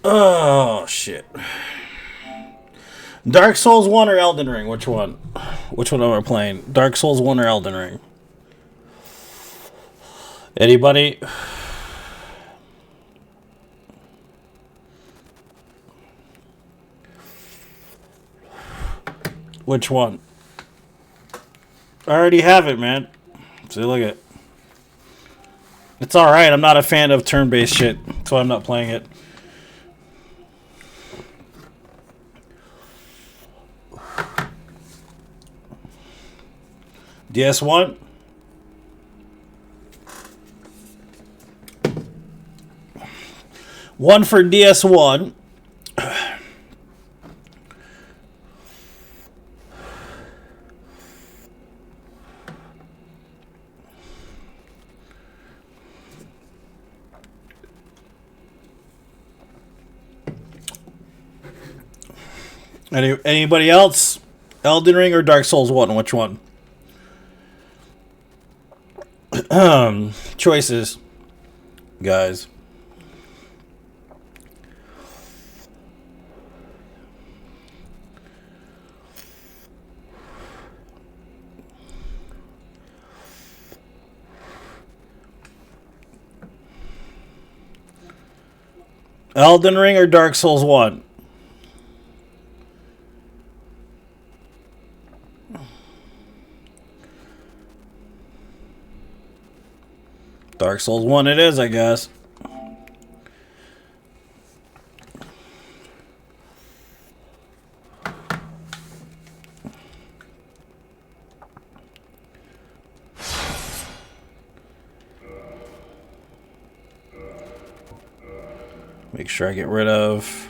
Oh shit. Dark Souls 1 or Elden Ring? Which one? Which one am I playing? Dark Souls 1 or Elden Ring? Anybody? Which one? I already have it, man. See, look at it. It's alright. I'm not a fan of turn-based shit, so I'm not playing it. DS1? One for DS1. Anybody else? Elden Ring or Dark Souls 1? Which one? Choices, guys. Elden Ring or Dark Souls 1? Dark Souls 1 it is, I guess. Make sure I get rid of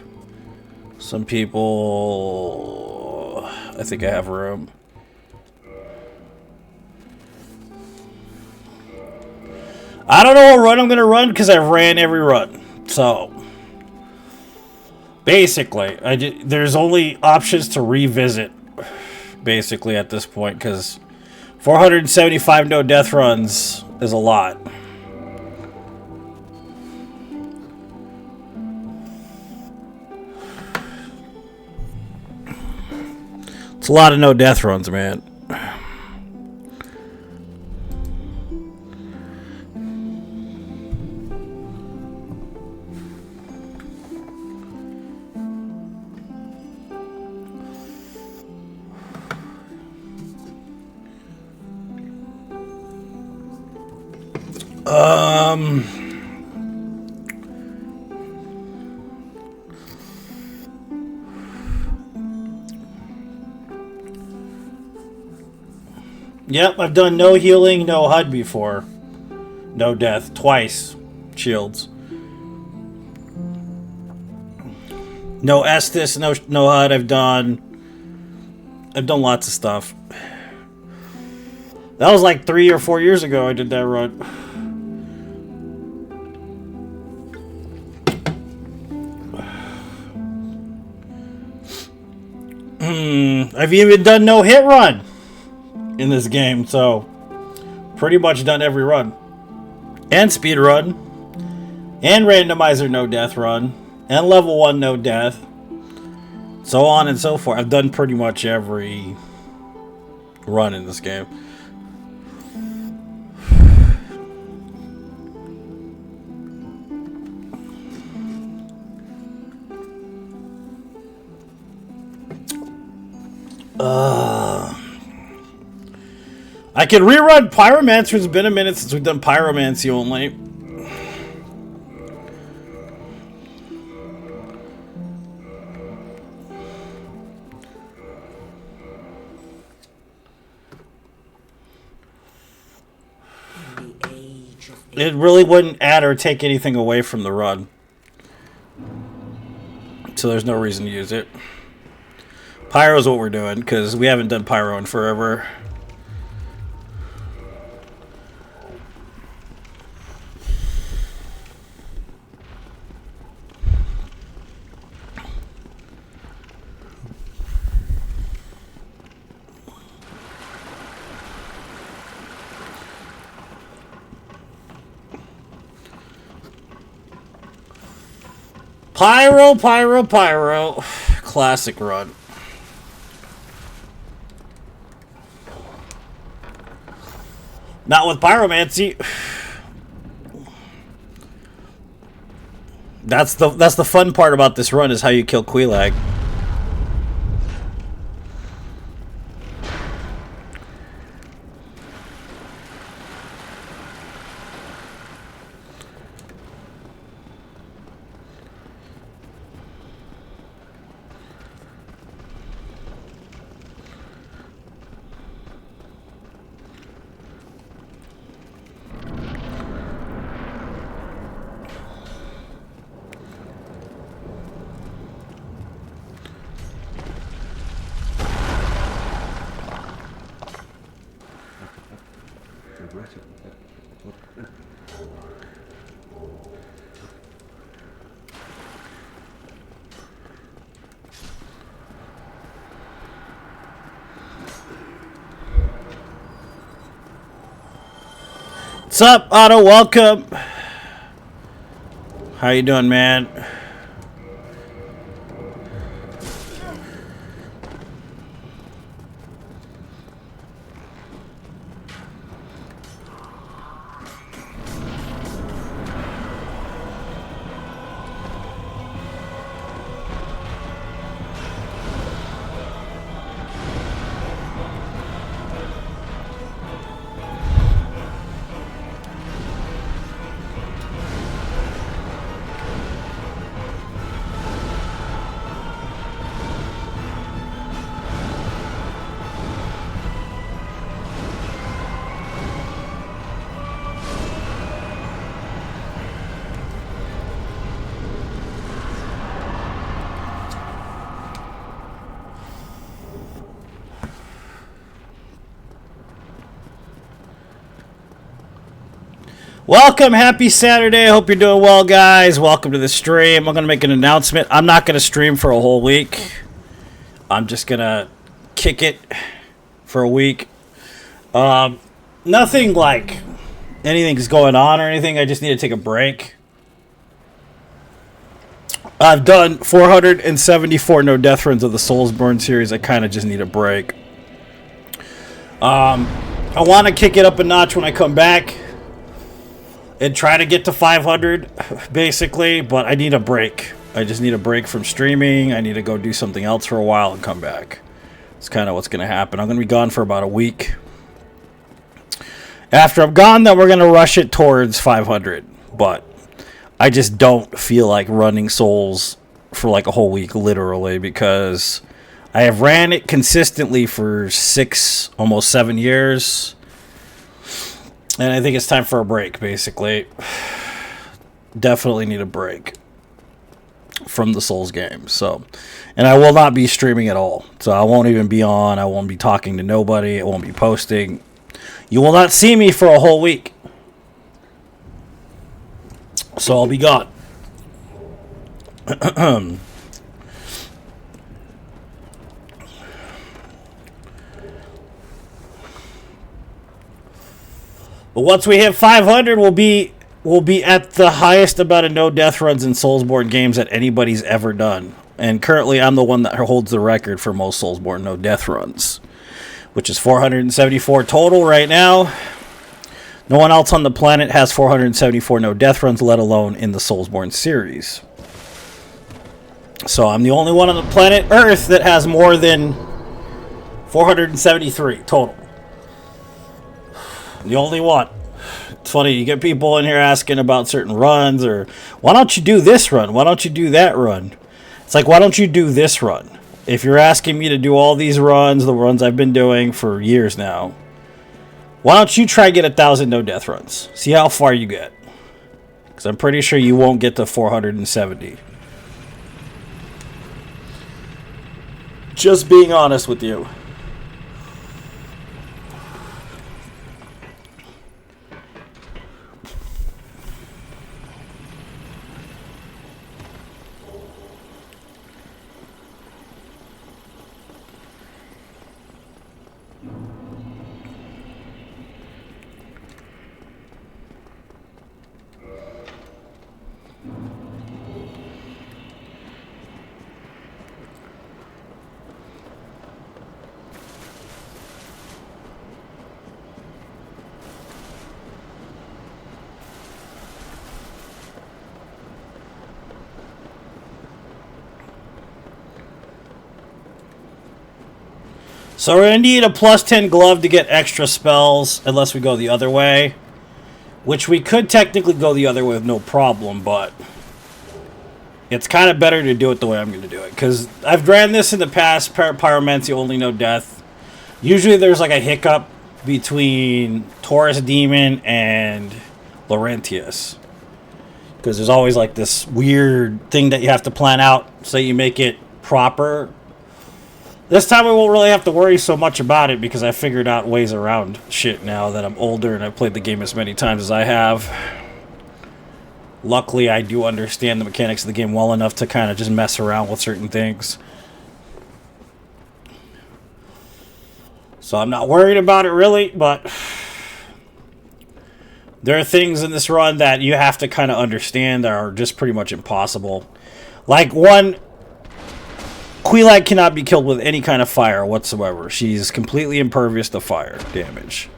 some people. I think I have room. I don't know what run I'm going to run because I've ran every run. So, basically, there's only options to revisit, basically, at this point, because 475 no-death runs is a lot. It's a lot of no-death runs, man. Yep, I've done no healing, no HUD before. No death. Twice. Shields. No Estus, no HUD. I've done lots of stuff. That was like 3 or 4 years ago I did that run. I've even done no hit run in this game, so pretty much done every run. And speed run. And randomizer no death run. And level 1 no death. So on and so forth. I've done pretty much every run in this game. I can rerun Pyromancer. It's been a minute since we've done Pyromancy only. It really wouldn't add or take anything away from the run. So there's no reason to use it. Pyro's what we're doing, because we haven't done Pyro in forever. Pyro, Pyro, Pyro. Classic run. Not with pyromancy. That's the fun part about this run is how you kill Queelag. What's up, Otto? Welcome. How you doing, man? Welcome, happy Saturday. I hope you're doing well, guys. Welcome to the stream. I'm going to make an announcement. I'm not going to stream for a whole week. I'm just going to kick it for a week. Nothing like anything's going on or anything. I just need to take a break. I've done 474 no death runs of the Soulsborne series. I kind of just need a break. I want to kick it up a notch when I come back and try to get to 500, basically, but I need a break. I just need a break from streaming. I need to go do something else for a while and come back. It's kind of what's going to happen. I'm going to be gone for about a week. After I'm gone, then we're going to rush it towards 500, but I just don't feel like running Souls for like a whole week, literally, because I have ran it consistently for 6, almost 7 years. And I think it's time for a break, basically. Definitely need a break from the Souls games. So, and I will not be streaming at all. So I won't even be on. I won't be talking to nobody. I won't be posting. You will not see me for a whole week. So I'll be gone. But once we hit 500, we'll be at the highest amount of no death runs in Soulsborne games that anybody's ever done. And currently, I'm the one that holds the record for most Soulsborne no death runs, which is 474 total right now. No one else on the planet has 474 no death runs, let alone in the Soulsborne series. So I'm the only one on the planet Earth that has more than 473 total. The only one. It's funny, you get people in here asking about certain runs, or why don't you do this run? Why don't you do that run? It's like, why don't you do this run? If you're asking me to do all these runs, the runs I've been doing for years now, why don't you try get 1,000 no death runs? See how far you get. Because I'm pretty sure you won't get to 470. Just being honest with you. So we're going to need a plus 10 glove to get extra spells, unless we go the other way. Which we could technically go the other way with no problem, but it's kind of better to do it the way I'm going to do it. Because I've ran this in the past, Pyromancy only, no death. Usually there's like a hiccup between Taurus Demon and Laurentius. Because there's always like this weird thing that you have to plan out so you make it proper. This time I won't really have to worry so much about it because I figured out ways around shit now that I'm older and I've played the game as many times as I have. Luckily, I do understand the mechanics of the game well enough to kind of just mess around with certain things. So I'm not worried about it really, but there are things in this run that you have to kind of understand that are just pretty much impossible. Like one... Quilite cannot be killed with any kind of fire whatsoever. She's completely impervious to fire damage.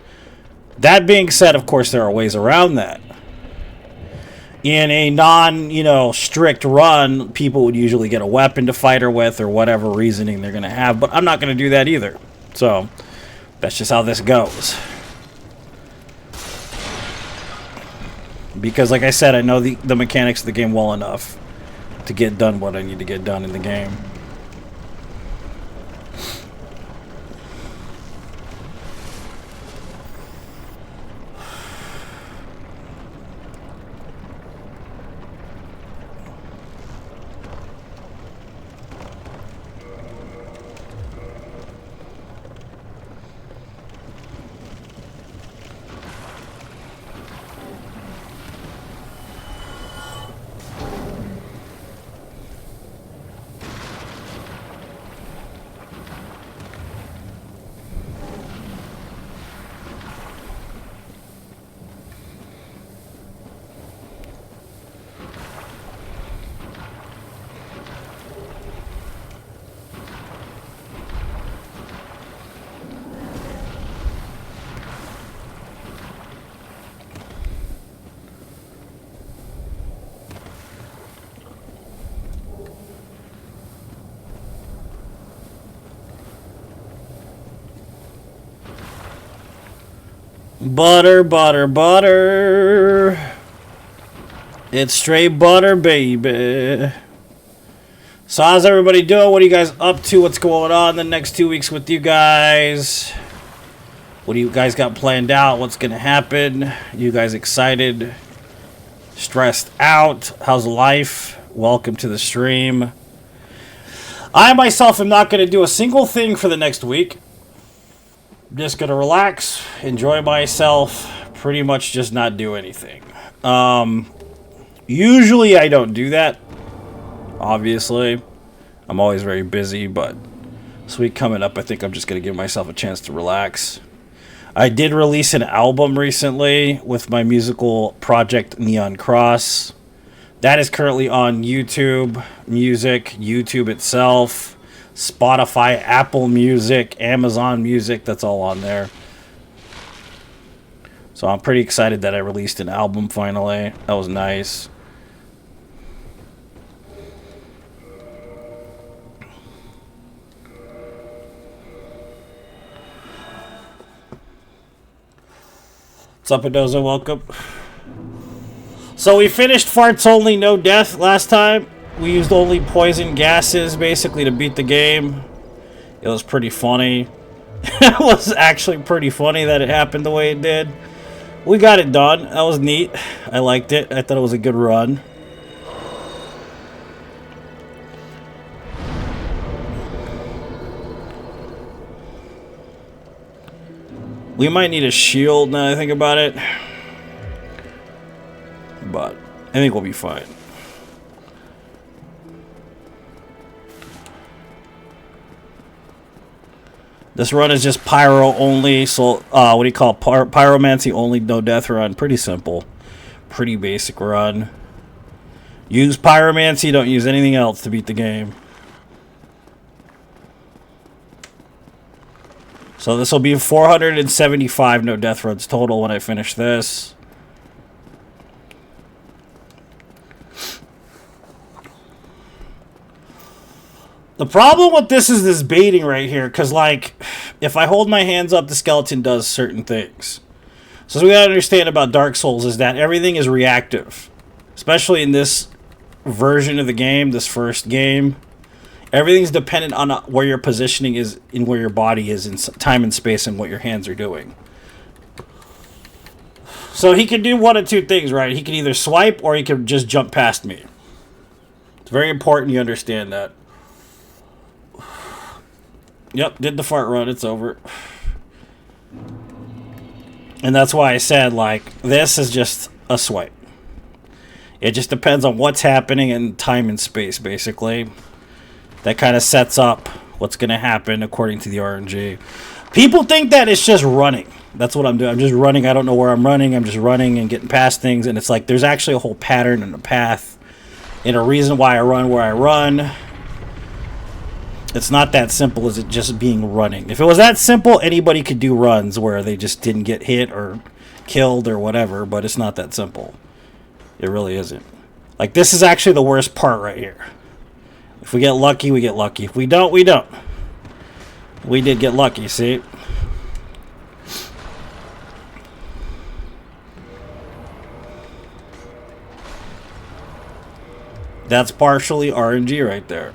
That being said, of course, there are ways around that. In a strict run, people would usually get a weapon to fight her with or whatever reasoning they're going to have, but I'm not going to do that either. So, that's just how this goes. Because, like I said, I know the mechanics of the game well enough to get done what I need to get done in the game. Butter, butter, butter. It's straight butter, baby. So how's everybody doing? What are you guys up to? What's going on the next 2 weeks with you guys? What do you guys got planned out? What's going to happen? You guys excited? Stressed out? How's life? Welcome to the stream. I myself am not going to do a single thing for the next week. I'm just going to relax, enjoy myself, pretty much just not do anything. Usually I don't do that, obviously. I'm always very busy, but this week coming up, I think I'm just going to give myself a chance to relax. I did release an album recently with my musical project Neon Cross. That is currently on YouTube Music, YouTube itself, Spotify, Apple Music, Amazon Music, that's all on there. So I'm pretty excited that I released an album finally. That was nice. What's up, Adozo? Welcome. So we finished Farts Only, No Death last time. We used only poison gases, basically, to beat the game. It was pretty funny. It was actually pretty funny that it happened the way it did. We got it done. That was neat. I liked it. I thought it was a good run. We might need a shield now that I think about it. But I think we'll be fine. This run is just Pyro only, so what do you call it? Pyromancy only, no death run. Pretty simple. Pretty basic run. Use Pyromancy, don't use anything else to beat the game. So this will be 475 no death runs total when I finish this. The The problem with this is this baiting right here, because, like, if I hold my hands up, the skeleton does certain things. So what we gotta understand about Dark Souls is that everything is reactive. Especially in this version of the game, this first game. Everything's dependent on where your positioning is, in where your body is in time and space, and what your hands are doing. So he can do one of two things, right? He can either swipe, or he can just jump past me. It's very important you understand that. Yep, did the fart run. It's over. And that's why I said, like, this is just a swipe. It just depends on what's happening in time and space, basically. That kind of sets up what's going to happen according to the RNG. People think that it's just running. That's what I'm doing. I'm just running. I don't know where I'm running. I'm just running and getting past things. And it's like there's actually a whole pattern and a path and a reason why I run where I run. It's not that simple as it just being running. If it was that simple, anybody could do runs where they just didn't get hit or killed or whatever, but it's not that simple. It really isn't. Like, this is actually the worst part right here. If we get lucky, we get lucky. If we don't, we don't. We did get lucky, see? That's partially RNG right there.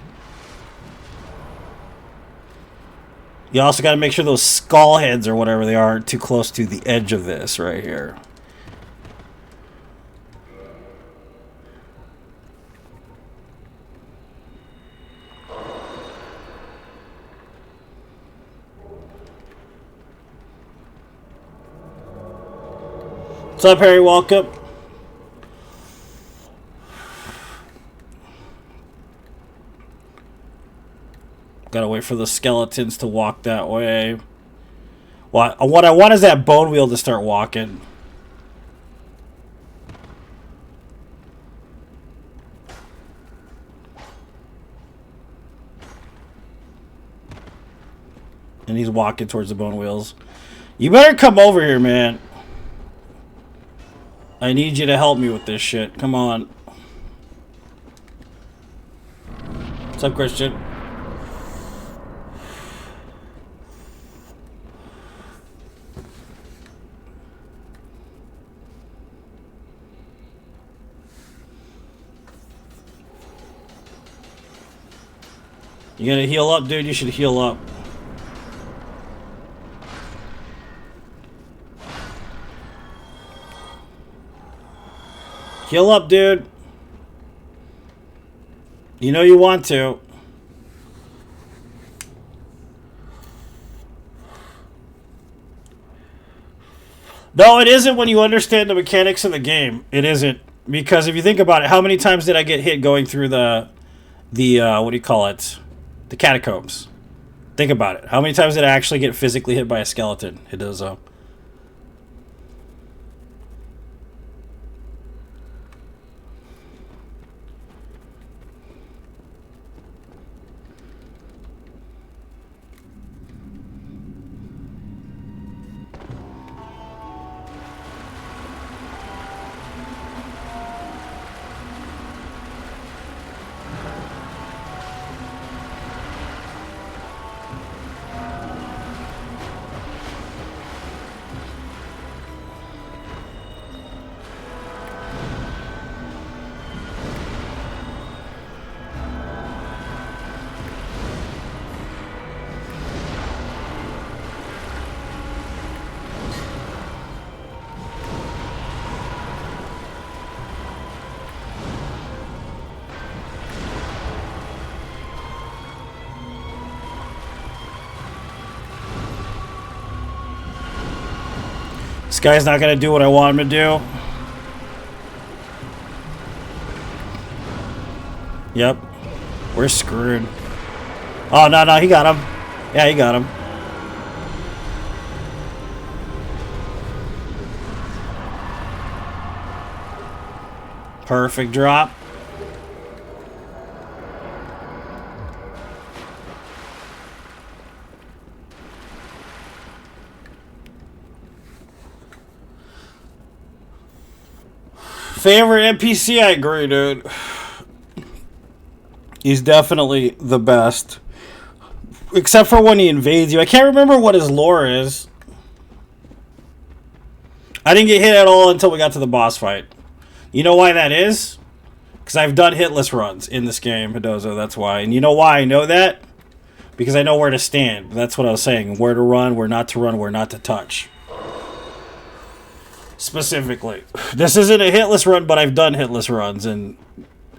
You also got to make sure those skull heads or whatever they are too close to the edge of this right here. What's up, Harry? Welcome. Gotta wait for the skeletons to walk that way. What I want is that bone wheel to start walking. And he's walking towards the bone wheels. You better come over here, man. I need you to help me with this shit. Come on. What's up, Christian? You gotta heal up, dude. You should heal up. Heal up, dude. You know you want to. No, it isn't when you understand the mechanics of the game. It isn't. Because if you think about it, how many times did I get hit going through the what do you call it? The catacombs. Think about it. How many times did I actually get physically hit by a skeleton? It does, though. This guy's not going to do what I want him to do. Yep. We're screwed. Oh, no, he got him. Yeah, he got him. Perfect drop. Favorite NPC? I agree, dude. He's definitely the best. except for when he invades you. I can't remember what his lore is. I didn't get hit at all until we got to the boss fight. You know why that is? Because I've done hitless runs in this game, Hidozo, that's why. And you know why I know that? Because I know where to stand. That's what I was saying. Where to run, where not to run, where not to touch. Specifically. This isn't a hitless run, but I've done hitless runs. And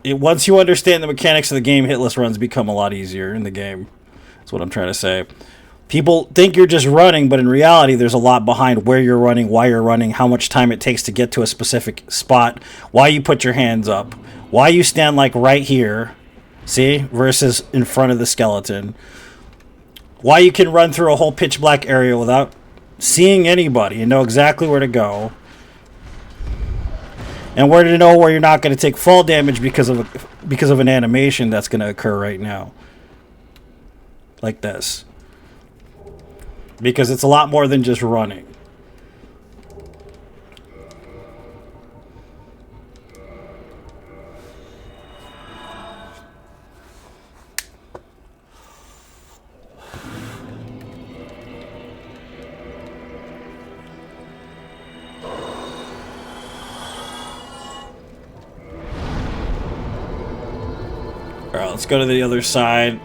once you understand the mechanics of the game, hitless runs become a lot easier in the game. That's what I'm trying to say. People think you're just running, but in reality, there's a lot behind where you're running, why you're running, how much time it takes to get to a specific spot, why you put your hands up, why you stand like right here, see, versus in front of the skeleton. Why you can run through a whole pitch black area without seeing anybody and know exactly where to go. And where to know where you're not going to take fall damage because of an animation that's going to occur right now. Like this. Because it's a lot more than just running. Alright, let's go to the other side.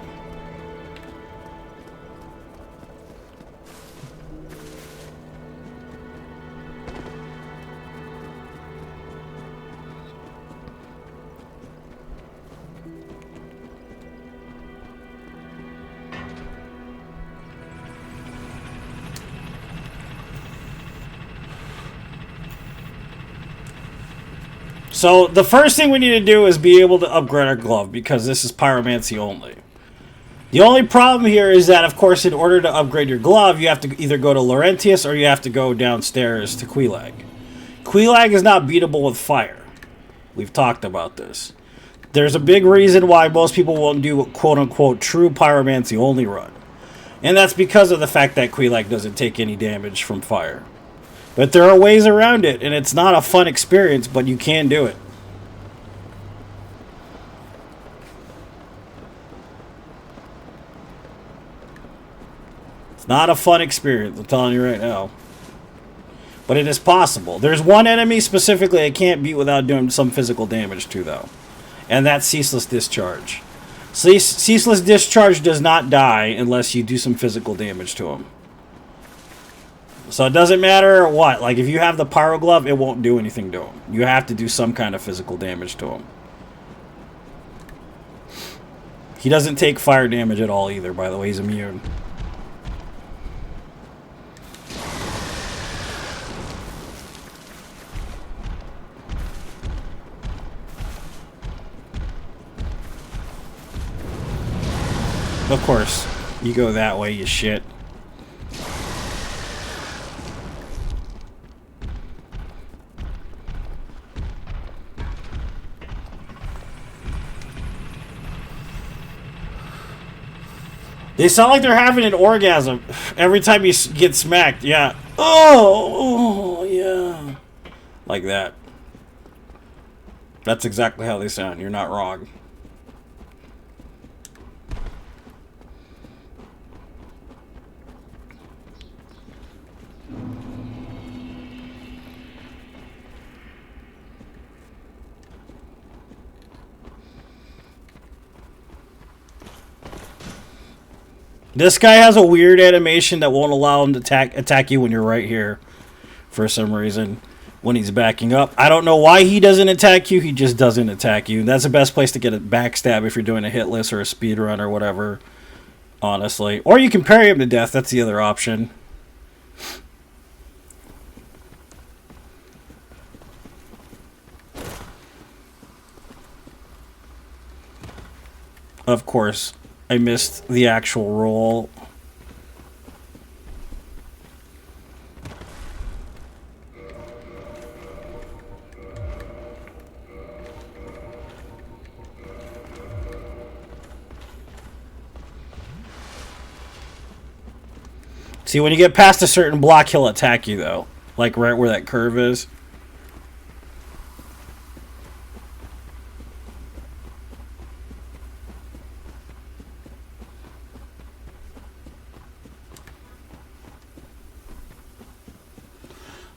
So the first thing we need to do is be able to upgrade our glove, because this is pyromancy only. The only problem here is that, of course, in order to upgrade your glove, you have to either go to Laurentius or you have to go downstairs to Quelaag. Quelaag is not beatable with fire. We've talked about this. There's a big reason why most people won't do a quote-unquote true pyromancy only run. And that's because of the fact that Quelaag doesn't take any damage from fire. But there are ways around it, and it's not a fun experience, but you can do it. It's not a fun experience, I'm telling you right now. But it is possible. There's one enemy specifically I can't beat without doing some physical damage to, though. And that's Ceaseless Discharge. Ceaseless Discharge does not die unless you do some physical damage to him. So it doesn't matter what. Like, if you have the Pyro Glove, it won't do anything to him. You have to do some kind of physical damage to him. He doesn't take fire damage at all either, by the way. He's immune. Of course. You go that way, you shit. They sound like they're having an orgasm every time you get smacked. Yeah. Oh, yeah. Like that. That's exactly how they sound. You're not wrong. This guy has a weird animation that won't allow him to attack you when you're right here. For some reason. When he's backing up. I don't know why he doesn't attack you. He just doesn't attack you. That's the best place to get a backstab if you're doing a hit list or a speed run or whatever. Honestly. Or you can parry him to death. That's the other option. Of course. I missed the actual roll. See, when you get past a certain block, he'll attack you, though. Like right where that curve is.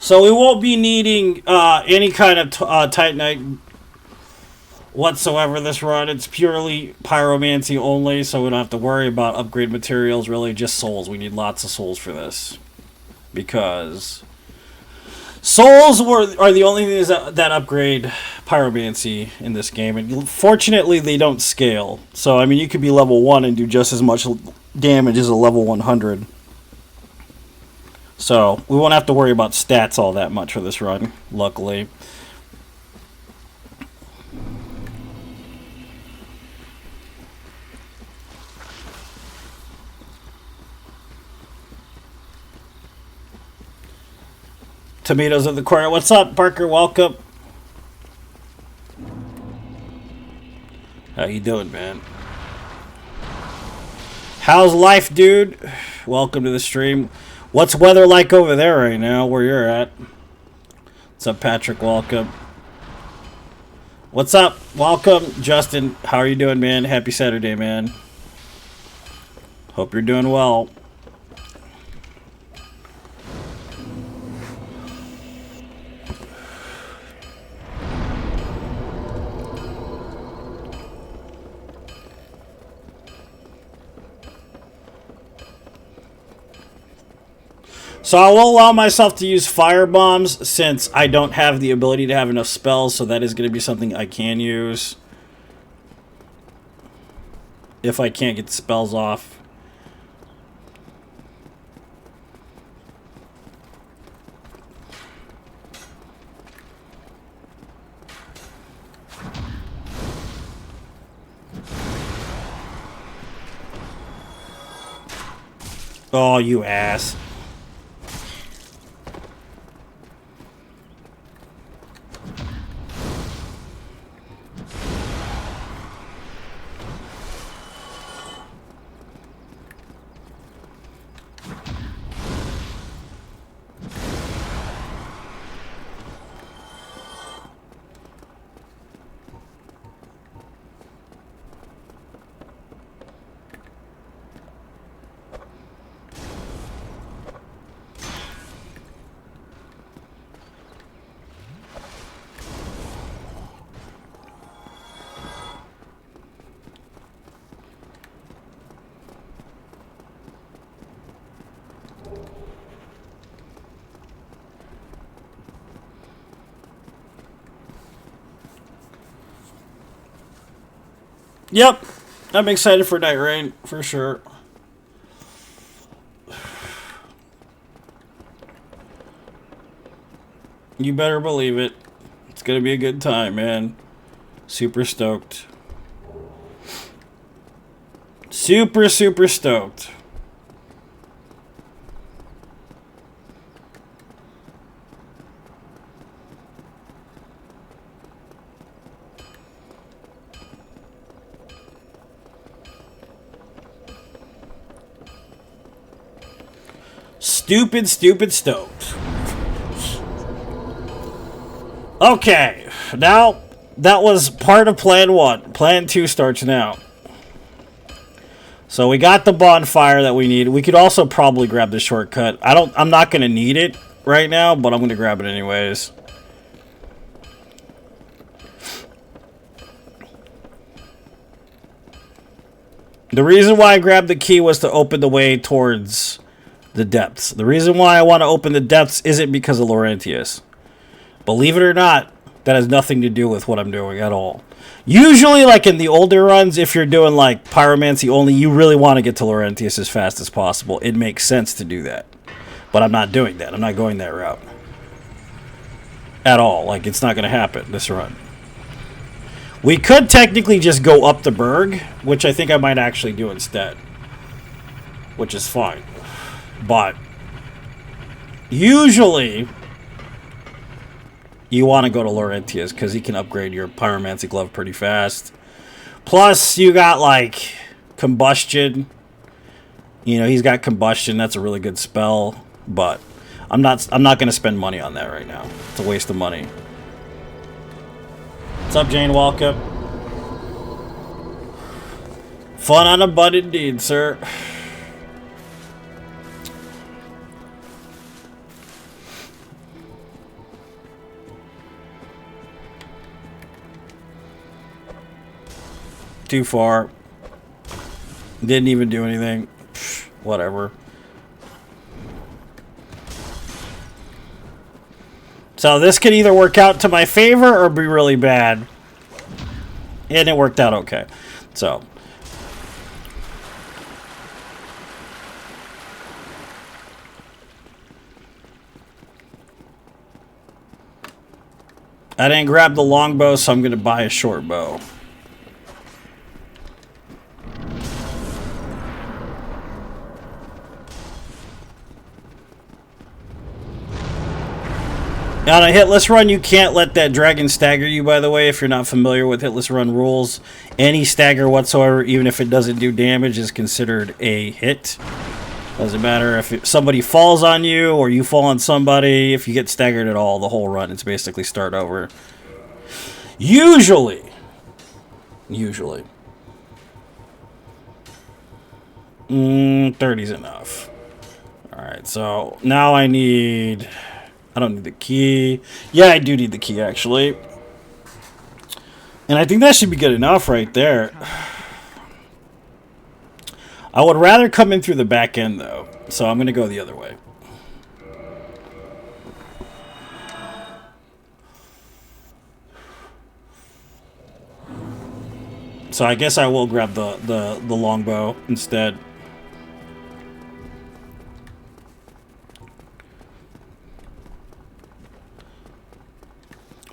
So we won't be needing any kind of Titanite whatsoever this run. It's purely pyromancy only, so we don't have to worry about upgrade materials, really just souls. We need lots of souls for this. Because souls are the only things that upgrade pyromancy in this game. And fortunately, they don't scale. So, I mean, you could be level 1 and do just as much damage as a level 100. So, we won't have to worry about stats all that much for this run, luckily. Tomatoes of the corner. What's up, Parker? Welcome. How you doing, man? How's life, dude? Welcome to the stream. What's weather like over there right now, where you're at? What's up, Patrick? Welcome. What's up? Welcome, Justin. How are you doing, man? Happy Saturday, man. Hope you're doing well. So I will allow myself to use fire bombs since I don't have the ability to have enough spells, so that is going to be something I can use if I can't get the spells off. Oh, you ass. Yep, I'm excited for Night Rain, for sure. You better believe it. It's gonna be a good time, man. Super stoked. Super, super stoked. Stupid, stupid stoked. Okay, now that was part of plan 1. Plan 2 starts now. So we got the bonfire that we need. We could also probably grab the shortcut. I'm not gonna need it right now, but I'm gonna grab it anyways. The reason why I grabbed the key was to open the way towards the depths. The reason why I want to open the depths isn't because of Laurentius. Believe it or not, that has nothing to do with what I'm doing at all. Usually, like in the older runs, if you're doing like pyromancy only, you really want to get to Laurentius as fast as possible. It makes sense to do that. But I'm not doing that. I'm not going that route. At all. Like, it's not going to happen this run. We could technically just go up the berg, which I think I might actually do instead. Which is fine. But usually you want to go to Laurentius because he can upgrade your pyromancy glove pretty fast. Plus you got like combustion. You know, he's got combustion. That's a really good spell, but I'm not going to spend money on that right now. It's a waste of money. What's up, Jane Walkup? Fun on a butt indeed, sir. Too far. Didn't even do anything. Pfft, whatever. So this could either work out to my favor or be really bad. And it worked out okay. So. I didn't grab the longbow, so I'm going to buy a short bow. On a hitless run, you can't let that dragon stagger you, by the way, if you're not familiar with hitless run rules. Any stagger whatsoever, even if it doesn't do damage, is considered a hit. Doesn't matter if somebody falls on you or you fall on somebody. If you get staggered at all, the whole run, it's basically start over. Usually. 30's enough. Alright, so now I need... I don't need the key. Yeah, I do need the key, actually. And I think that should be good enough right there. I would rather come in through the back end, though. So I'm going to go the other way. So I guess I will grab the longbow instead.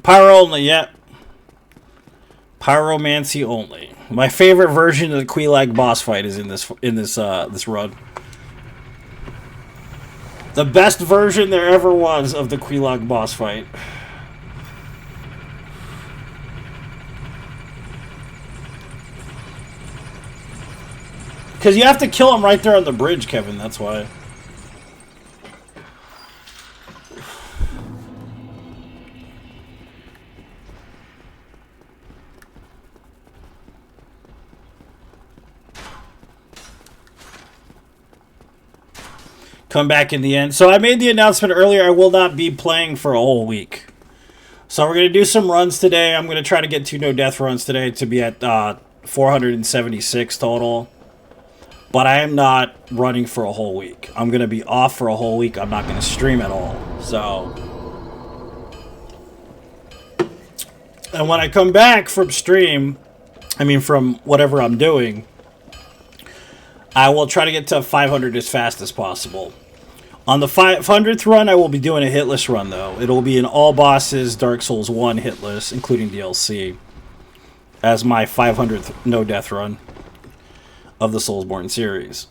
Pyro only, yeah. Pyromancy only. My favorite version of the Quelaag boss fight is in this run. The best version there ever was of the Quelaag boss fight. Because you have to kill him right there on the bridge, Kevin, that's why. Come back in the end. So I made the announcement earlier, I will not be playing for a whole week. So we're going to do some runs today. I'm going to try to get 2 no-death runs today to be at 476 total. But I am not running for a whole week. I'm going to be off for a whole week. I'm not going to stream at all. So. And when I come back from stream, from whatever I'm doing, I will try to get to 500 as fast as possible. On the 500th run, I will be doing a hitless run, though. It will be an all bosses Dark Souls 1 hitless, including DLC, as my 500th no-death run of the Soulsborne series.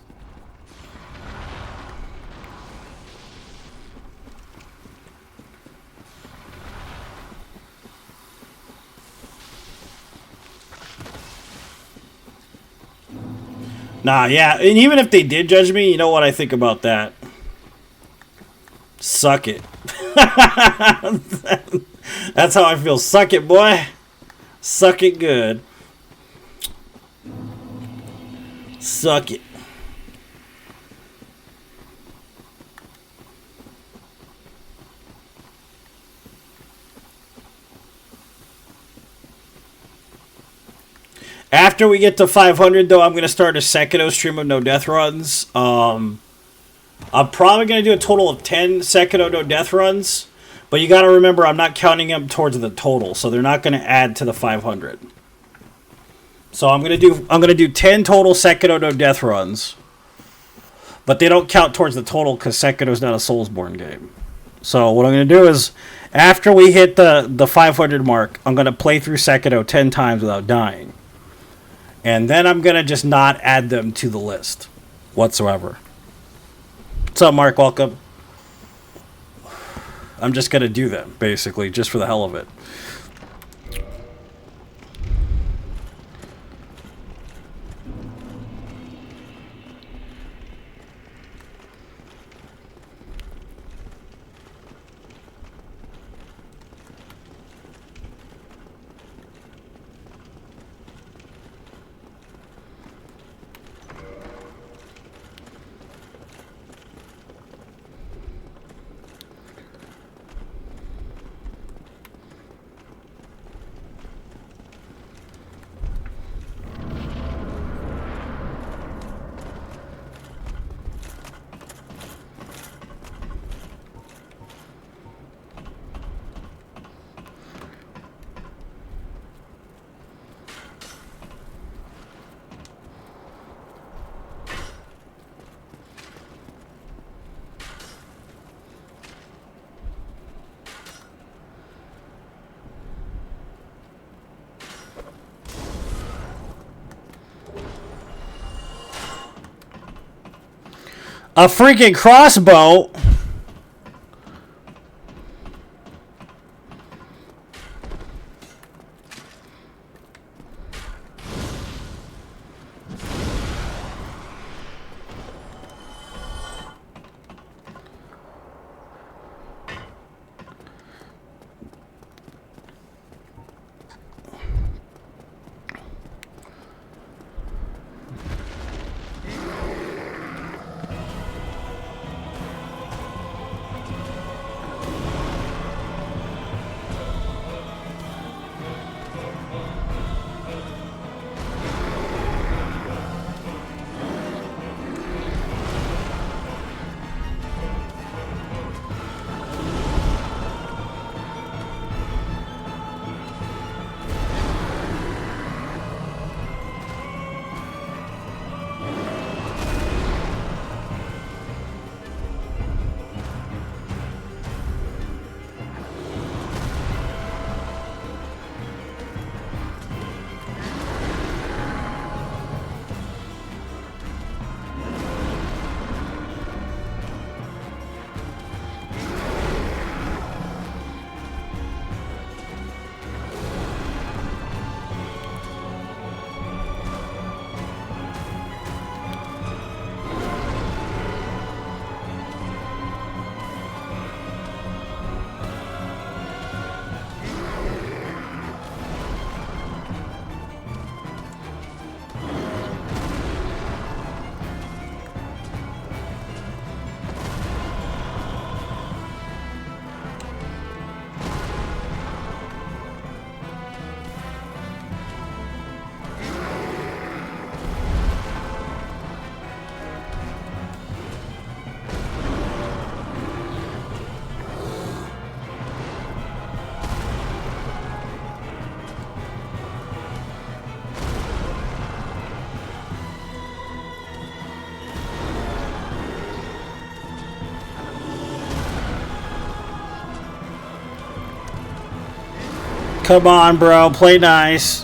Nah, yeah, and even if they did judge me, you know what I think about that? Suck it. That's how I feel. Suck it, boy. Suck it good. Suck it. After we get to 500, though, I'm going to start a Sekiro stream of no-death runs. I'm probably going to do a total of 10 Sekiro no-death runs. But you got to remember, I'm not counting them towards the total, so they're not going to add to the 500. So I'm going to do 10 total Sekiro no-death runs. But they don't count towards the total because Sekiro's not a Soulsborne game. So what I'm going to do is, after we hit the 500 mark, I'm going to play through Sekiro 10 times without dying. And then I'm going to just not add them to the list whatsoever. What's up, Mark? Welcome. I'm just going to do them, basically, just for the hell of it. A freaking crossbow. Come on, bro. Play nice.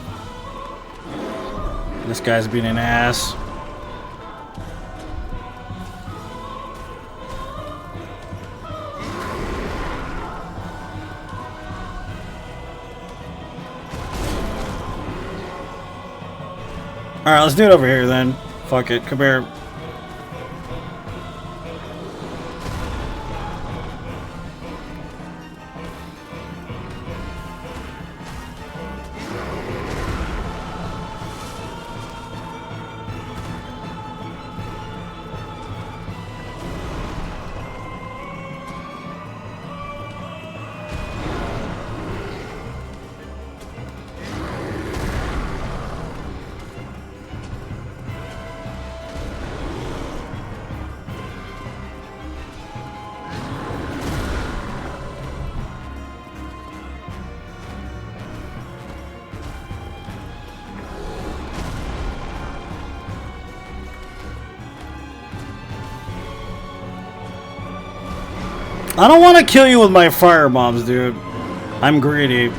This guy's being an ass. Alright, let's do it over here then. Fuck it. Come here. I don't want to kill you with my fire bombs, dude. I'm greedy.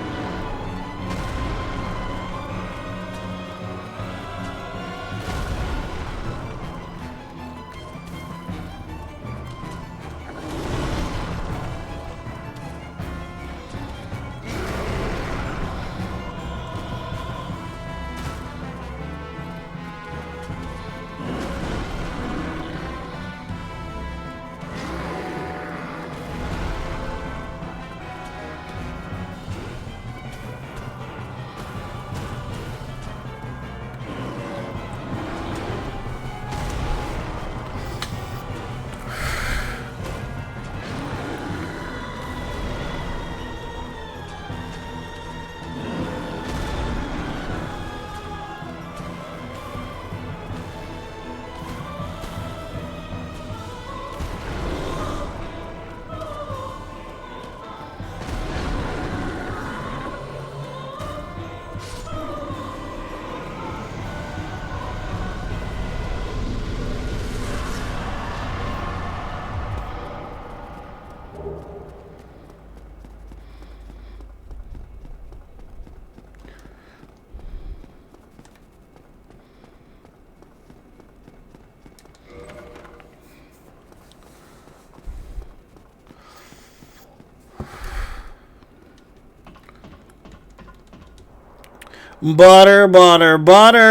Butter, butter, butter.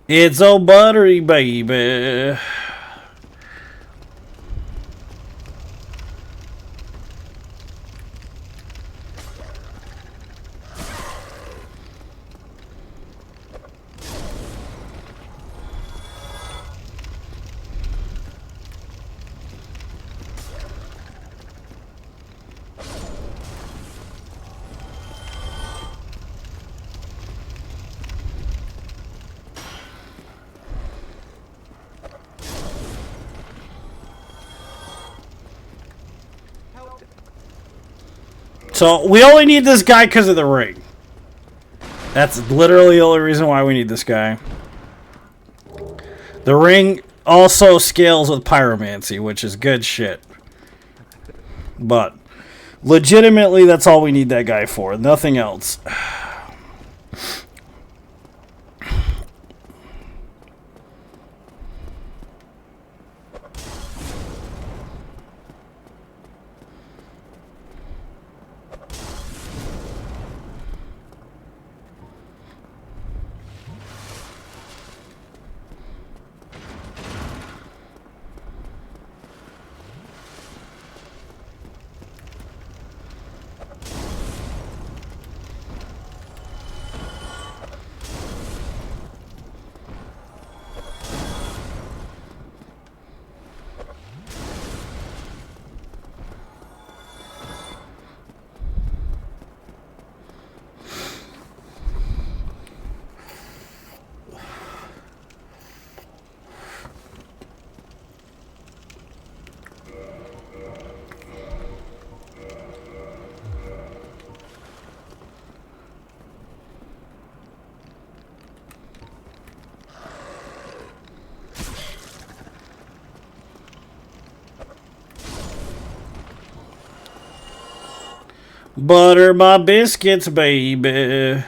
It's so buttery, baby. So, we only need this guy because of the ring. That's literally the only reason why we need this guy. The ring also scales with pyromancy, which is good shit. But, legitimately, that's all we need that guy for. Nothing else. Butter my biscuits, baby.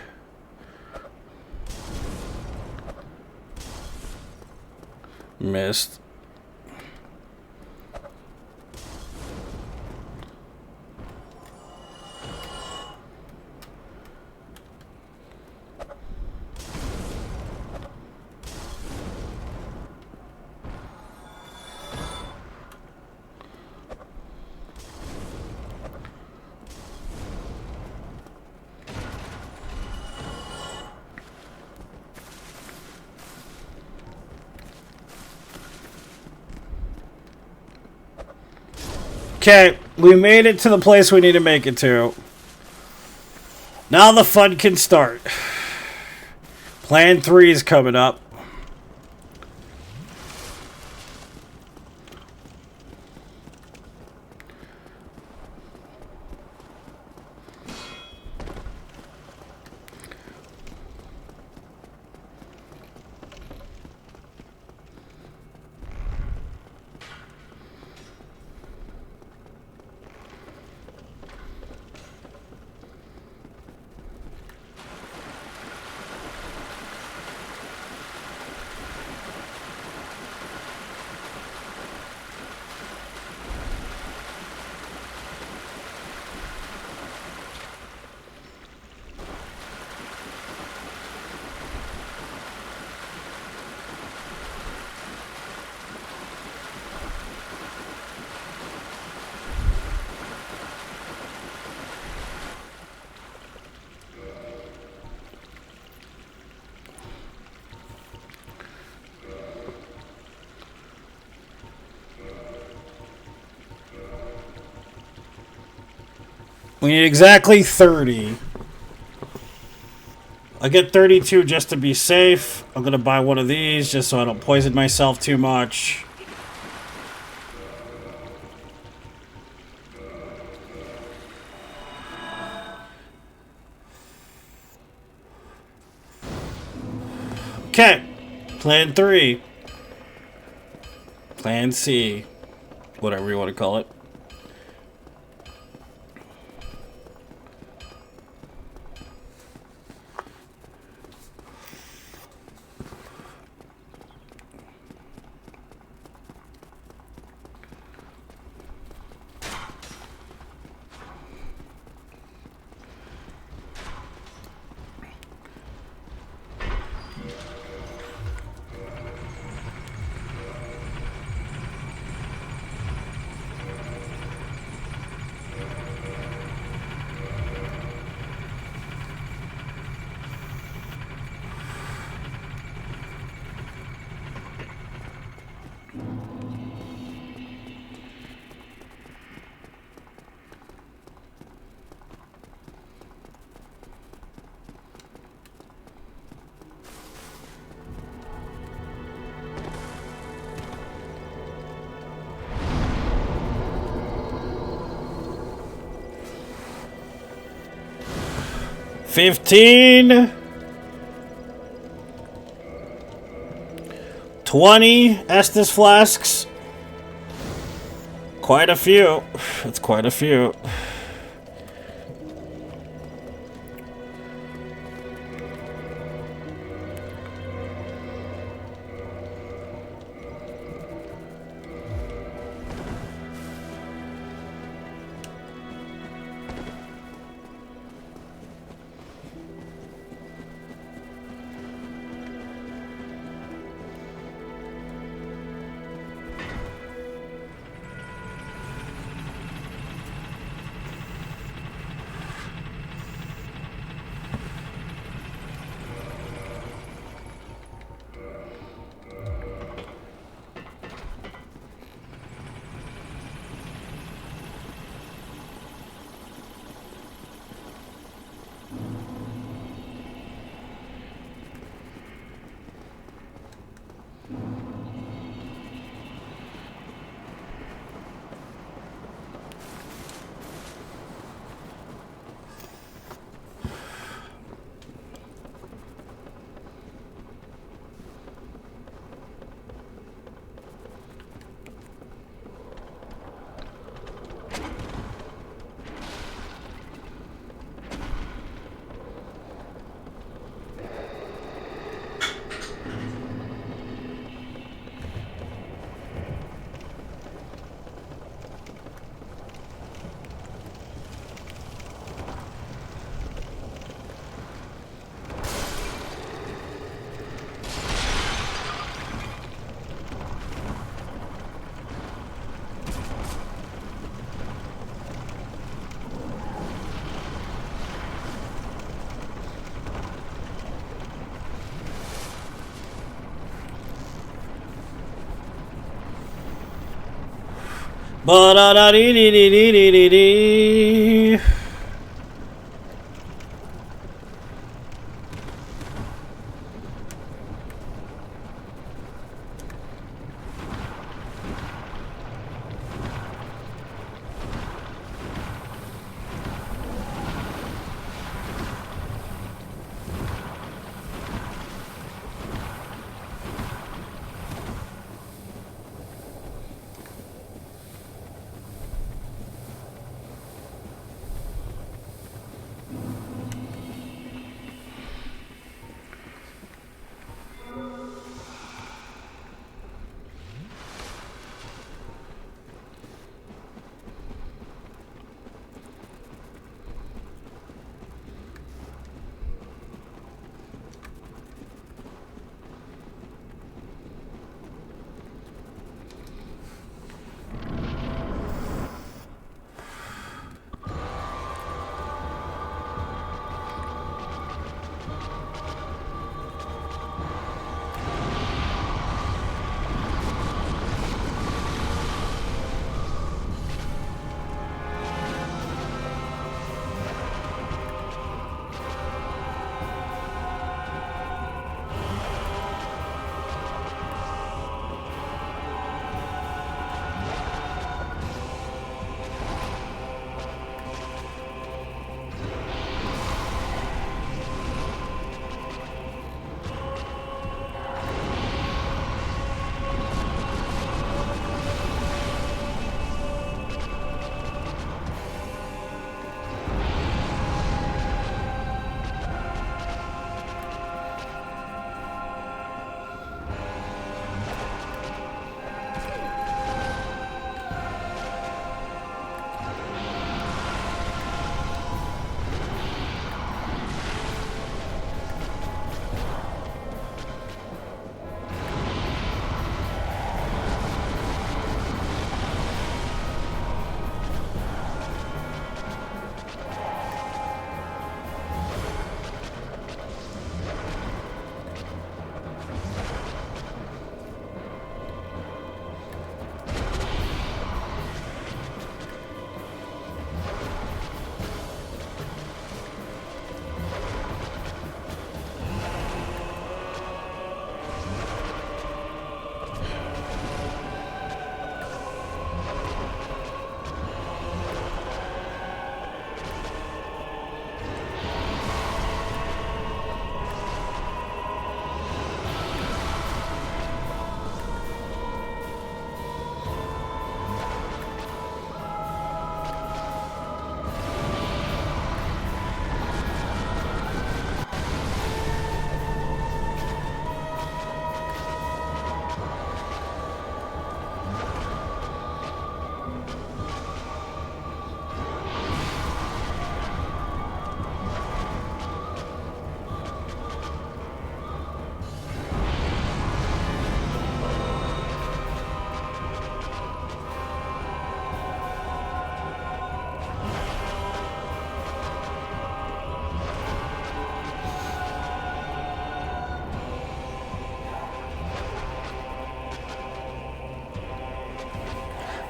Missed. Okay, we made it to the place we need to make it to. Now the fun can start. Plan 3 is coming up. We need exactly 30. I get 32 just to be safe. I'm going to buy one of these just so I don't poison myself too much. Okay. Plan 3. Plan C. Whatever you want to call it. 15, 20 Estus flasks. Quite a few. That's quite a few. Ba-da-da-dee-dee-dee-dee-dee-dee.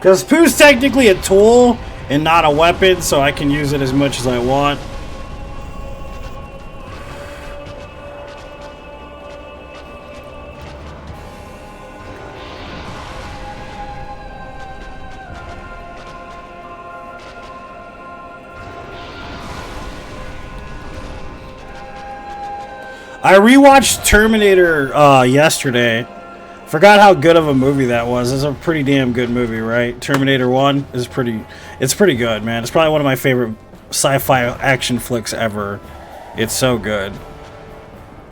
Because Poo's technically a tool and not a weapon, so I can use it as much as I want. I rewatched Terminator yesterday. Forgot how good of a movie that was. It's a pretty damn good movie, right? Terminator 1 is it's pretty good, man. It's probably one of my favorite sci-fi action flicks ever. It's so good.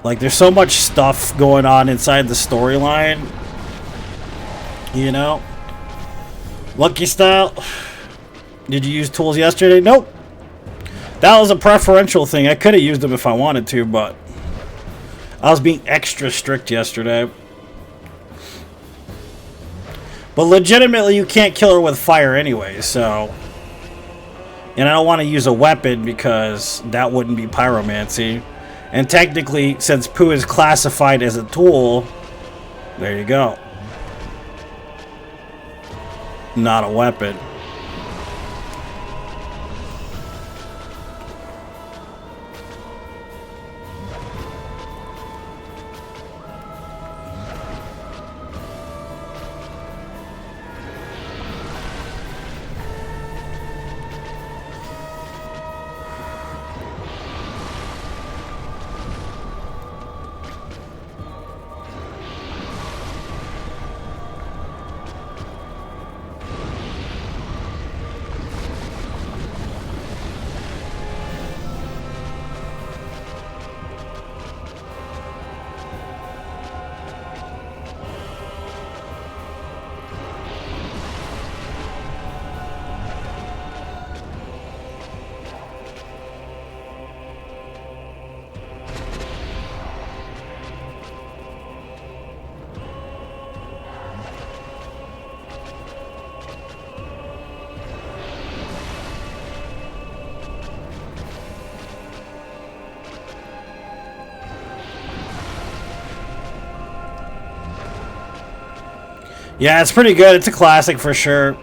Like, there's so much stuff going on inside the storyline. You know? Lucky style. Did you use tools yesterday? Nope. That was a preferential thing. I could have used them if I wanted to, but I was being extra strict yesterday. But legitimately, you can't kill her with fire anyway, so... And I don't want to use a weapon because that wouldn't be pyromancy. And technically, since Poo is classified as a tool, there you go. Not a weapon. Yeah, it's pretty good. It's a classic for sure.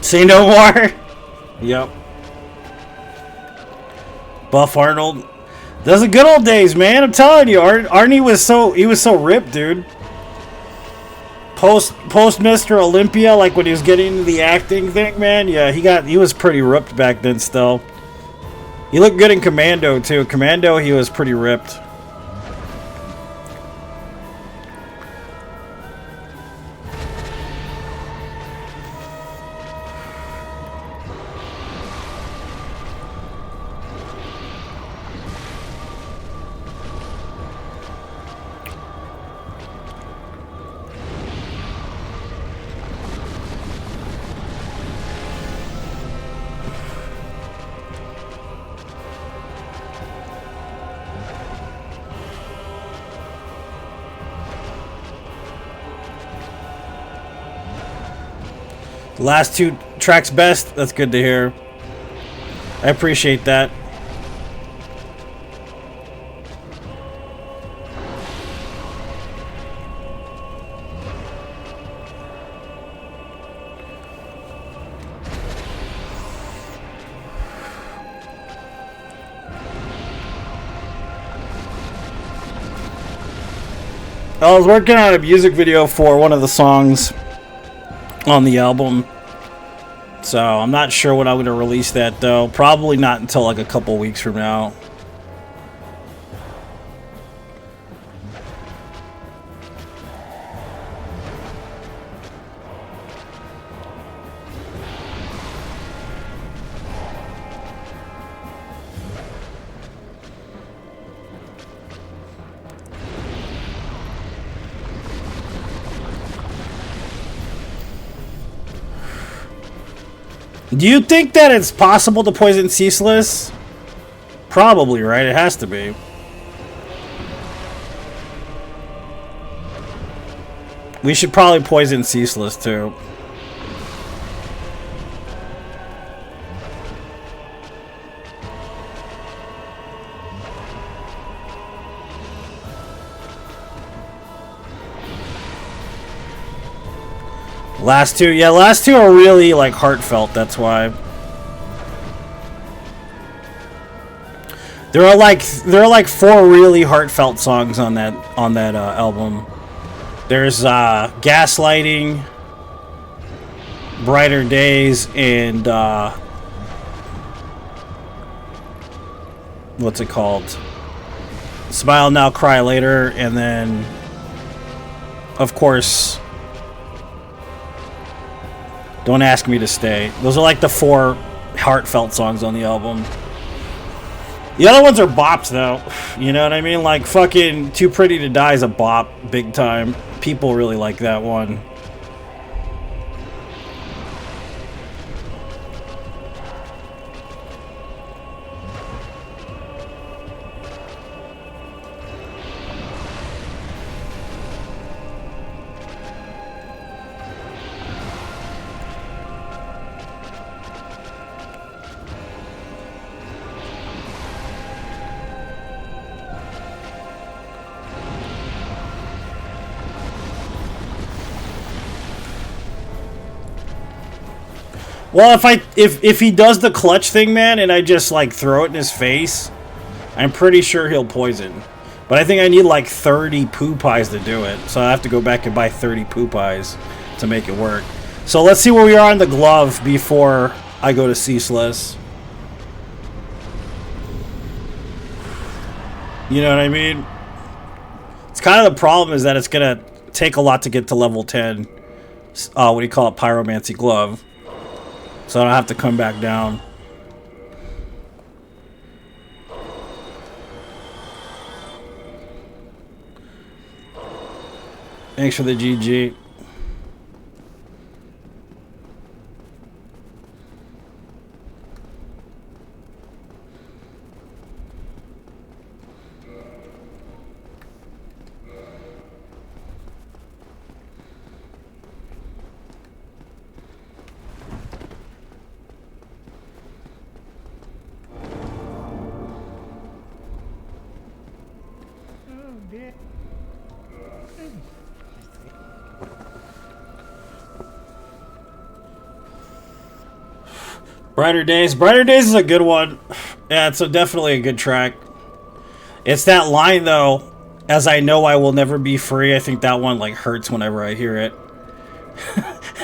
Say no more. Yep. Buff Arnold. Those are good old days, man. I'm telling you, Arnie was so ripped, dude. Post Mr. Olympia, like when he was getting into the acting thing, man. Yeah, he was pretty ripped back then still. He looked good in Commando too. Commando, he was pretty ripped. The last two tracks best. That's good to hear. I appreciate that. I was working on a music video for one of the songs on the album, so I'm not sure when I'm going to release that though. Probably not until like a couple weeks from now. Do you think that it's possible to poison Ceaseless? Probably, right? It has to be. We should probably poison Ceaseless too. Last two, yeah, last two are really like heartfelt. That's why there are like 4 really heartfelt songs on that album. There's Gaslighting, Brighter Days, and what's it called? Smile Now, Cry Later, and then of course Don't Ask Me to Stay. Those are like the 4 heartfelt songs on the album. The other ones are bops, though. You know what I mean? Like, fucking Too Pretty to Die is a bop, big time. People really like that one. Well, if he does the clutch thing, man, and I just like throw it in his face, I'm pretty sure he'll poison. But I think I need like 30 poo pies to do it, so I have to go back and buy 30 poo pies to make it work. So let's see where we are on the glove before I go to Ceaseless. You know what I mean? It's kind of the problem is that it's gonna take a lot to get to level 10. What do you call it? Pyromancy glove. So I don't have to come back down. Thanks for the GG. Brighter Days. Brighter Days is a good one. Yeah, it's definitely a good track. It's that line, though, as I know I will never be free. I think that one, like, hurts whenever I hear it.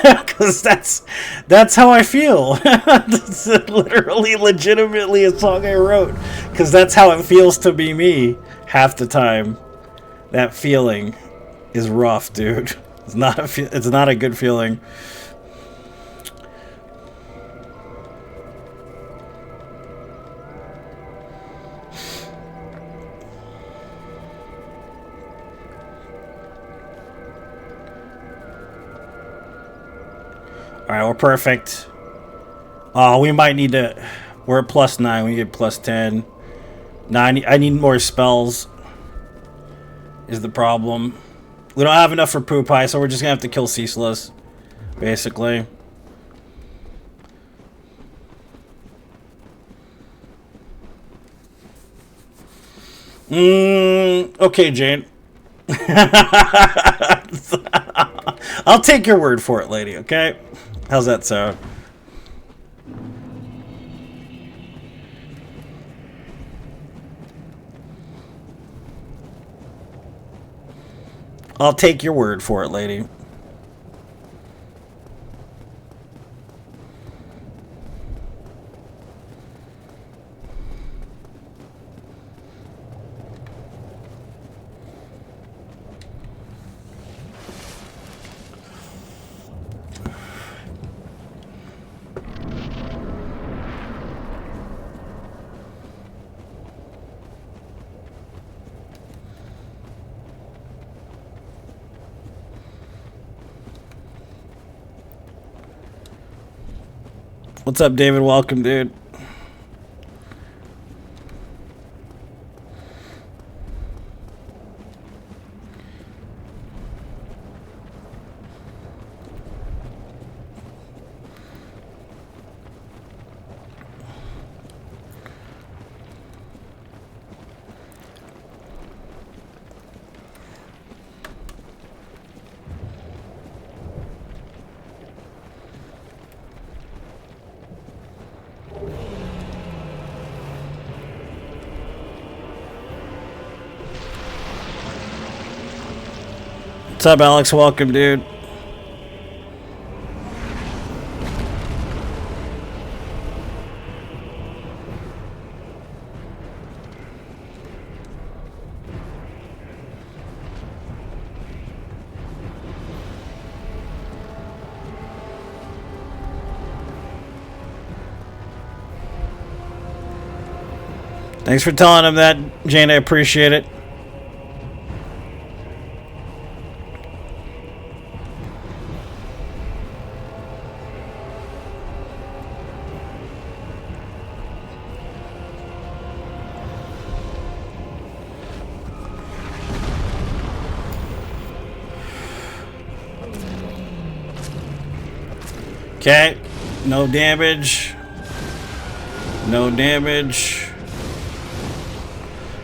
Because that's how I feel. It's literally, legitimately a song I wrote. Because that's how it feels to be me half the time. That feeling is rough, dude. It's not a good feeling. Alright, we're perfect. Oh, we might need to... We're at +9. We get +10. No, I need more spells. Is the problem. We don't have enough for Poo Pie, so we're just gonna have to kill Ceaseless. Basically. Okay, Jane. I'll take your word for it, lady, okay? How's that sound? I'll take your word for it, lady. What's up, David? Welcome, dude. What's up, Alex? Welcome, dude. Thanks for telling him that, Jane. I appreciate it. Okay, no damage. No damage.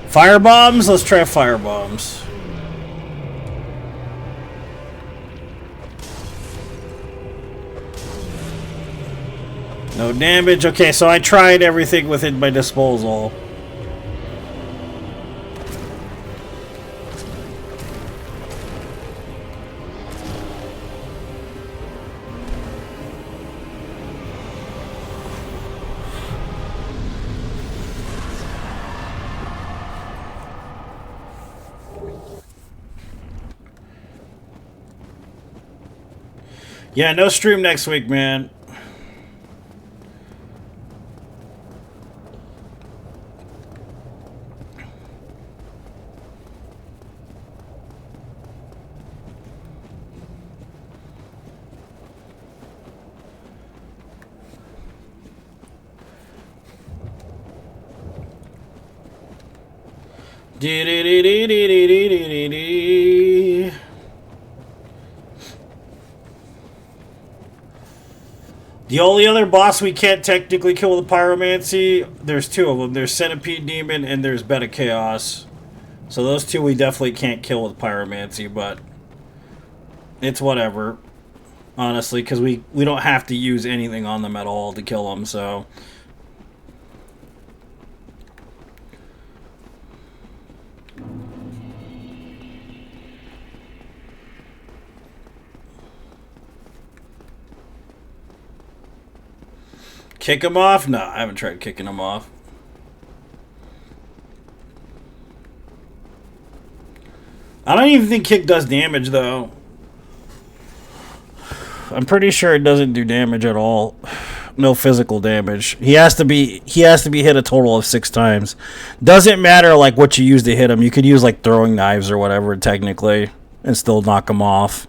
Fire bombs? Let's try fire bombs. No damage. Okay, so I tried everything within my disposal. Yeah, no stream next week, man. The only other boss we can't technically kill with pyromancy, there's two of them. There's Centipede Demon and there's Beta Chaos. So those two we definitely can't kill with pyromancy, but it's whatever. Honestly, because we don't have to use anything on them at all to kill them, so... Kick him off? No, I haven't tried kicking him off. I don't even think kick does damage, though. I'm pretty sure it doesn't do damage at all. No physical damage. He has to be hit a total of 6 times. Doesn't matter like what you use to hit him. You could use like throwing knives or whatever technically and still knock him off.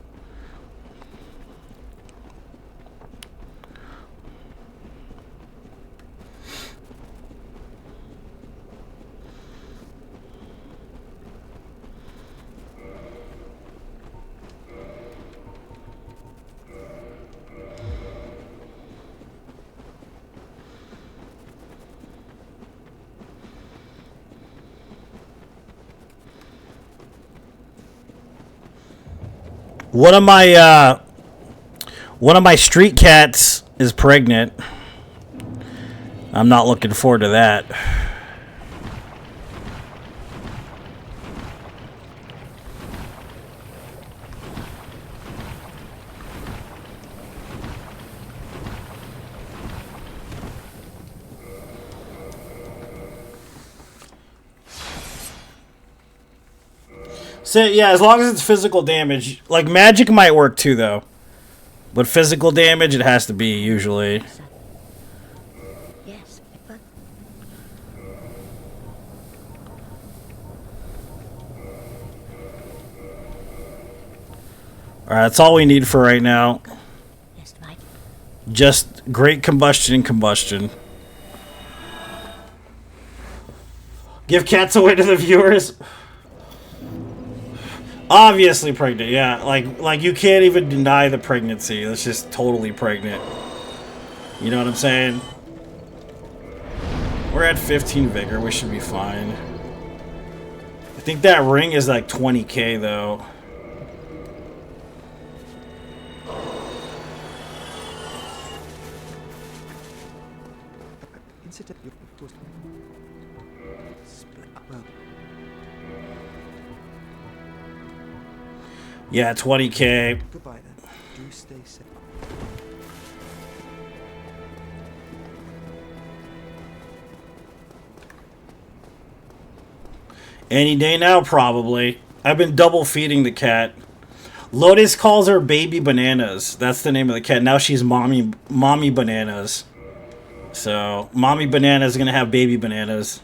One of my street cats is pregnant. I'm not looking forward to that. So, yeah, as long as it's physical damage. Like, magic might work too, though. But physical damage, it has to be, usually. Yes, but... Alright, that's all we need for right now. Yes, Mike. Just great combustion and combustion. Give cats away to the viewers. Obviously pregnant, yeah. Like you can't even deny the pregnancy. It's just totally pregnant. You know what I'm saying? We're at 15 vigor. We should be fine. I think that ring is like 20k though. Yeah, 20k. Goodbye then. Do stay safe. Any day now, probably. I've been double feeding the cat. Lotus calls her Baby Bananas. That's the name of the cat. Now she's Mommy Bananas. So, Mommy Banana is going to have Baby Bananas.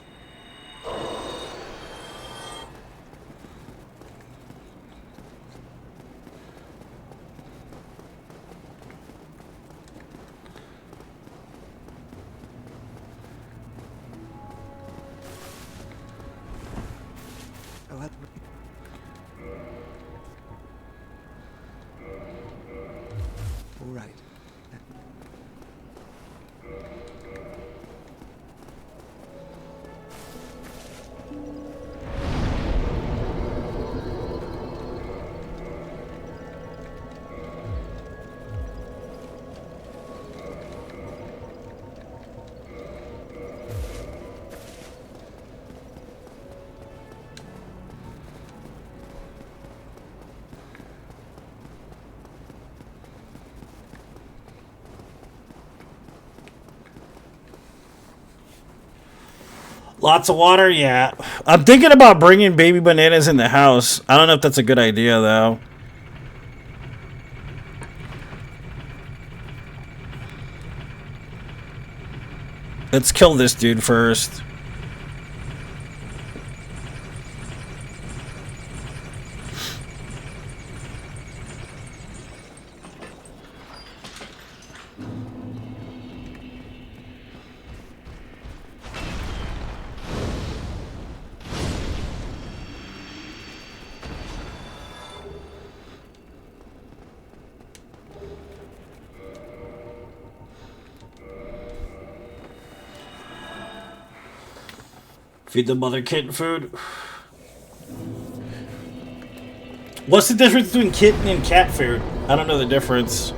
All right. Lots of water, yeah. I'm thinking about bringing Baby Bananas in the house. I don't know if that's a good idea, though. Let's kill this dude first. Feed the mother kitten food. What's the difference between kitten and cat food? I don't know the difference.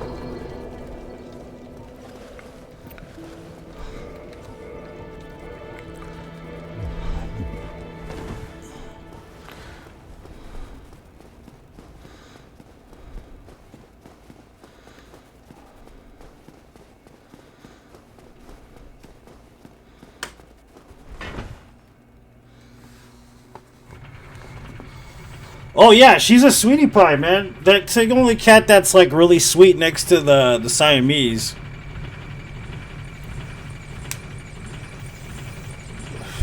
Oh yeah, she's a sweetie pie, man. That's the only cat that's like really sweet next to the Siamese.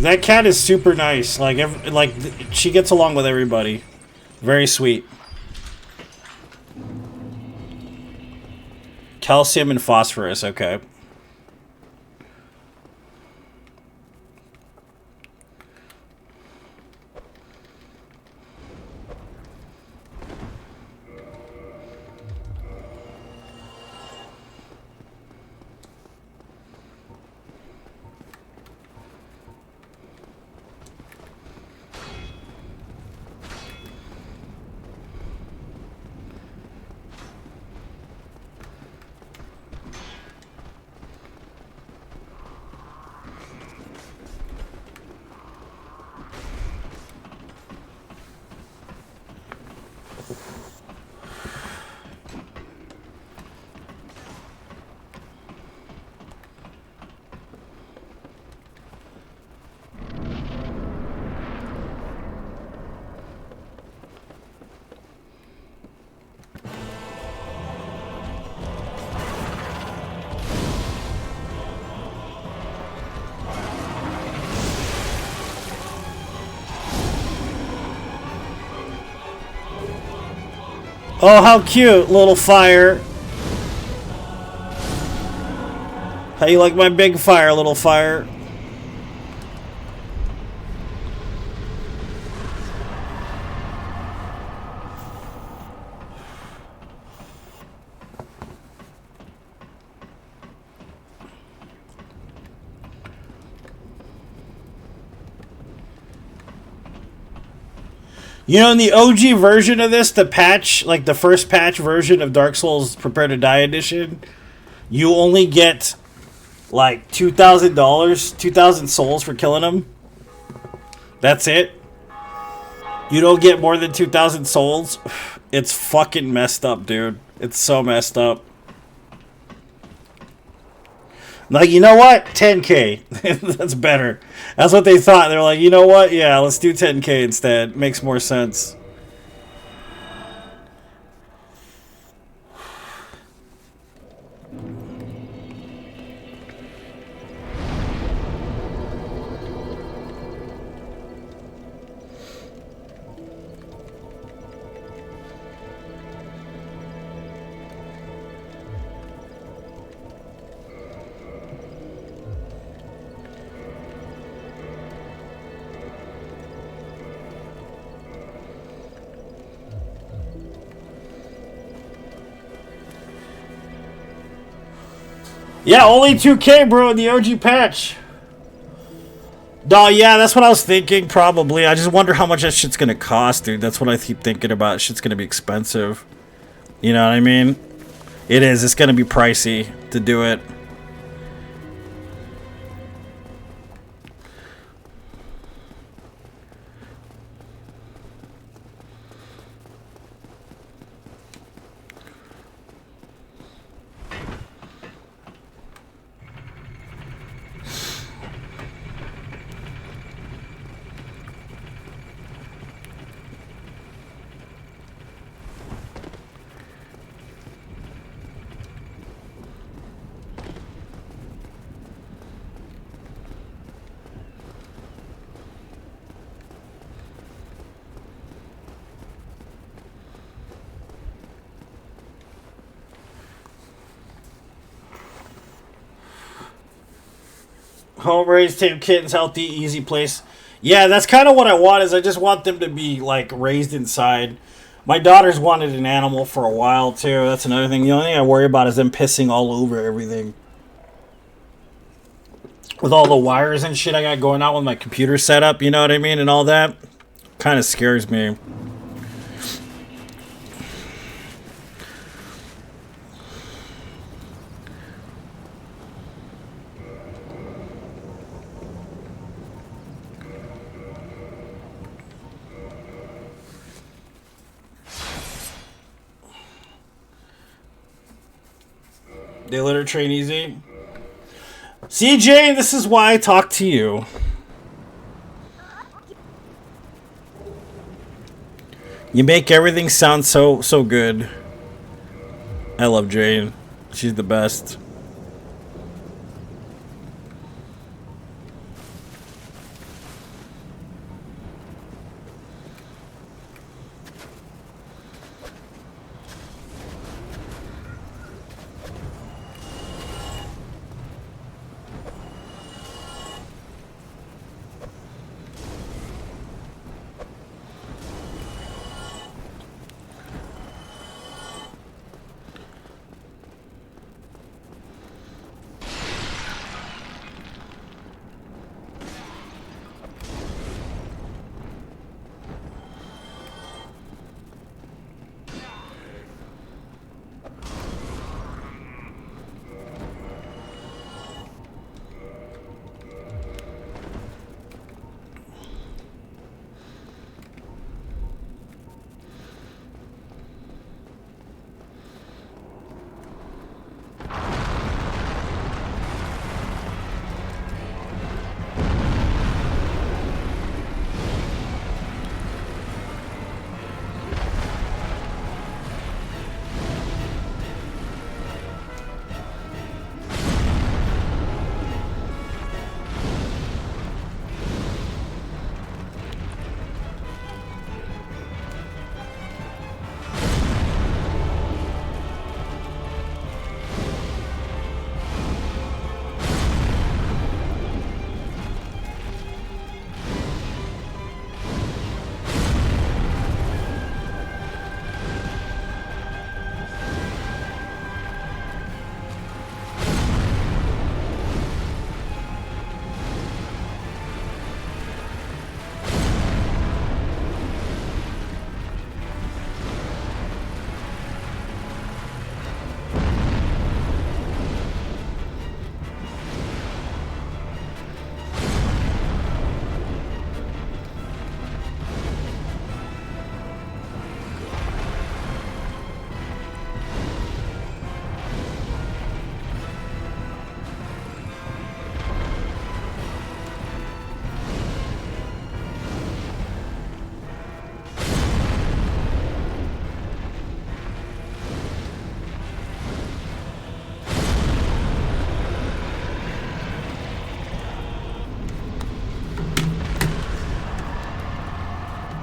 That cat is super nice. Like she gets along with everybody. Very sweet. Calcium and phosphorus, okay. Oh, how cute, little fire. How you like my big fire, little fire? You know, in the OG version of this, the patch, like the first patch version of Dark Souls Prepare to Die Edition, you only get like $2,000, 2,000 souls for killing them. That's it. You don't get more than 2,000 souls. It's fucking messed up, dude. It's so messed up. Like, you know what? 10K. That's better. That's what they thought. They're like, you know what? Yeah, let's do 10K instead. Makes more sense. Yeah, only 2K, bro, in the OG patch. No, yeah, that's what I was thinking, probably. I just wonder how much that shit's gonna cost, dude. That's what I keep thinking about. Shit's gonna be expensive. You know what I mean? It is. It's gonna be pricey to do it. Home raised tame kittens, healthy, easy place. Yeah, that's kind of what I want. Is I just want them to be like raised inside. My daughter's wanted an animal for a while too. That's another thing. The only thing I worry about is them pissing all over everything. With all the wires and shit I got going on with my computer setup, you know what I mean, and all that, kind of scares me. They let her train easy. CJ, this is why I talk to you. You make everything sound so good. I love Jane. She's the best.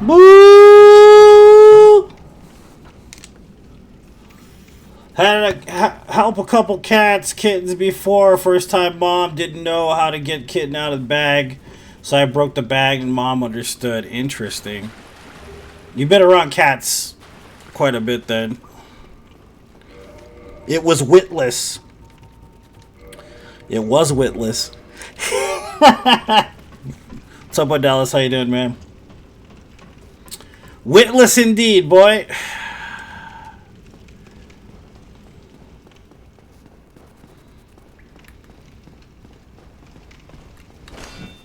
Boo! Had to help a couple kittens before. First time mom didn't know how to get kitten out of the bag. So I broke the bag and mom understood. Interesting. You've been around cats quite a bit then. It was witless. It was witless. What's up, Dallas? How you doing, man? Witless indeed, boy.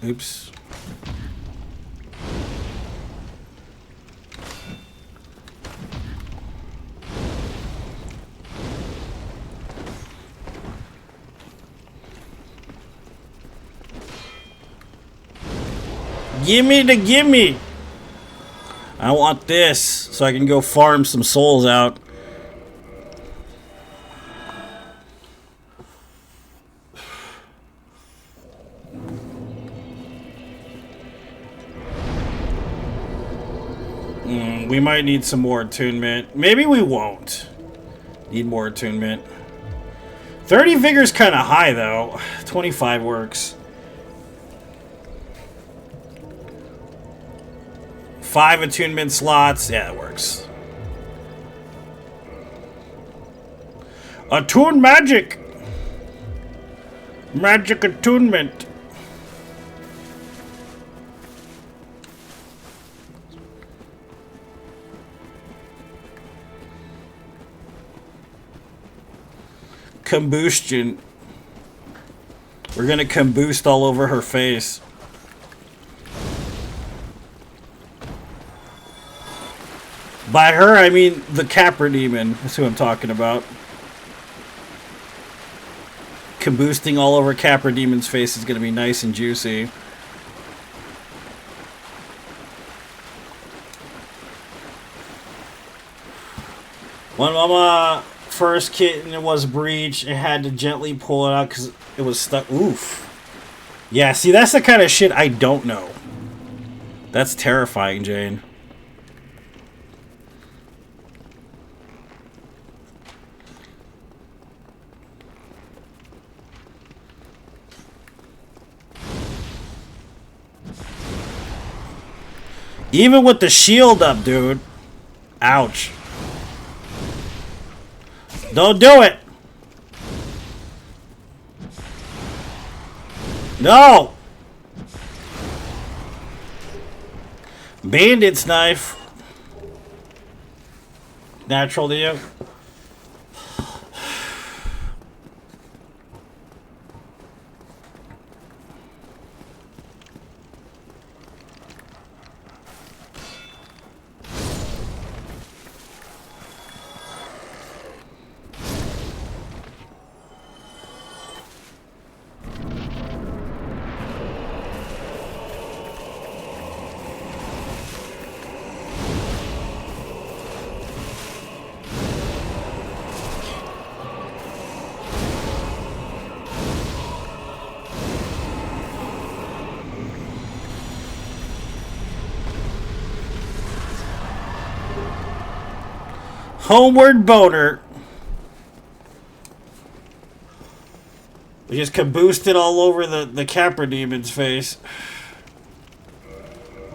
Oops. Gimme the gimme. I want this so I can go farm some souls out. We might need some more attunement. Maybe we won't need more attunement. 30 vigor's kind of high though. 25 works. 5 attunement slots. Yeah, it works. Attune magic. Magic attunement. Combustion. We're gonna combust all over her face. By her, I mean the Capra Demon. That's who I'm talking about. Combusting all over Capra Demon's face is gonna be nice and juicy. When Mama first kitten was breached, it had to gently pull it out because it was stuck. Oof. Yeah, see, that's the kind of shit I don't know. That's terrifying, Jane. Even with the shield up, dude. Ouch. Don't do it. No. Bandit's knife. Natural to you. Homeward boner. We just caboosted all over the Capra Demon's face.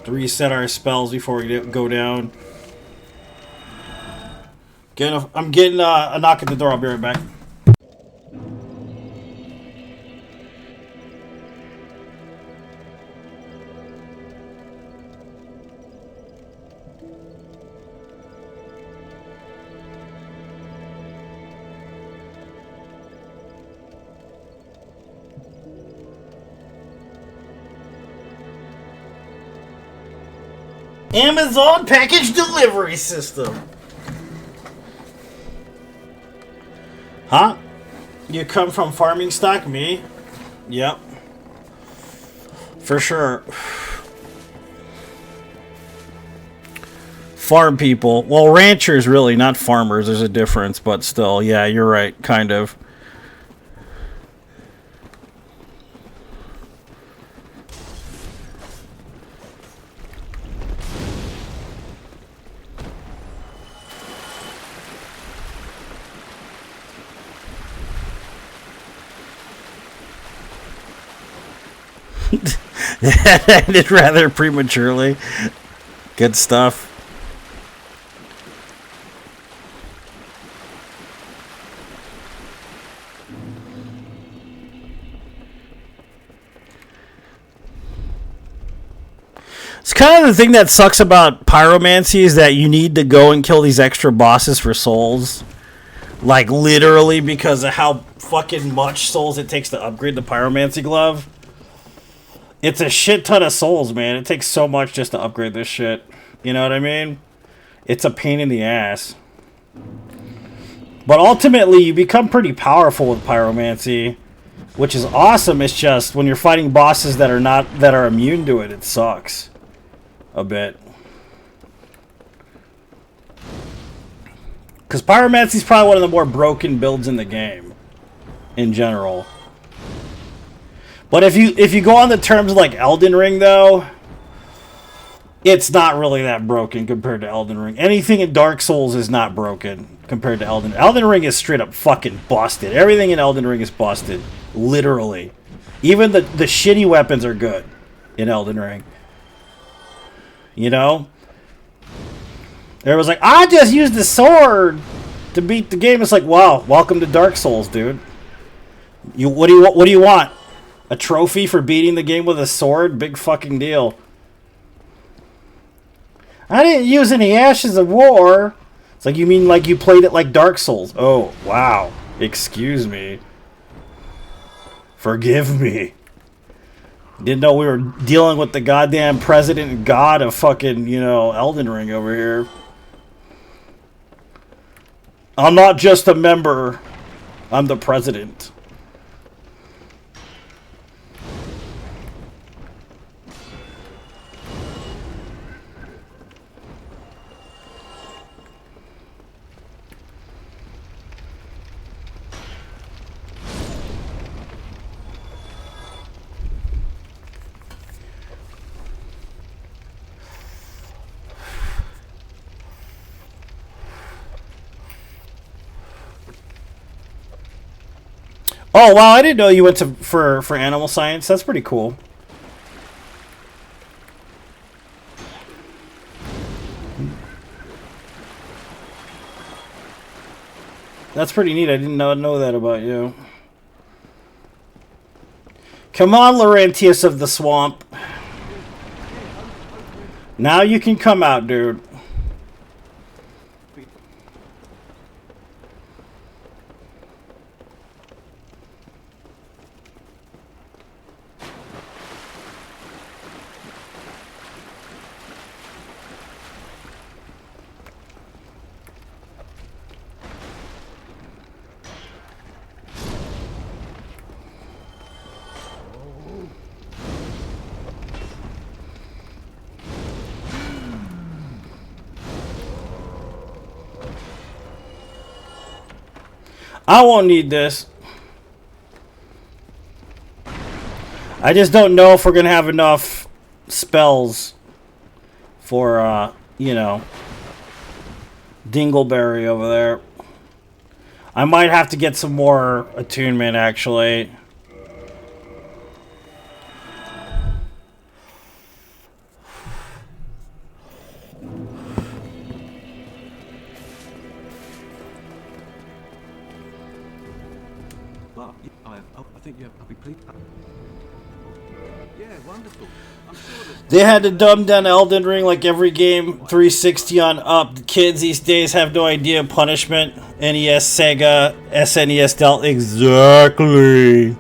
To reset our spells before we go down. I'm getting a knock at the door. I'll be right back. Amazon package delivery system. Huh? You come from farming stock? Me? Yep. For sure. Farm people. Well, ranchers really, not farmers. There's a difference, but still, yeah, you're right, kind of. It ended rather prematurely. Good stuff. It's kind of the thing that sucks about pyromancy is that you need to go and kill these extra bosses for souls. Like, literally because of how fucking much souls it takes to upgrade the pyromancy glove. It's a shit ton of souls, man. It takes so much just to upgrade this shit. You know what I mean? It's a pain in the ass. But ultimately, you become pretty powerful with pyromancy, which is awesome. It's just when you're fighting bosses that are immune to it, it sucks a bit. Because pyromancy is probably one of the more broken builds in the game, in general. But if you go on the terms of like Elden Ring, though, it's not really that broken compared to Elden Ring. Anything in Dark Souls is not broken compared to Elden Ring. Elden Ring is straight up fucking busted. Everything in Elden Ring is busted. Literally. Even the shitty weapons are good in Elden Ring. You know? Everyone's like, I just used the sword to beat the game. It's like, wow, welcome to Dark Souls, dude. What do you want? A trophy for beating the game with a sword? Big fucking deal. I didn't use any Ashes of War. It's like, you mean like you played it like Dark Souls? Oh, wow. Excuse me. Forgive me. Didn't know we were dealing with the goddamn president and god of fucking, you know, Elden Ring over here. I'm not just a member. I'm the president. Oh wow, I didn't know you went to for animal science. That's pretty cool. That's pretty neat. I didn't know that about you. Come on, Laurentius of the Swamp. Now you can come out, dude. I won't need this. I just don't know if we're going to have enough spells for, you know, Dingleberry over there. I might have to get some more attunement, actually. I think I'll be pleased. Yeah, wonderful. I'm sure that They had to dumb down Elden Ring like every game 360 on up. The kids these days have no idea punishment. NES, Sega, SNES dealt exactly.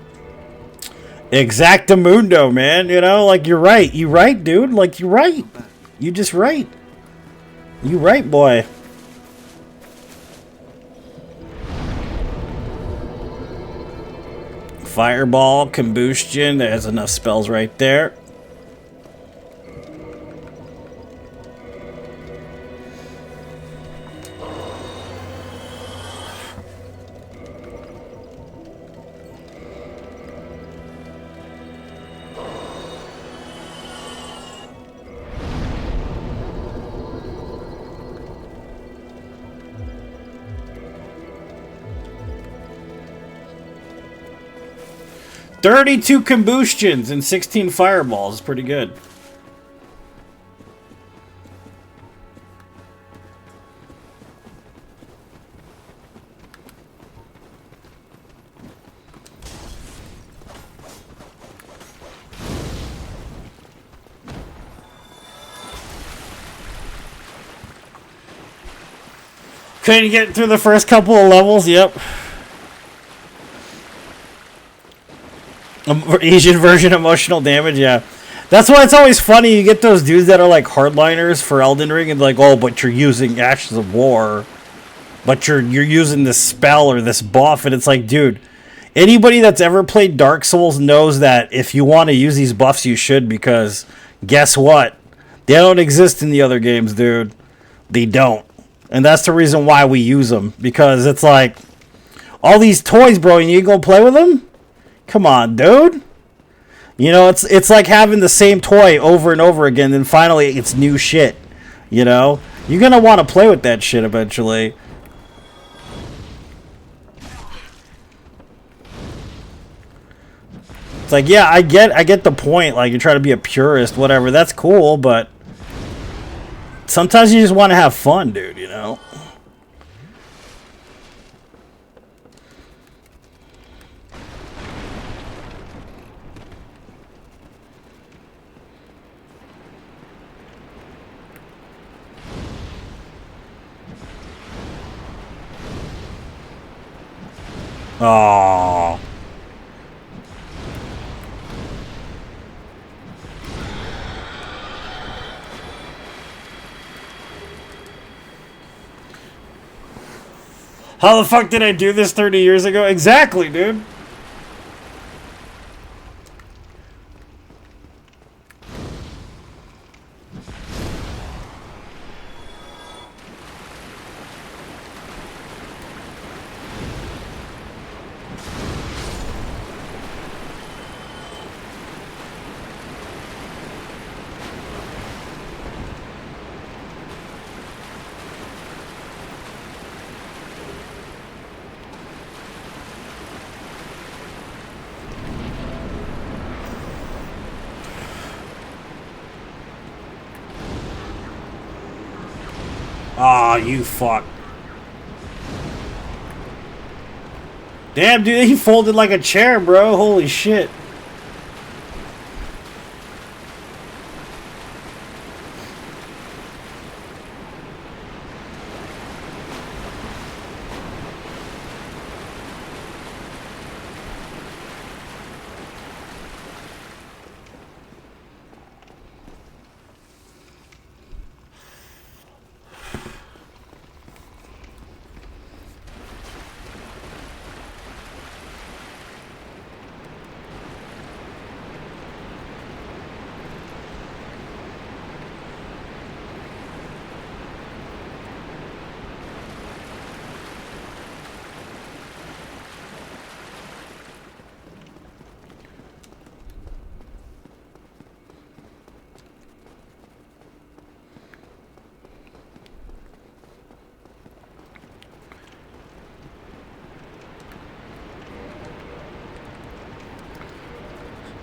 Exactamundo, man. You know, like you're right. You right, dude. Like you're right. You just right. You right, boy. Fireball, Combustion. There's enough spells right there. 32 combustions and 16 fireballs. Pretty good. Couldn't get through the first couple of levels, yep. Asian version emotional damage, yeah. That's why it's always funny, you get those dudes that are like hardliners for Elden Ring and like, oh, but you're using Ashes of War. But you're using this spell or this buff, and it's like, dude, anybody that's ever played Dark Souls knows that if you want to use these buffs, you should, because guess what? They don't exist in the other games, dude. They don't. And that's the reason why we use them. Because it's like, all these toys, bro, and you gonna play with them? Come on, dude. You know, it's like having the same toy over and over again, and finally it's new shit. You know? You're gonna want to play with that shit eventually. It's like, yeah, I get the point. Like, you're trying to be a purist, whatever. That's cool, but sometimes you just want to have fun, dude, you know? Aww. How the fuck did I do this 30 years ago? Exactly, dude. Aw, you fuck. Damn, dude, he folded like a chair, bro. Holy shit.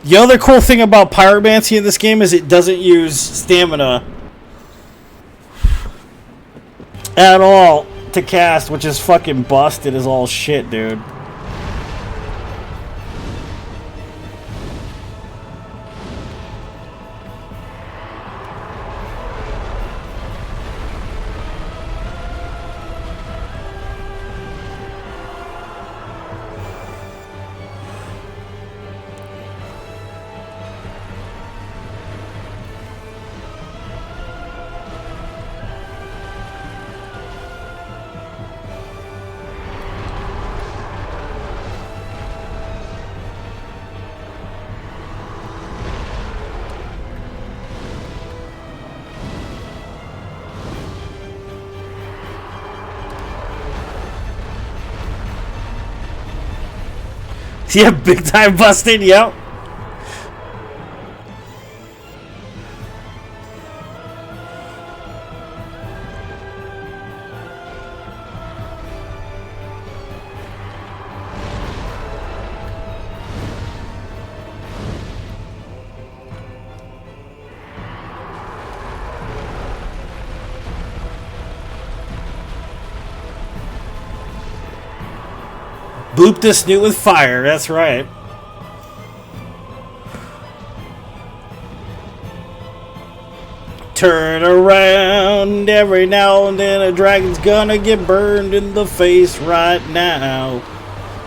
The other cool thing about pyromancy in this game is it doesn't use stamina at all to cast, which is fucking busted as all shit, dude. Yeah, big time busted, yep. Boop the snoot with fire. That's right. Turn around. Every now and then a dragon's gonna get burned in the face right now.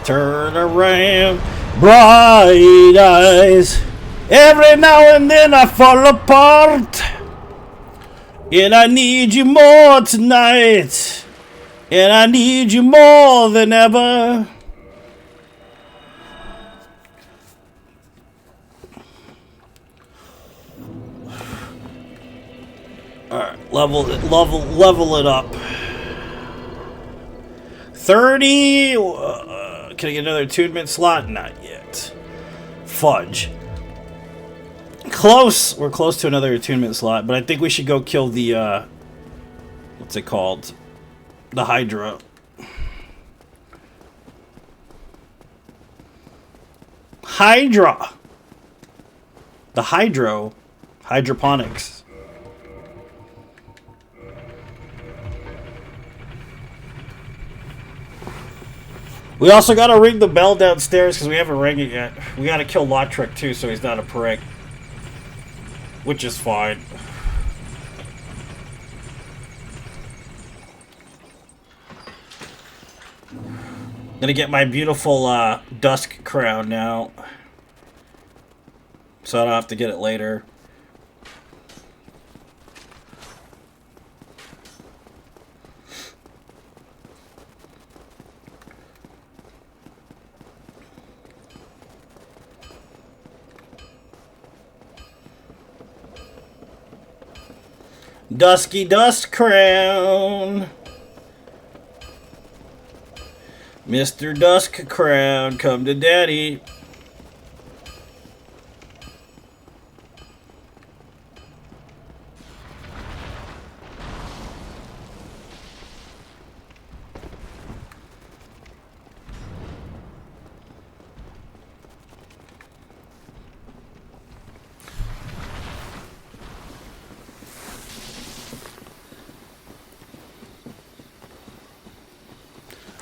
Turn around. Bright eyes. Every now and then I fall apart. And I need you more tonight. And I need you more than ever. Alright, level it up. 30. Can I get another attunement slot? Not yet. Fudge. Close. We're close to another attunement slot, but I think we should go kill the, what's it called? The Hydra. Hydra. The Hydro. Hydroponics. We also gotta ring the bell downstairs because we haven't rang it yet. We gotta kill Lautrec too, so he's not a prick. Which is fine. Gonna get my beautiful dusk crown now. So I don't have to get it later. Dusky dust crown. Mr. Dusk Crown, come to daddy.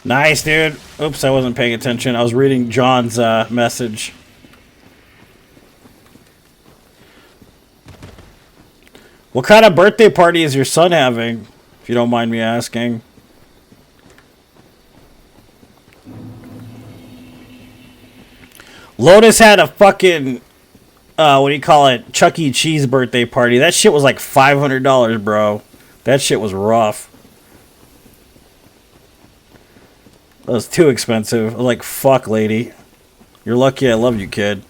Nice, dude. Oops, I wasn't paying attention. I was reading John's message. What kind of birthday party is your son having, if you don't mind me asking? Lotus had a fucking, what do you call it, Chuck E. Cheese birthday party. That shit was like $500, bro. That shit was rough. That was too expensive. I was like, fuck, lady. You're lucky I love you, kid.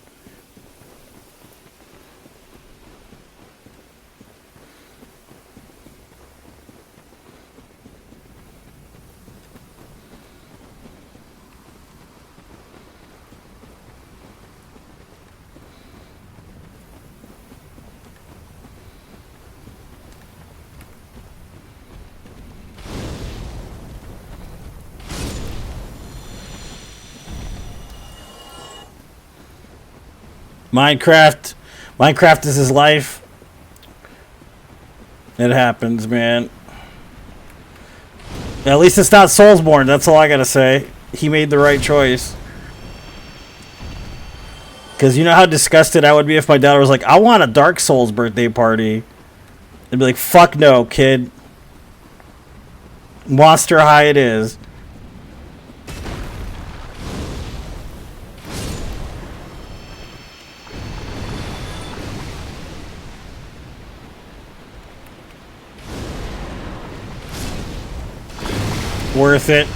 Minecraft is his life. It happens, man. At least it's not Soulsborne, that's all I gotta say. He made the right choice. Because you know how disgusted I would be if my daughter was like, I want a Dark Souls birthday party. I'd be like, fuck no, kid. Monster High it is. Worth it.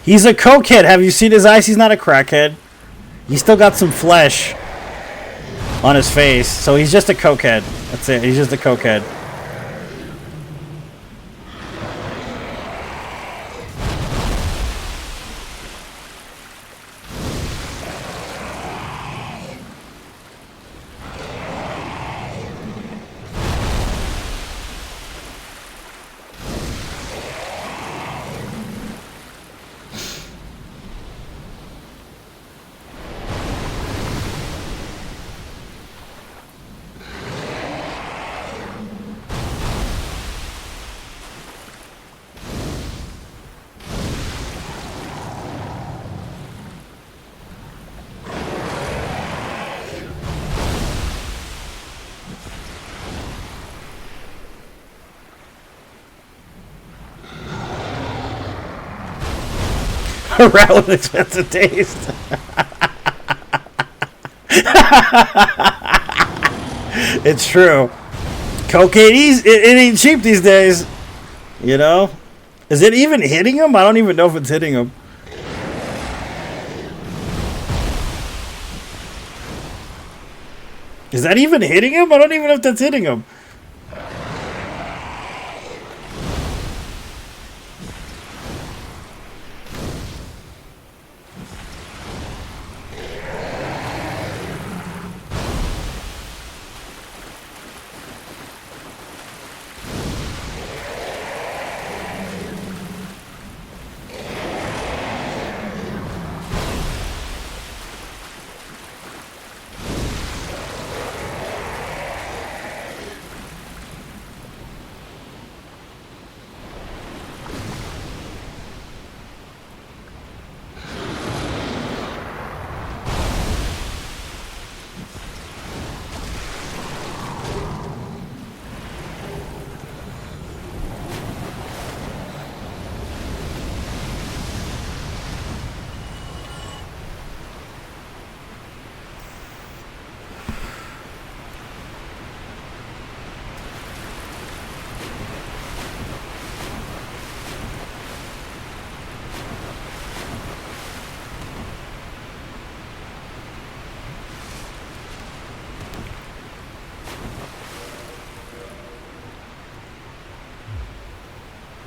He's a cokehead. Have you seen his eyes? He's not a crackhead. He's still got some flesh on his face, so he's just a cokehead. That's it. He's just a cokehead. A rat with expensive taste. It's true. Cocaine, it ain't cheap these days. You know? Is it even hitting him? I don't even know if it's hitting him. Is that even hitting him? I don't even know if that's hitting him.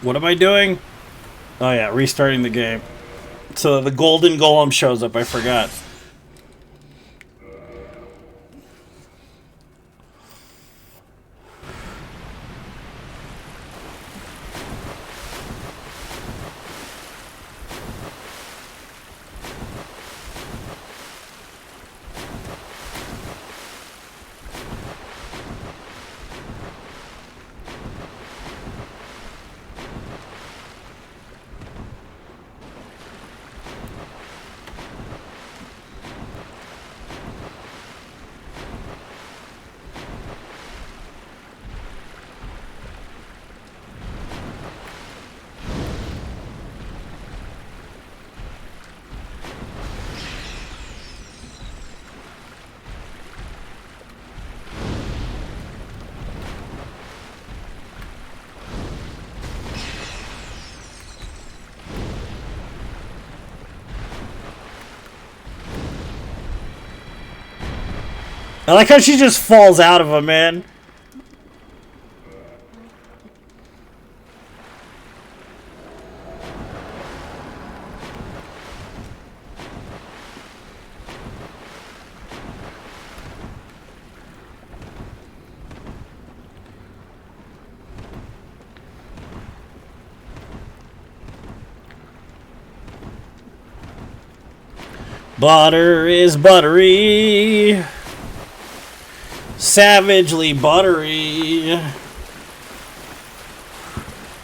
What am I doing? Oh yeah, restarting the game. So the golden golem shows up, I forgot. I like how she just falls out of him, man. Butter is buttery. Savagely buttery.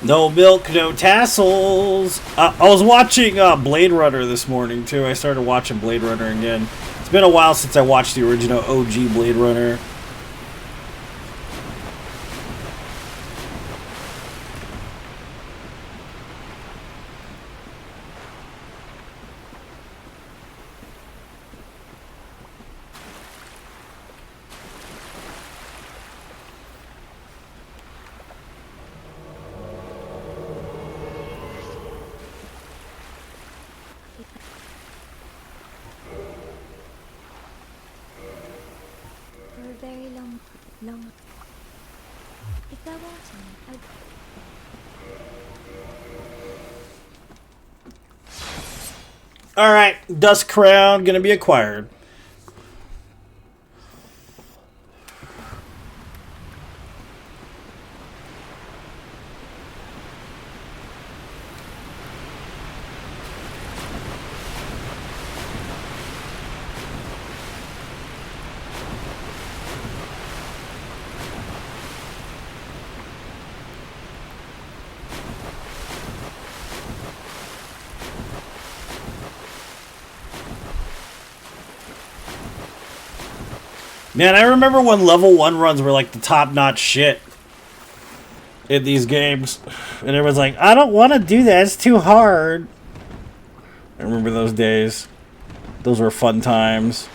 No milk, no tassels. I was watching Blade Runner this morning, too. I started watching Blade Runner again. It's been a while since I watched the original OG Blade Runner. Very long. If there weren't any, Alright, Dust Crown gonna be acquired. Man, I remember when level 1 runs were like the top-notch shit in these games. And everyone's like, I don't want to do that, it's too hard. I remember those days. Those were fun times.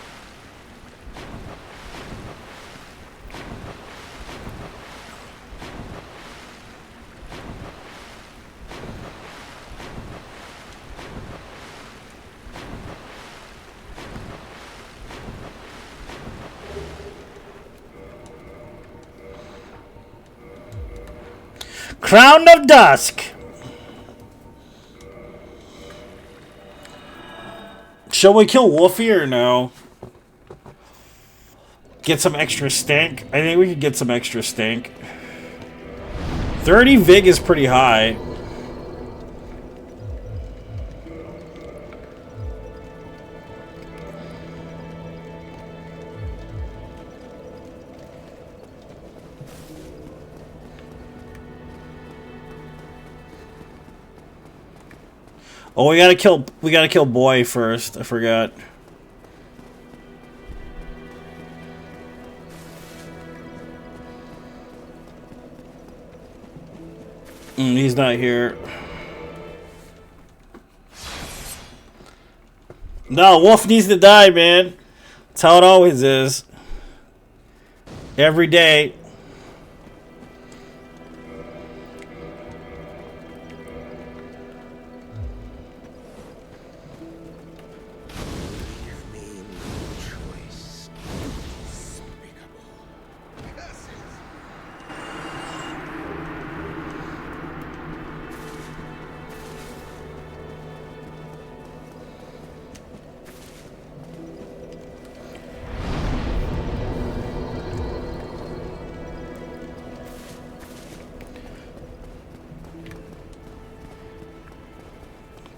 Crown of Dusk. Shall we kill Wolfie or no? Get some extra stink? I think we could get some extra stink. 30 Vig is pretty high. Oh, we gotta kill Boy first. I forgot. He's not here. No, Wolf needs to die, man. That's how it always is. Every day.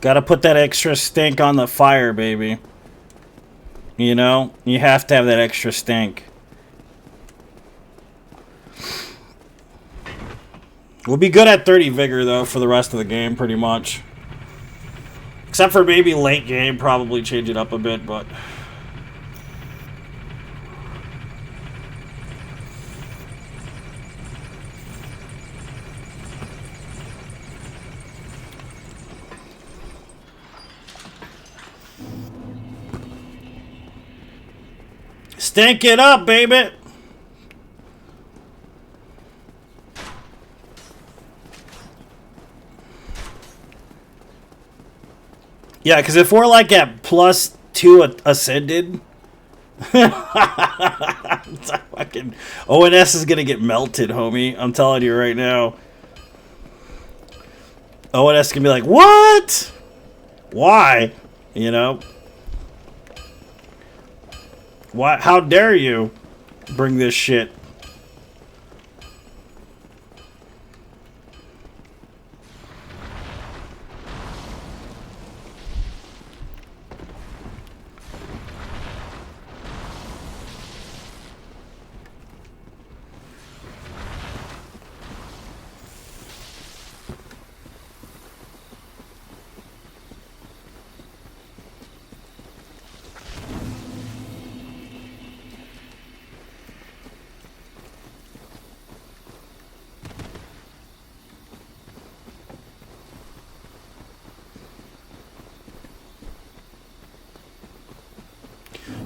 Gotta put that extra stink on the fire, baby. You know? You have to have that extra stink. We'll be good at 30 vigor, though, for the rest of the game, pretty much. Except for maybe late game, probably change it up a bit, but... Stink it up, baby! Yeah, because if we're like at +2 ascended, fucking ONS is gonna get melted, homie. I'm telling you right now. ONS can be like, what? Why? You know? Why? How dare you bring this shit?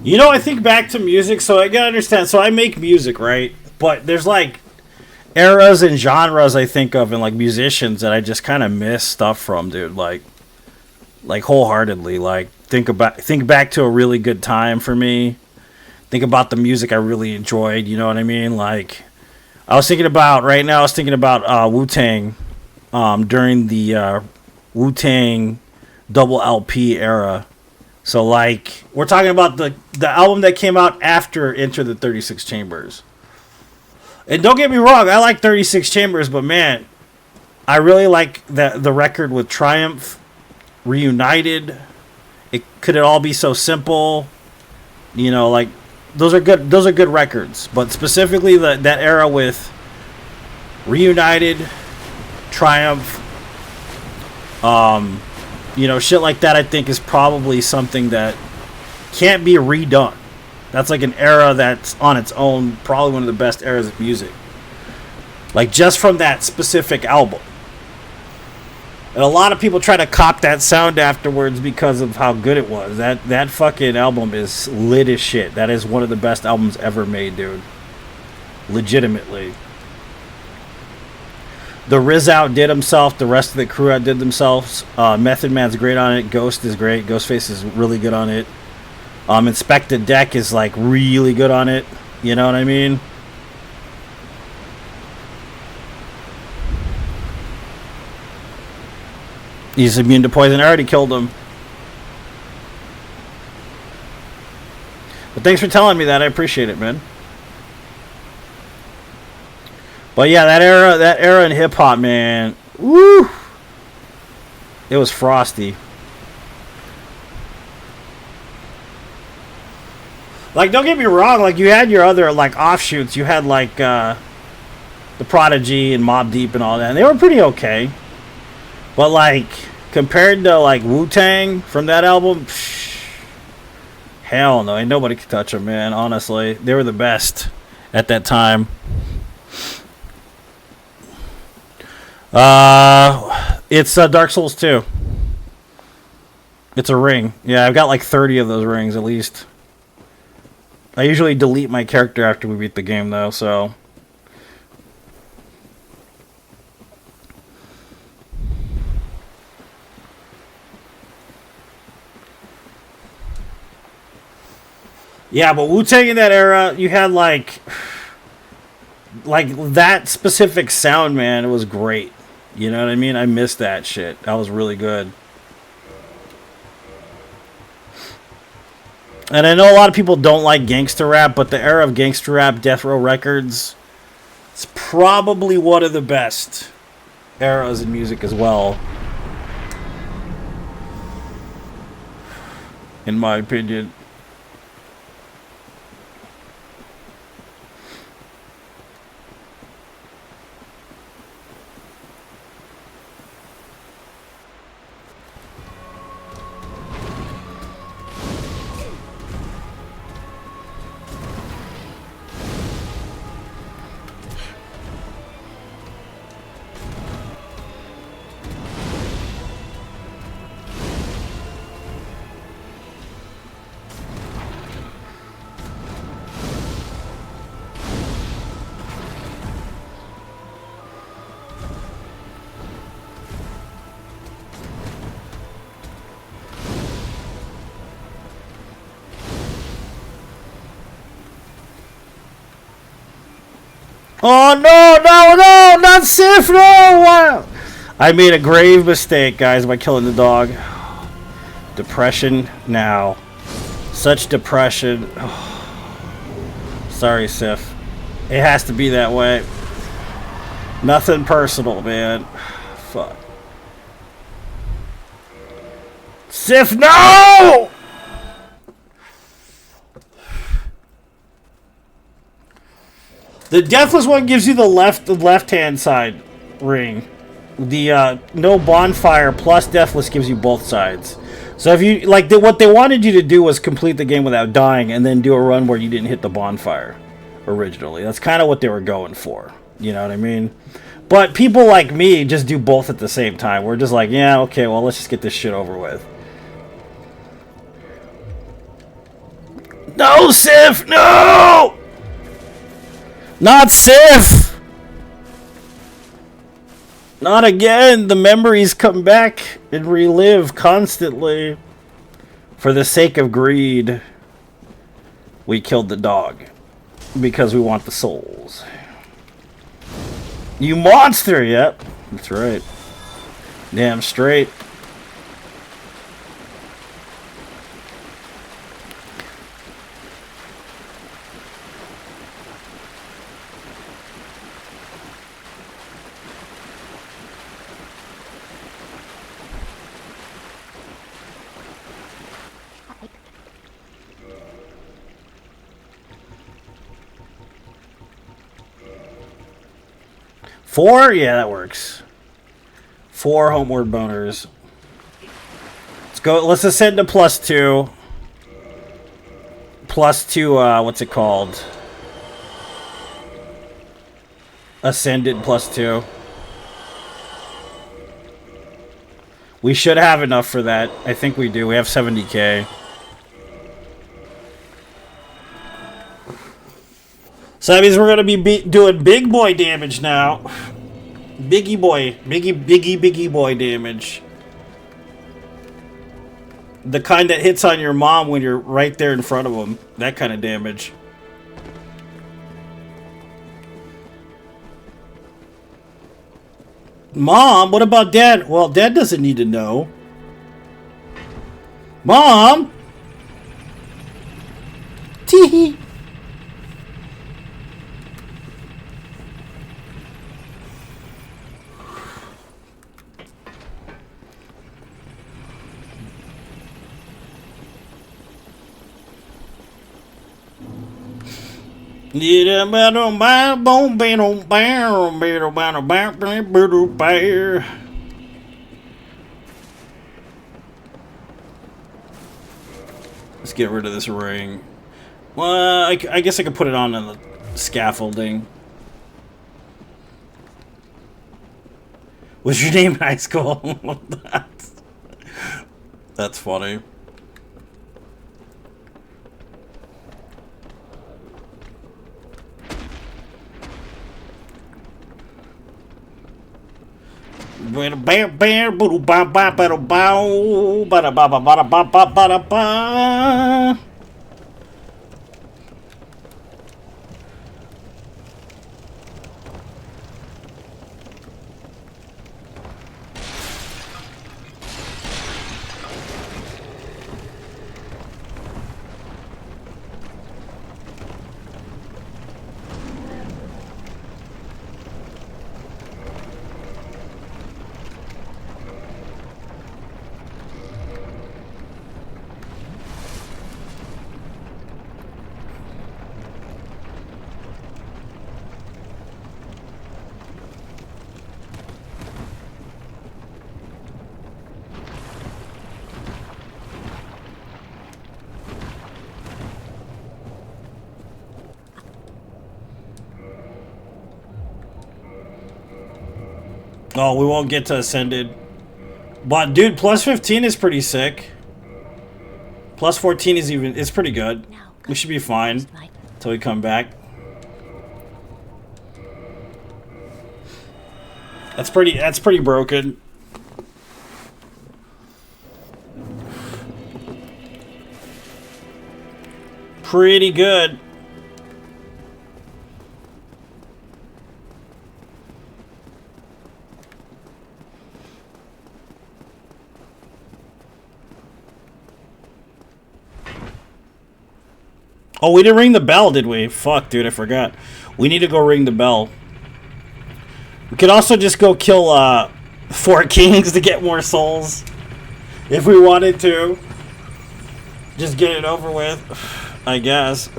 You know, I think back to music, so I gotta understand. So I make music, right? But there's like eras and genres I think of and like musicians that I just kind of miss stuff from, dude. Like wholeheartedly. Like think back to a really good time for me. Think about the music I really enjoyed. You know what I mean? Like I was thinking about right now. I was thinking about Wu-Tang during the Wu-Tang double LP era. So, like, we're talking about the album that came out after Enter the 36 Chambers. And don't get me wrong, I like 36 Chambers, but man, I really like the record with Triumph, Reunited. Could it all be so simple? You know, like those are good records. But specifically that era with Reunited, Triumph, you know, shit like that I think is probably something that can't be redone. That's like an era that's on its own, probably one of the best eras of music. Like just from that specific album. And a lot of people try to cop that sound afterwards because of how good it was. That fucking album is lit as shit. That is one of the best albums ever made, dude. Legitimately. The Riz outdid himself. The rest of the crew outdid themselves. Method Man's great on it. Ghost is great. Ghostface is really good on it. Inspector Deck is like really good on it. You know what I mean? He's immune to poison. I already killed him. But thanks for telling me that. I appreciate it, man. But yeah, that era in hip hop, man. Woo! It was frosty. Like, don't get me wrong. Like, you had your other like offshoots. You had like the Prodigy and Mobb Deep and all that, and they were pretty okay. But like compared to like Wu-Tang from that album, hell no, ain't nobody could touch them, man. Honestly, they were the best at that time. It's Dark Souls 2. It's a ring. Yeah, I've got like 30 of those rings at least. I usually delete my character after we beat the game though, so. Yeah, but Wu-Tang in that era, you had like that specific sound, man. It was great. You know what I mean? I missed that shit. That was really good. And I know a lot of people don't like gangster rap, but the era of gangster rap, Death Row Records, it's probably one of the best eras in music as well. In my opinion. Oh, no, not Sif, no! Wow. I made a grave mistake, guys, by killing the dog. Depression now. Such depression. Sorry, Sif. It has to be that way. Nothing personal, man. Fuck. Sif, no! The Deathless one gives you the left-hand side ring. The no bonfire plus Deathless gives you both sides. So if you like, what they wanted you to do was complete the game without dying, and then do a run where you didn't hit the bonfire. Originally, that's kind of what they were going for. You know what I mean? But people like me just do both at the same time. We're just like, yeah, okay, well, let's just get this shit over with. No, Sif, no! Not Sif! Not again! The memories come back and relive constantly. For the sake of greed, we killed the dog. Because we want the souls. You monster! Yep, that's right. Damn straight. Four? Yeah, that works. 4 homeward boners. Let's go. Let's ascend to +2. +2, what's it called? Ascended +2. We should have enough for that. I think we do. We have 70k. So that means we're going to be doing big boy damage now. Biggie boy. Biggie boy damage. The kind that hits on your mom when you're right there in front of them. That kind of damage. Mom, what about Dad? Well, Dad doesn't need to know. Mom! Tee-hee. Let's get rid of this ring. Well, I guess I could put it on the scaffolding. What's your name in high school? That's funny. Oh, we won't get to Ascended. But, dude, plus 15 is pretty sick. Plus 14 is pretty good. We should be fine until we come back. That's pretty broken. Pretty good. Oh, we didn't ring the bell, did we? Fuck, dude, I forgot. We need to go ring the bell. We could also just go kill 4 kings to get more souls. If we wanted to. Just get it over with, I guess.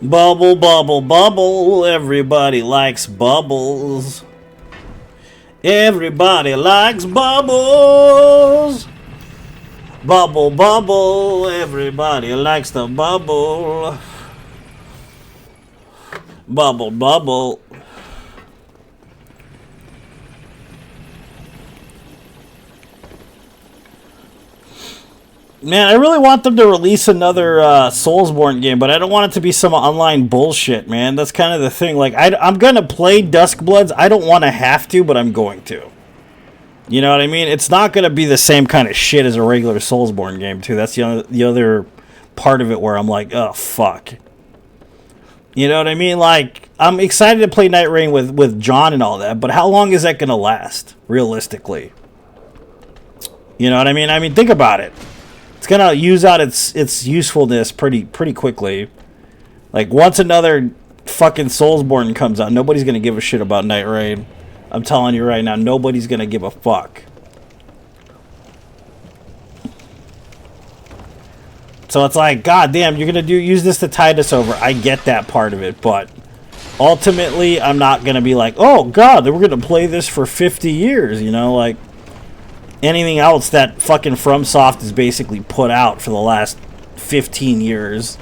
Bubble, bubble, bubble. Everybody likes bubbles. Everybody likes bubbles. Bubble, bubble. Everybody likes the bubble. Bubble, bubble. Man, I really want them to release another Soulsborne game, but I don't want it to be some online bullshit, man. That's kind of the thing. Like, I'm going to play Duskbloods. I don't want to have to, but I'm going to. You know what I mean? It's not going to be the same kind of shit as a regular Soulsborne game, too. That's the other part of it where I'm like, oh, fuck. You know what I mean? Like, I'm excited to play Night Rain with John and all that, but how long is that going to last, realistically? You know what I mean? I mean, think about it. It's going to use out its usefulness pretty quickly. Like, once another fucking Soulsborne comes out, nobody's going to give a shit about Night Rain. I'm telling you right now, nobody's going to give a fuck. So it's like, god damn, you're going to use this to tide us over. I get that part of it, but ultimately, I'm not going to be like, oh god, we're going to play this for 50 years, you know? Like, anything else that fucking FromSoft has basically put out for the last 15 years,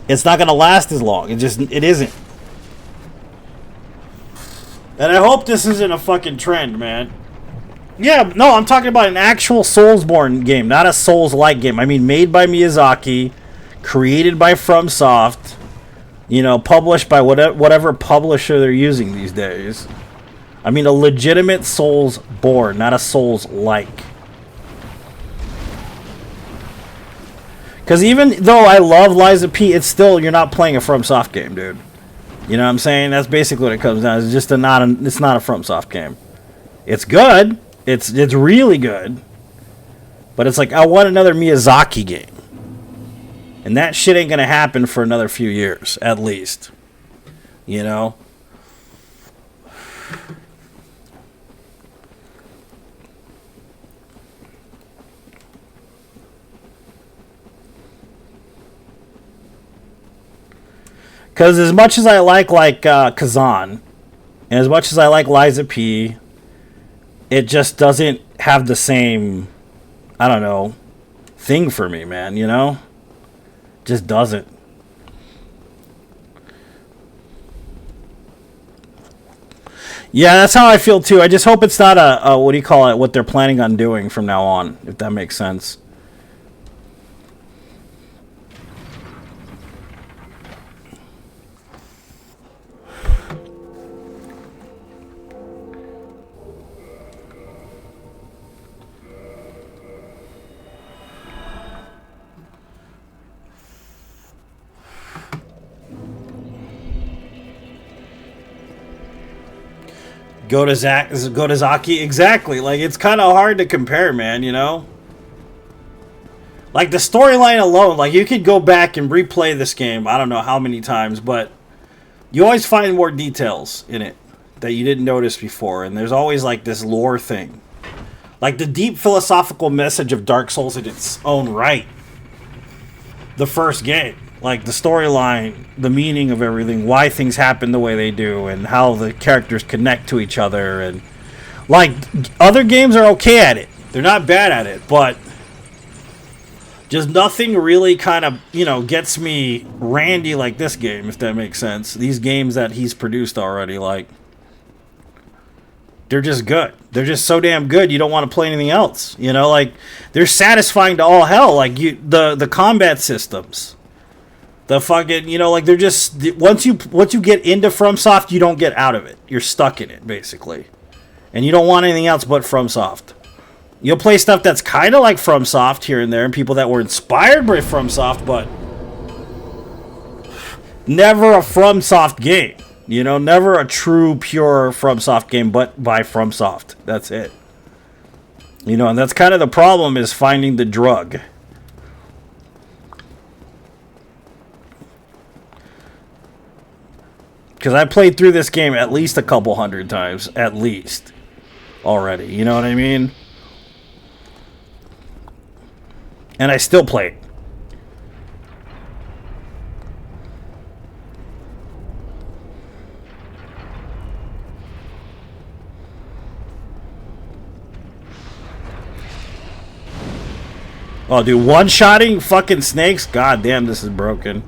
it's not going to last as long. It isn't. And I hope this isn't a fucking trend, man. Yeah, no, I'm talking about an actual Soulsborne game, not a Souls-like game. I mean, made by Miyazaki, created by FromSoft, you know, published by whatever publisher they're using these days. I mean, a legitimate Soulsborne, not a Souls-like. Because even though I love Liza P, it's still, you're not playing a FromSoft game, dude. You know what I'm saying? That's basically what it comes down to. It's just it's not a FromSoft game. It's good. It's really good. But it's like, I want another Miyazaki game. And that shit ain't gonna happen for another few years, at least. You know? Because as much as I like Kazan, and as much as I like Liza P, it just doesn't have the same, I don't know, thing for me, man, you know? Just doesn't. Yeah, that's how I feel too. I just hope it's not a what do you call it, what they're planning on doing from now on, if that makes sense. Go to Zaki, exactly. Like, it's kind of hard to compare, man, you know? Like, the storyline alone, like, you could go back and replay this game, I don't know how many times, but you always find more details in it that you didn't notice before, and there's always, like, this lore thing. Like, the deep philosophical message of Dark Souls in its own right. The first game. Like, the storyline, the meaning of everything, why things happen the way they do, and how the characters connect to each other, and like, other games are okay at it. They're not bad at it, but just nothing really kind of, you know, gets me randy like this game, if that makes sense. These games that he's produced already, like, they're just good. They're just so damn good, you don't want to play anything else. You know, like, they're satisfying to all hell. Like, the combat systems. The fucking, you know, like, they're just, once you get into FromSoft, you don't get out of it. You're stuck in it, basically. And you don't want anything else but FromSoft. You'll play stuff that's kind of like FromSoft here and there, and people that were inspired by FromSoft, but never a FromSoft game. You know, never a true, pure FromSoft game, but by FromSoft. That's it. You know, and that's kind of the problem, is finding the drug. Because I played through this game at least a couple hundred times, at least, already. You know what I mean? And I still play it. Oh, dude, one-shotting fucking snakes? God damn, this is broken.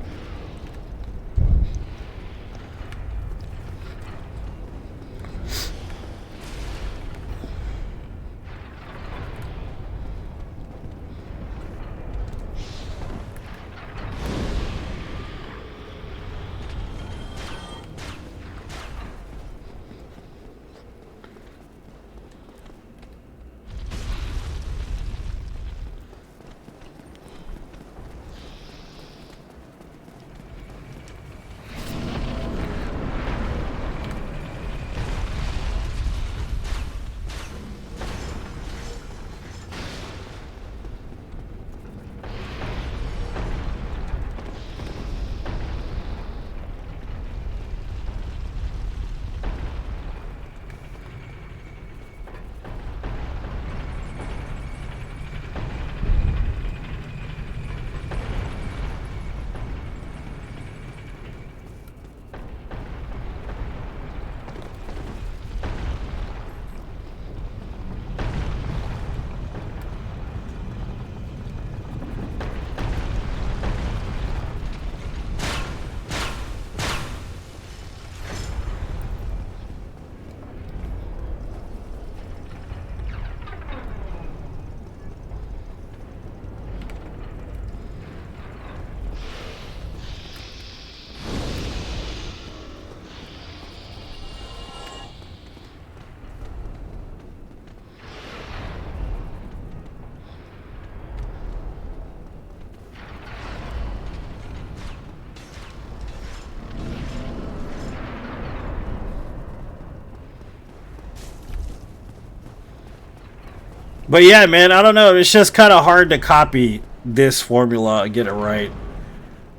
But yeah, man, I don't know. It's just kind of hard to copy this formula and get it right.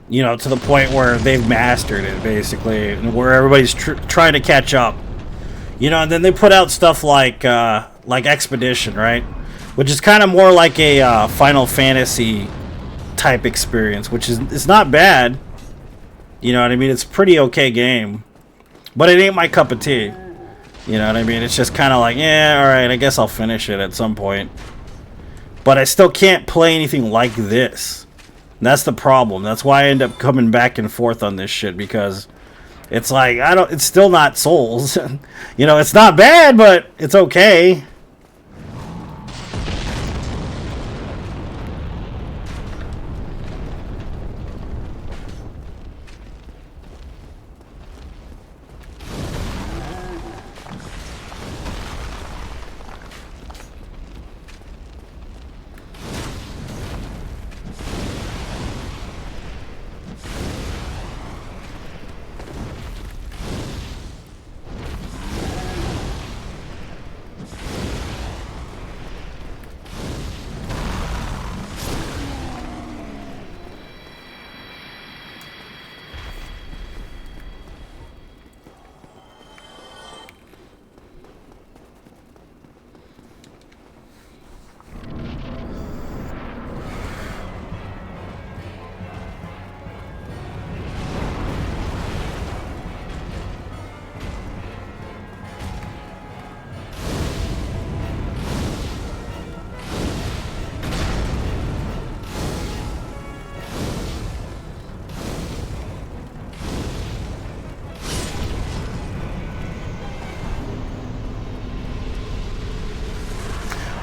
You know, to the point where they've mastered it, basically, and where everybody's trying to catch up. You know, and then they put out stuff like Expedition, right? Which is kind of more like a Final Fantasy type experience, which is it's not bad. You know what I mean? It's a pretty okay game, but it ain't my cup of tea. You know what I mean? It's just kind of like, yeah, all right, I guess I'll finish it at some point. But I still can't play anything like this. And that's the problem. That's why I end up coming back and forth on this shit, because it's like it's still not Souls. You know, it's not bad, but it's okay.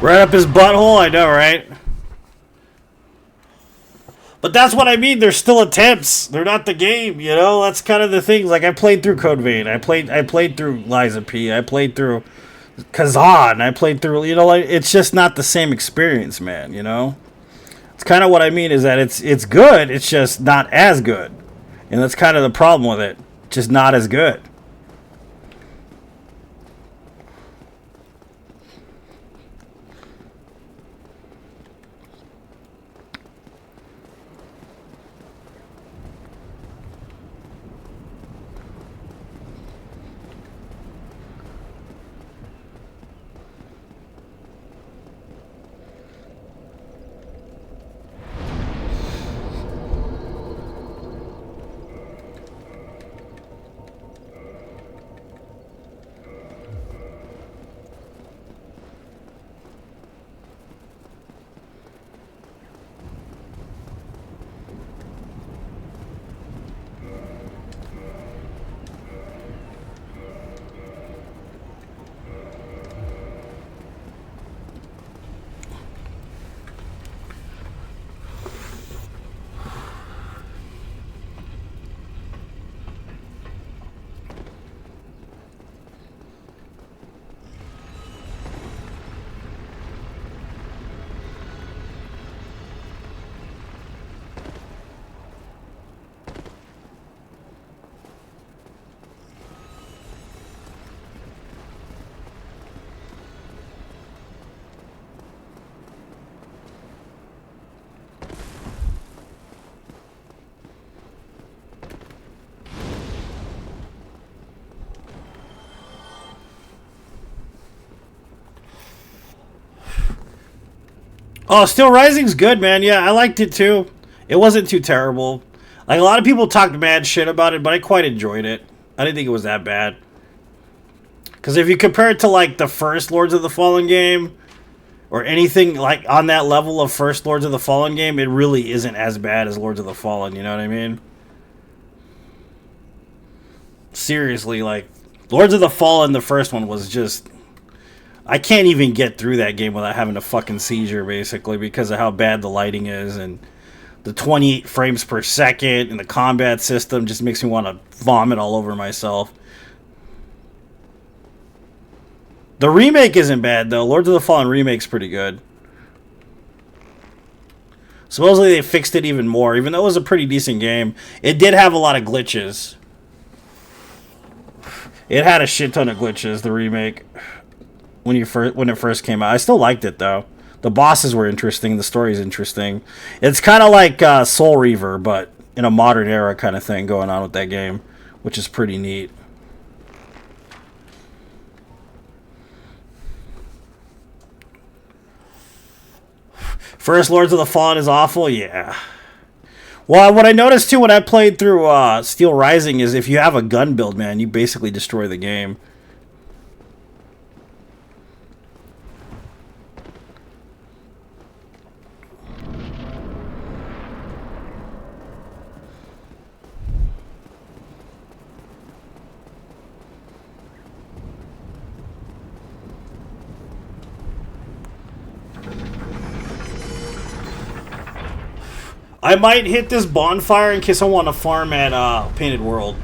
Right up his butthole, I know, right? But that's what I mean. They're still attempts. They're not the game, you know. That's kind of the thing. Like I played through Code Vein. I played through Liza P. I played through Kazan. I played through. You know, like it's just not the same experience, man. You know. It's kind of what I mean is that it's good. It's just not as good, and that's kind of the problem with it. Just not as good. Oh, Steel Rising's good, man. Yeah, I liked it too. It wasn't too terrible. Like a lot of people talked mad shit about it, but I quite enjoyed it. I didn't think it was that bad. Because if you compare it to like the first Lords of the Fallen game, or anything like on that level of first Lords of the Fallen game, it really isn't as bad as Lords of the Fallen. You know what I mean? Seriously, like Lords of the Fallen, the first one was just. I can't even get through that game without having a fucking seizure, basically, because of how bad the lighting is, and the 28 frames per second, and the combat system just makes me want to vomit all over myself. The remake isn't bad, though. Lords of the Fallen remake's pretty good. Supposedly they fixed it even more, even though it was a pretty decent game. It did have a lot of glitches. It had a shit ton of glitches, the remake. When it first came out. I still liked it though. The bosses were interesting. The story's interesting. It's kind of like Soul Reaver, but in a modern era kind of thing going on with that game, which is pretty neat. First Lords of the Fallen is awful, yeah. Well, what I noticed too when I played through Steel Rising is if you have a gun build, man, you basically destroy the game. I might hit this bonfire in case I want to farm at Painted World.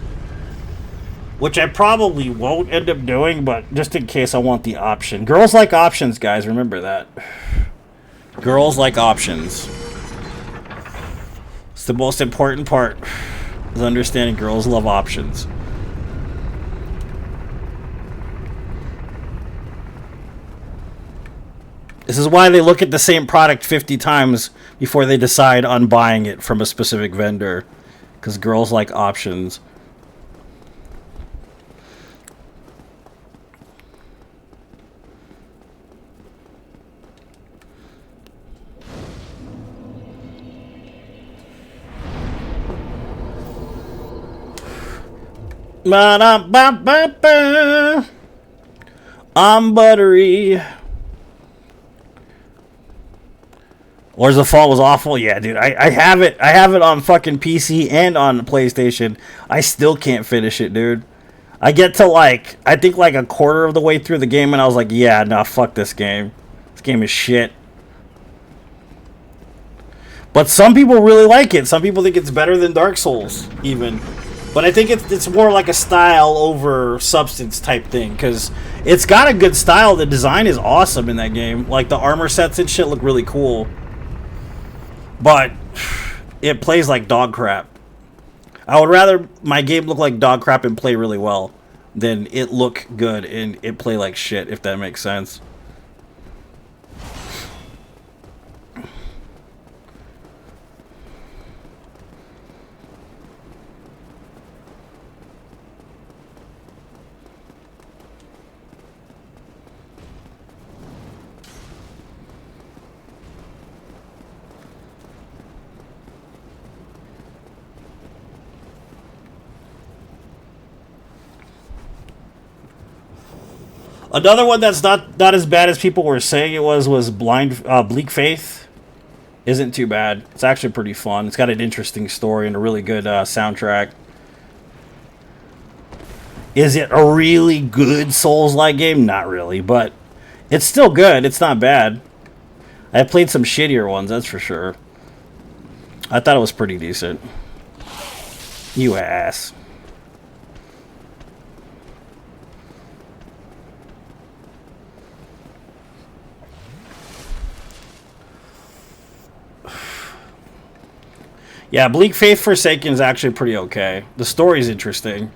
Which I probably won't end up doing, but just in case I want the option. Girls like options, guys. Remember that. Girls like options. It's the most important part. Is understanding girls love options. This is why they look at the same product 50 times before they decide on buying it from a specific vendor. Because girls like options. Ba-da-ba-ba-ba. I'm buttery. Lords of the Fall was awful. Yeah, dude. I have it. I have it on fucking PC and on PlayStation. I still can't finish it, dude. I get to like, I think like a quarter of the way through the game and I was like, yeah, nah, fuck this game. This game is shit. But some people really like it. Some people think it's better than Dark Souls, even. But I think it's more like a style over substance type thing. Because it's got a good style. The design is awesome in that game. Like the armor sets and shit look really cool. But it plays like dog crap. I would rather my game look like dog crap and play really well than it look good and it play like shit, if that makes sense. Another one that's not as bad as people were saying it was Bleak Faith. Isn't too bad. It's actually pretty fun. It's got an interesting story and a really good soundtrack. Is it a really good Souls-like game? Not really, but it's still good. It's not bad. I played some shittier ones, that's for sure. I thought it was pretty decent. You ass. Yeah, Bleak Faith Forsaken is actually pretty okay. The story's interesting.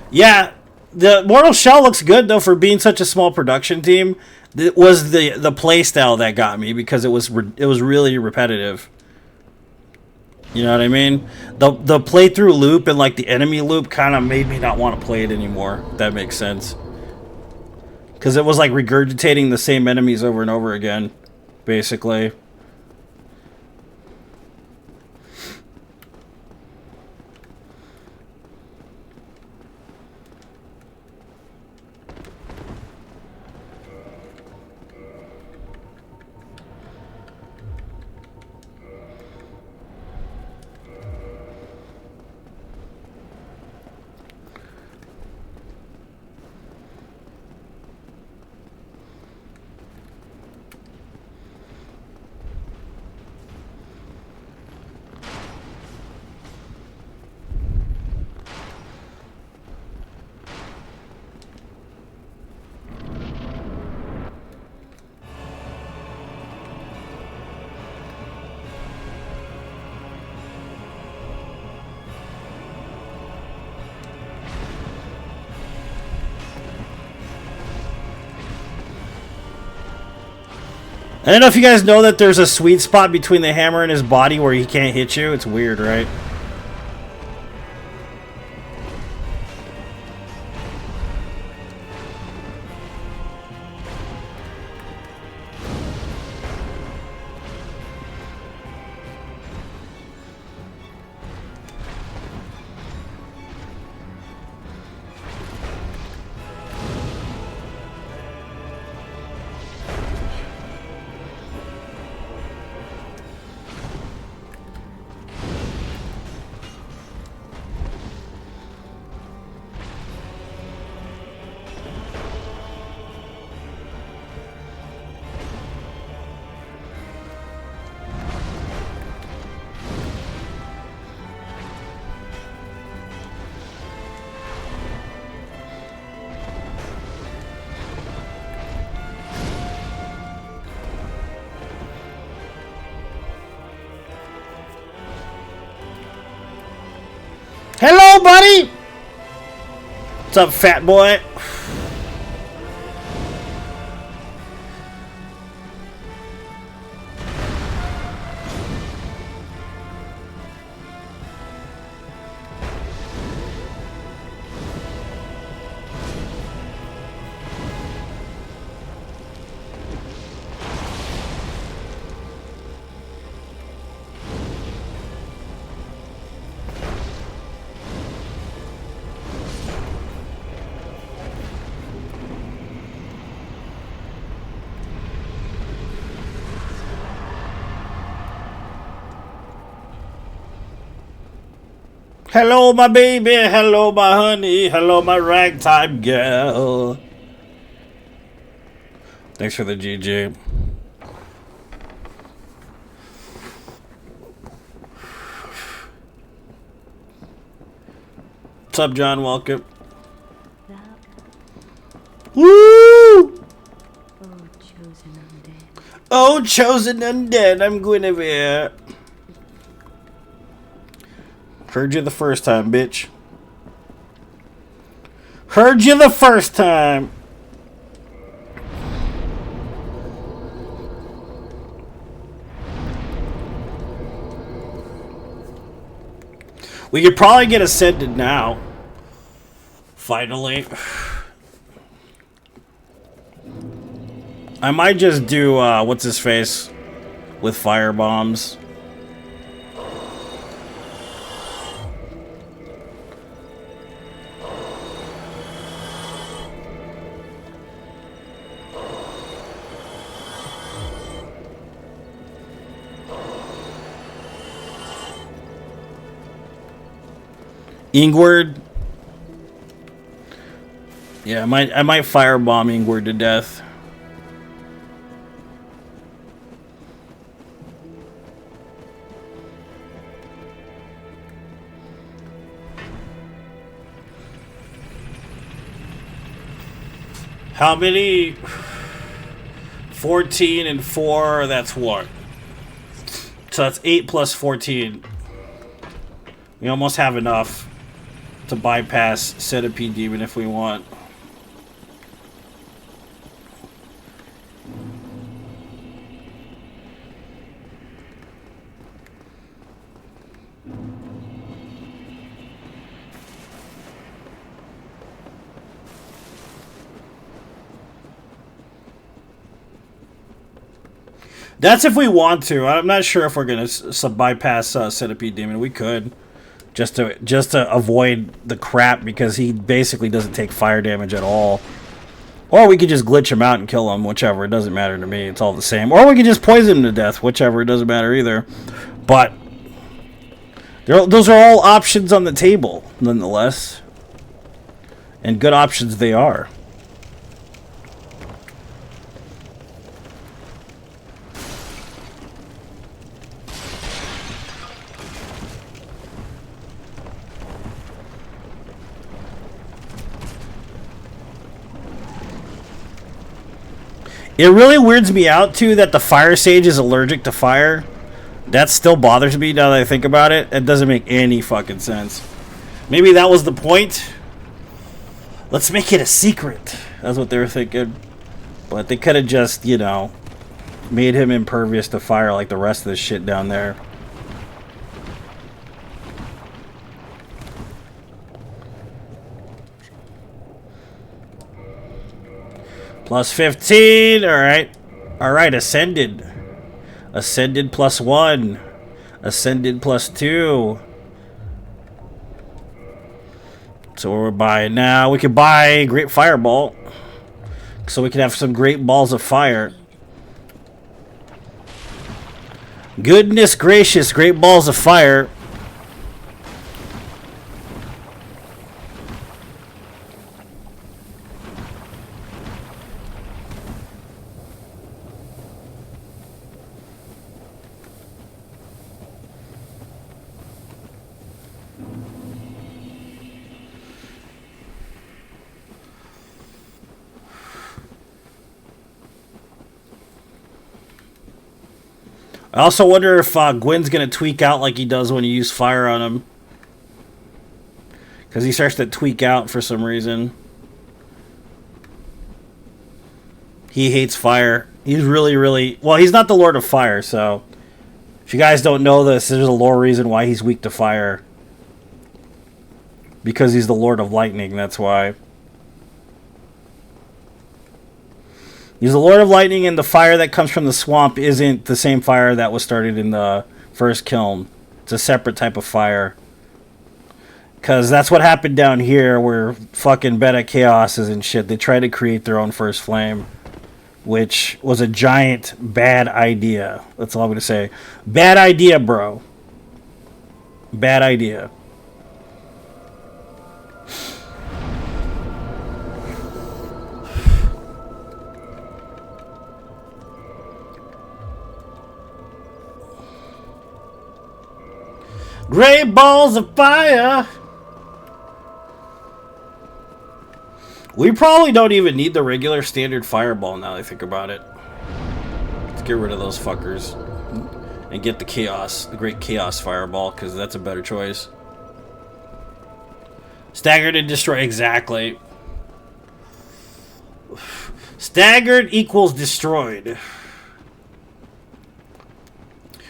Yeah, the Mortal Shell looks good though for being such a small production team. It was the play style that got me because it was really repetitive. You know what I mean? The playthrough loop and like the enemy loop kind of made me not want to play it anymore. If that makes sense. Because it was like regurgitating the same enemies over and over again, basically. I don't know if you guys know that there's a sweet spot between the hammer and his body where he can't hit you. It's weird, right? Hello, buddy! What's up, fat boy? Hello, my baby. Hello, my honey. Hello, my ragtime girl. Thanks for the GG. What's up, John Welcome? Woo! Oh, chosen undead. I'm Guinevere. Heard you the first time, bitch. Heard you the first time. We could probably get ascended now. Finally. I might just do, what's his face? With fire bombs. Ingward. Yeah, I might firebomb Ingward to death. How many? 14 and 4, that's what? So that's 8 plus 14. We almost have enough to bypass Centipede Demon if we want. That's if we want to. I'm not sure if we're gonna bypass Centipede Demon. We could. Just to avoid the crap, because he basically doesn't take fire damage at all. Or we could just glitch him out and kill him, whichever. It doesn't matter to me. It's all the same. Or we could just poison him to death, whichever. It doesn't matter either. But those are all options on the table, nonetheless. And good options they are. It really weirds me out, too, that the Fire Sage is allergic to fire. That still bothers me now that I think about it. It doesn't make any fucking sense. Maybe that was the point. Let's make it a secret. That's what they were thinking. But they could have just, you know, made him impervious to fire like the rest of this shit down there. Plus 15. Alright. Alright, ascended. Ascended plus 1. Ascended plus 2. So we're buying now. We could buy Great Fireball. So we can have some great balls of fire. Goodness gracious, great balls of fire. I also wonder if Gwyn's going to tweak out like he does when you use fire on him. Because he starts to tweak out for some reason. He hates fire. He's really... Well, he's not the Lord of Fire, so... If you guys don't know this, there's a lore reason why he's weak to fire. Because he's the Lord of Lightning, that's why. He's the Lord of Lightning, and the fire that comes from the swamp isn't the same fire that was started in the first kiln. It's a separate type of fire. Because that's what happened down here, where fucking Beta Chaoses and shit, they tried to create their own first flame. Which was a giant bad idea. That's all I'm going to say. Bad idea, bro. Bad idea. Great balls of fire. We probably don't even need the regular standard fireball now that I think about it. Let's get rid of those fuckers. And get the chaos, the great chaos fireball, because that's a better choice. Staggered and destroy, exactly. Staggered equals destroyed.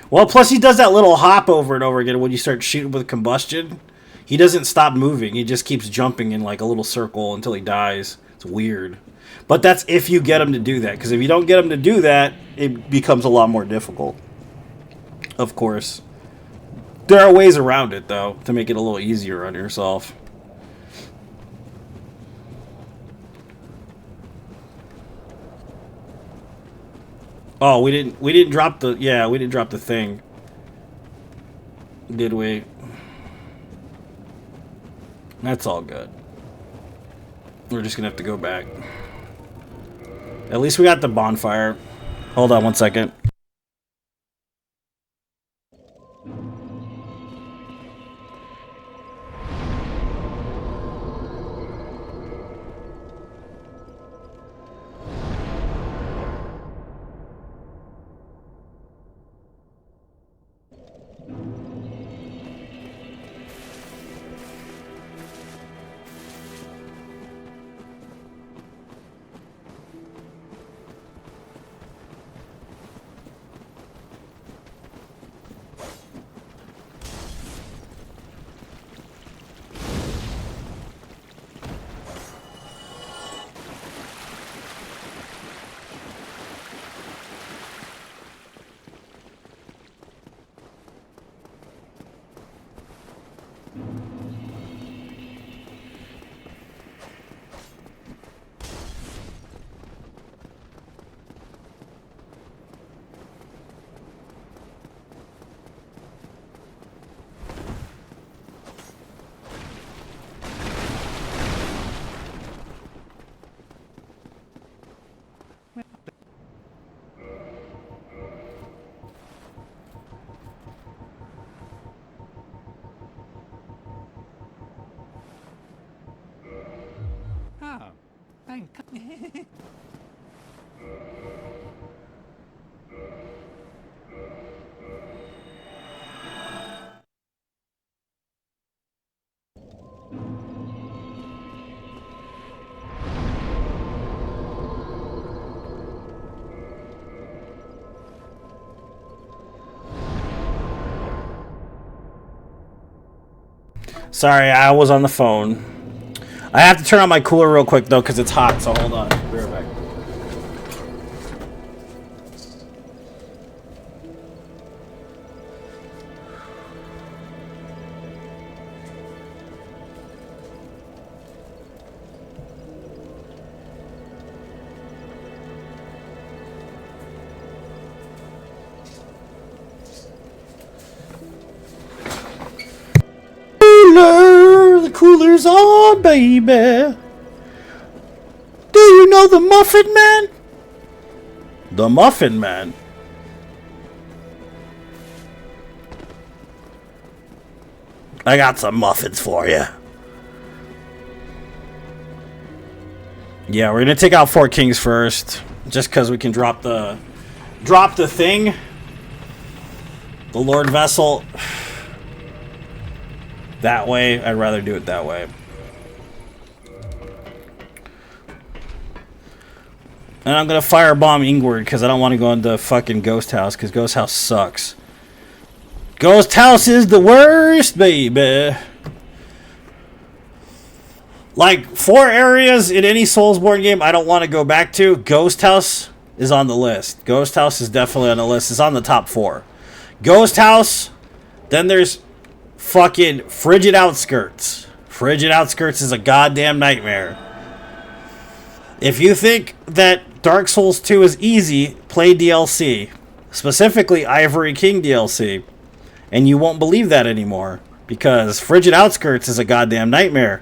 Well, plus he does that little hop over and over again when you start shooting with combustion. He doesn't stop moving. He just keeps jumping in like a little circle until he dies. It's weird. But that's if you get him to do that. Because if you don't get him to do that, it becomes a lot more difficult. Of course. There are ways around it, though, to make it a little easier on yourself. Oh, we didn't drop the... Yeah, we didn't drop the thing. Did we? That's all good. We're just gonna have to go back. At least we got the bonfire. Hold on one second. Ah, thank. Sorry, I was on the phone. I have to turn on my cooler real quick, though, because it's hot, so hold on. Be right back. The cooler's on, baby. Do you know the Muffin Man? The Muffin Man. I got some muffins for you. Yeah, we're gonna take out Four Kings first, just because we can drop the thing. The Lord Vessel. That way, I'd rather do it that way. And I'm gonna firebomb Ingward because I don't want to go into fucking Ghost House because Ghost House sucks. Ghost House is the worst, baby. Like 4 areas in any Soulsborne game I don't want to go back to. Ghost House is on the list. Ghost House is definitely on the list. It's on the top 4. Ghost House. Then there's fucking Frigid Outskirts. Frigid Outskirts is a goddamn nightmare. If you think that Dark Souls 2 is easy, play DLC. Specifically Ivory King DLC. And you won't believe that anymore. Because Frigid Outskirts is a goddamn nightmare.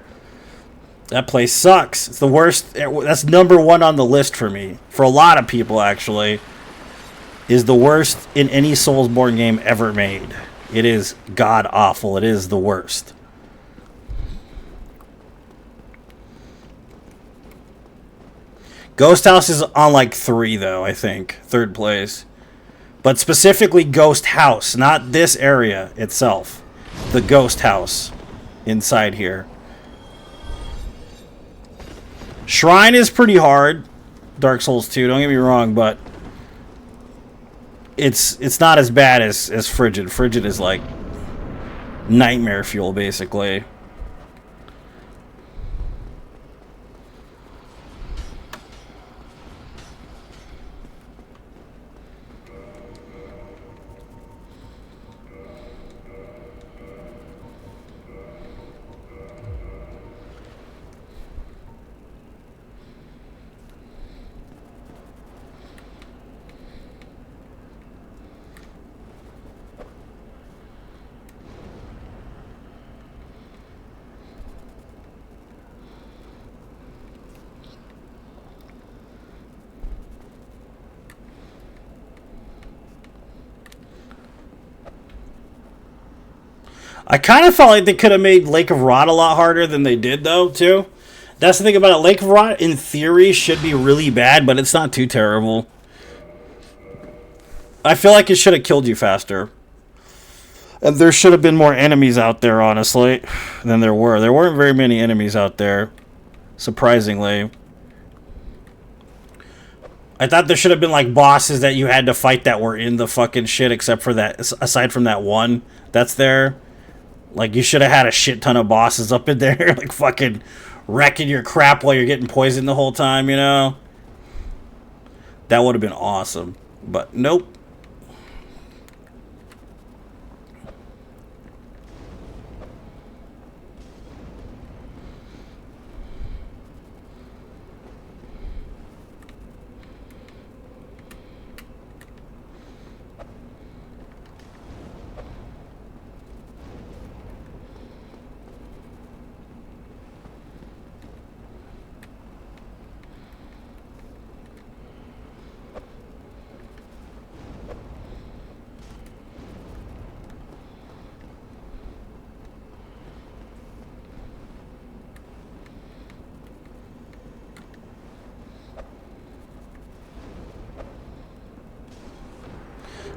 That place sucks. It's the worst. That's number 1 on the list for me. For a lot of people, actually. Is the worst in any Soulsborne game ever made. It is god awful. It is the worst. Ghost House is on like 3 though, I think. 3rd place. But specifically Ghost House, not this area itself. The Ghost House inside here. Shrine is pretty hard. Dark Souls 2, don't get me wrong, but it's not as bad as Frigid. Frigid is like nightmare fuel, basically. I kind of felt like they could have made Lake of Rot a lot harder than they did, though, too. That's the thing about it. Lake of Rot, in theory, should be really bad, but it's not too terrible. I feel like it should have killed you faster. And there should have been more enemies out there, honestly, than there were. There weren't very many enemies out there, surprisingly. I thought there should have been, like, bosses that you had to fight that were in the fucking shit, except for that, aside from that one that's there. Like, you should have had a shit ton of bosses up in there, like, fucking wrecking your crap while you're getting poisoned the whole time, you know? That would have been awesome. But, nope.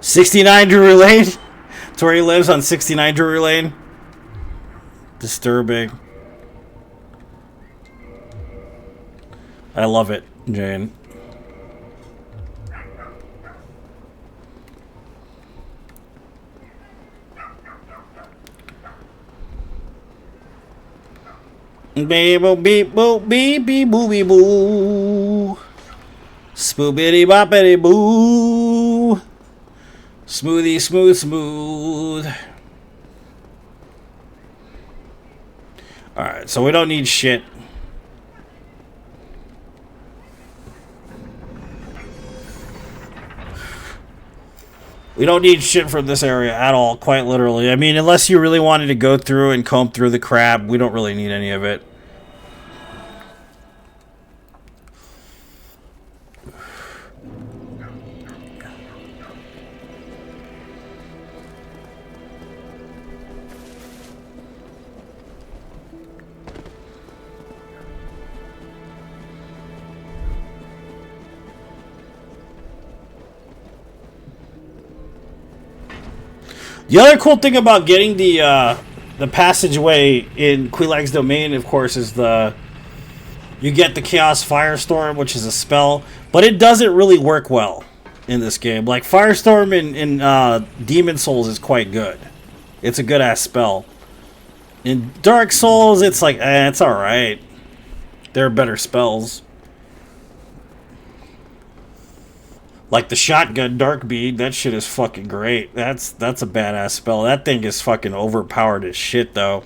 "69 Drury Lane?" That's where he lives, on 69 Drury Lane. Disturbing. I love it, Jane. Beep boop beep boop beep beep boopy boo. Spoopity boppity boo. Smoothie smooth smooth. Alright, so we don't need shit. We don't need shit from this area at all, quite literally. I mean, unless you really wanted to go through and comb through the crab, we don't really need any of it. The other cool thing about getting the passageway in Quilag's domain, of course, is you get the Chaos Firestorm, which is a spell, but it doesn't really work well in this game. Like Firestorm in Demon Souls is quite good. It's a good ass spell. In Dark Souls, it's like it's all right. There are better spells. Like the shotgun Dark Bead, that shit is fucking great. That's a badass spell. That thing is fucking overpowered as shit, though.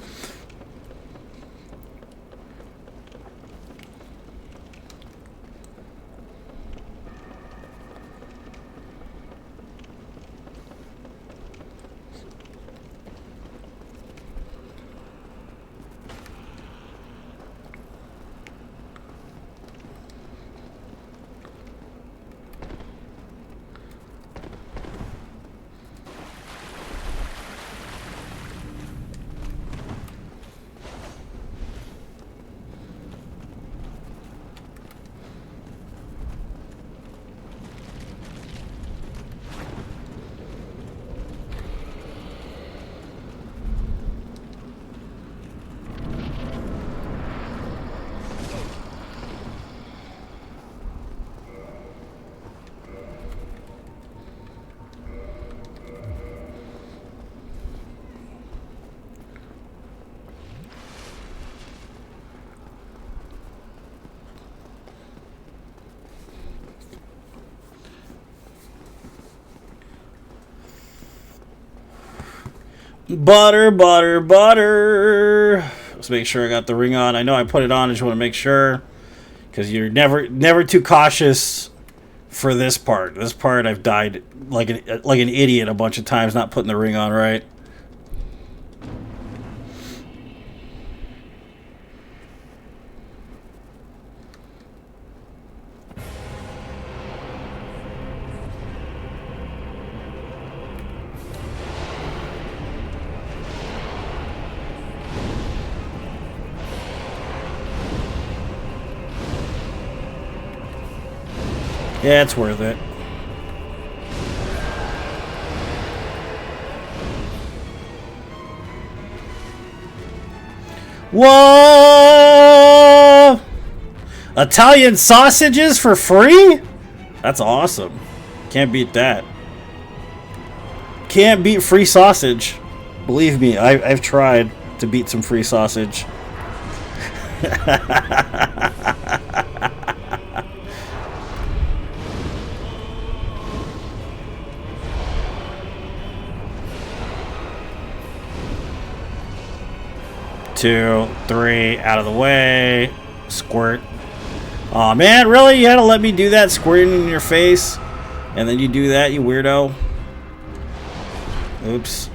Butter, butter, butter. Let's make sure I got the ring on. I know I put it on. I just want to make sure, because you're never too cautious for this part. This part I've died like an idiot a bunch of times not putting the ring on right. Yeah, it's worth it. Whoa! Italian sausages for free? That's awesome. Can't beat that. Can't beat free sausage. Believe me, I've tried to beat some free sausage. 2, 3, out of the way. Squirt. Aw, man, really? You had to let me do that? Squirting in your face? And then you do that, you weirdo? Oops.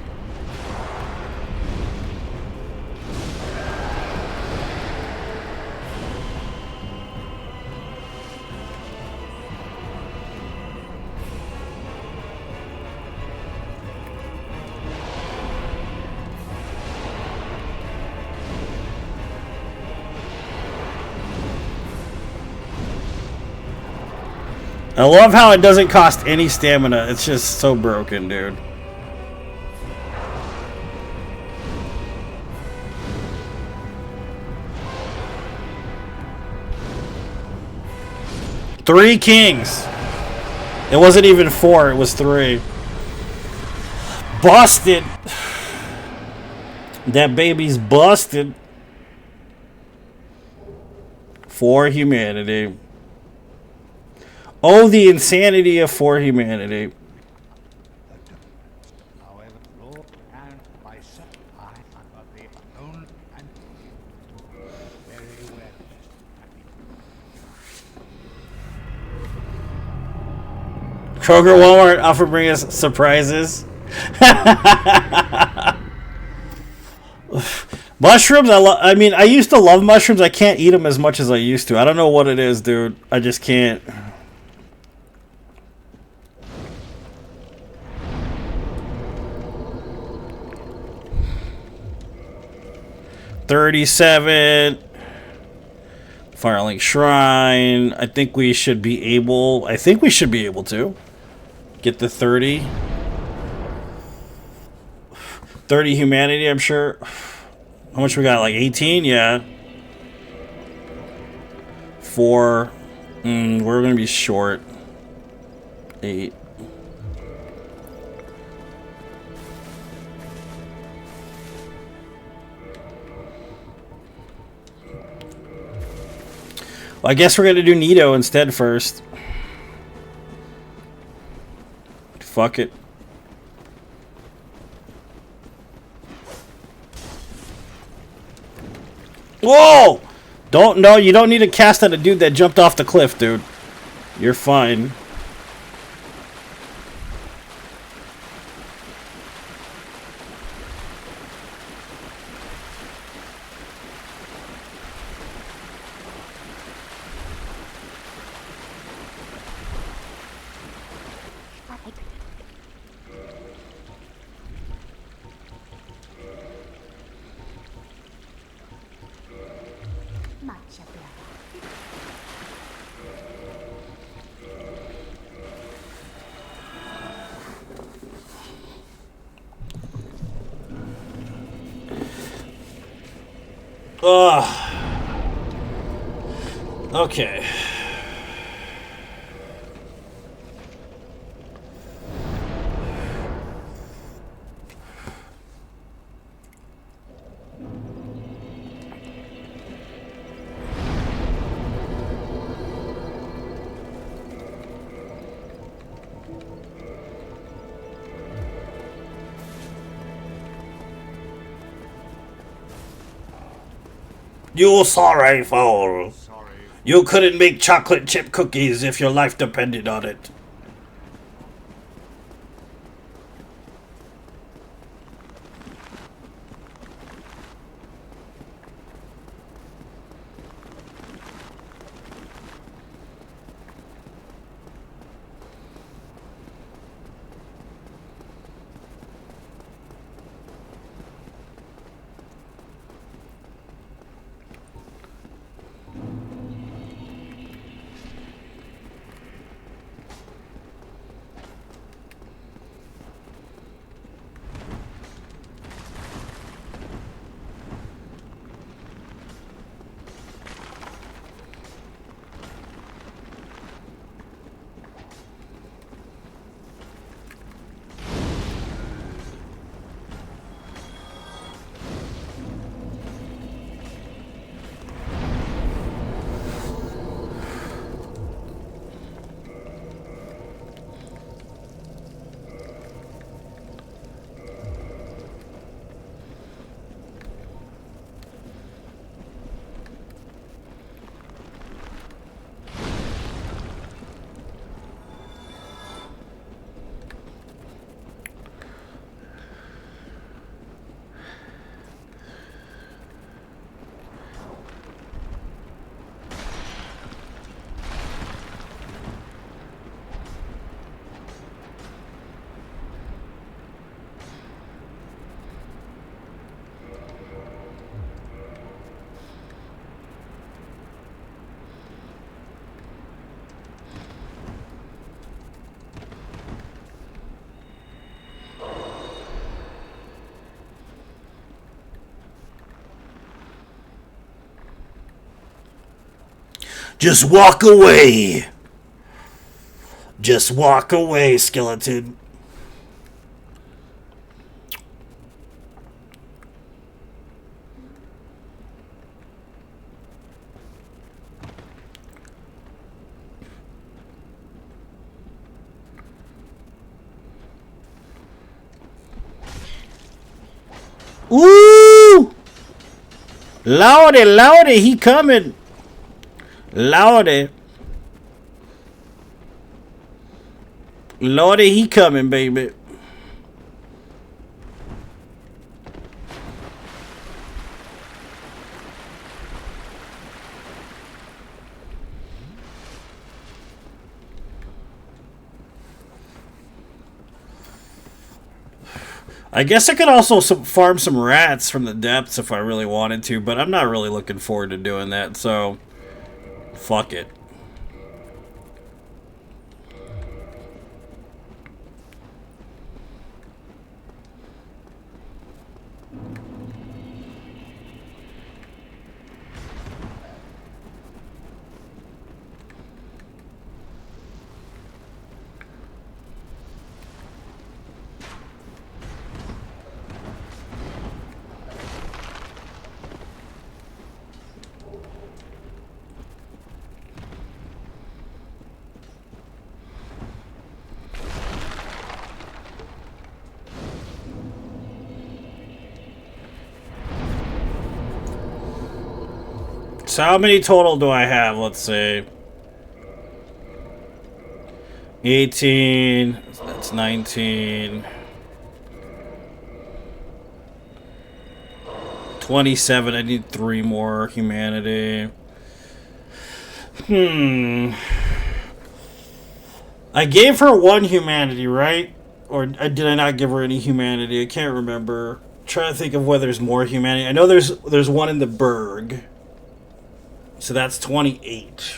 I love how it doesn't cost any stamina. It's just so broken, dude. Three kings. It wasn't even 4, it was 3. Busted. That baby's busted. For humanity. Oh, the insanity of for humanity. However, Lord and myself, I am of the own and very well. Kroger, Walmart offer bring us surprises. Mushrooms, I mean, I used to love mushrooms. I can't eat them as much as I used to. I don't know what it is, dude. I just can't. $37. Firelink Shrine. I think we should be able to get the 30. 30 humanity, I'm sure. How much we got? Like 18? Yeah. 4. We're going to be short. 8. Well, I guess we're going to do Nito instead first. Fuck it. Whoa! You don't need to cast at a dude that jumped off the cliff, dude. You're fine. Ugh. Okay. You sorry fool. Sorry. You couldn't make chocolate chip cookies if your life depended on it. Just walk away. Just walk away, skeleton. Ooh! Lordy, Lordy, he coming. Lordy. Lordy, he coming, baby. I guess I could also farm some rats from the depths if I really wanted to, but I'm not really looking forward to doing that, so fuck it. So how many total do I have? Let's see. 18. That's 19. 27. I need 3 more humanity. I gave her 1 humanity, right? Or did I not give her any humanity? I can't remember. I'm trying to think of whether there's more humanity. I know there's 1 in the Berg. So that's 28.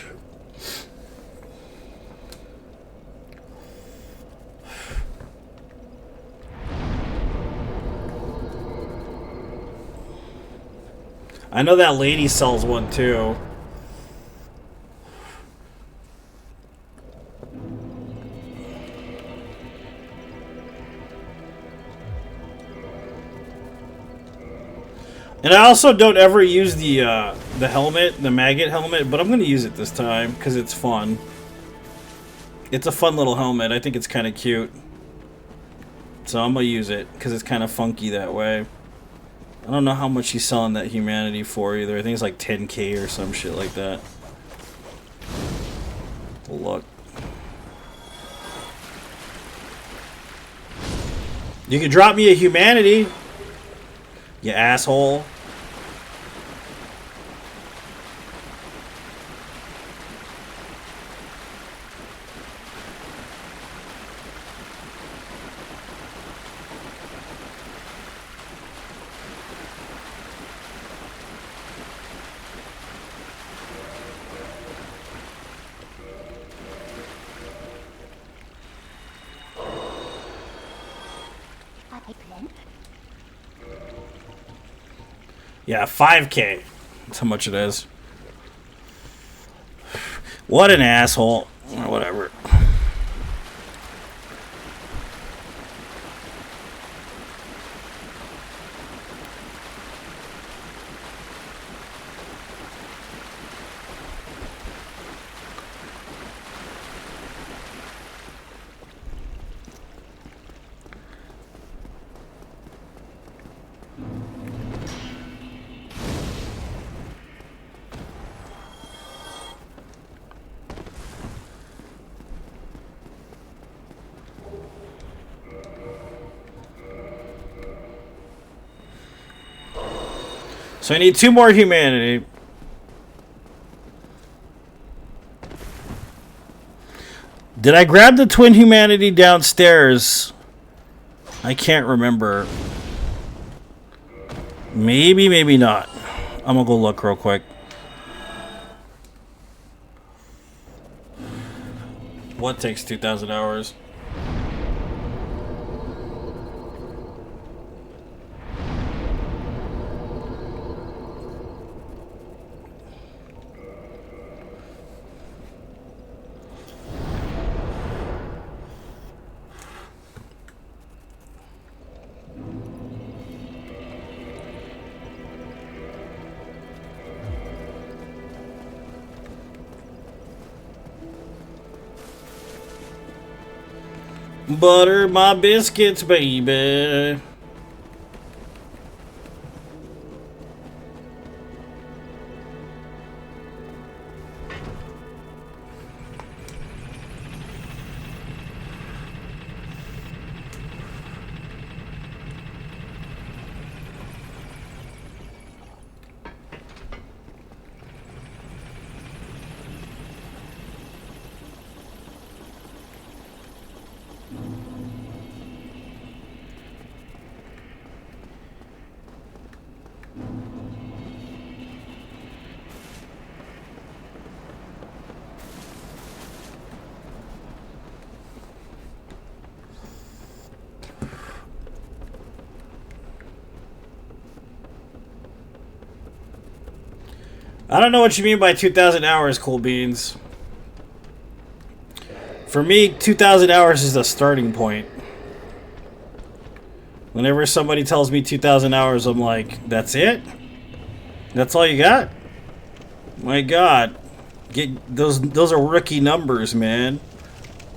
I know that lady sells 1 too. And I also don't ever use the helmet, the maggot helmet, but I'm going to use it this time because it's fun. It's a fun little helmet. I think it's kind of cute. So I'm going to use it because it's kind of funky that way. I don't know how much he's selling that humanity for either. I think it's like 10k or some shit like that. Look. You can drop me a humanity, you asshole. Yeah, 5k. That's how much it is. What an asshole. Or whatever. So I need 2 more humanity. Did I grab the twin humanity downstairs? I can't remember. Maybe, maybe not. I'm gonna go look real quick. What takes 2,000 hours? Butter my biscuits, baby. I don't know what you mean by 2,000 hours, Cool Beans. For me, 2,000 hours is the starting point. Whenever somebody tells me 2,000 hours, I'm like, that's it? That's all you got? My God. Get those are rookie numbers, man.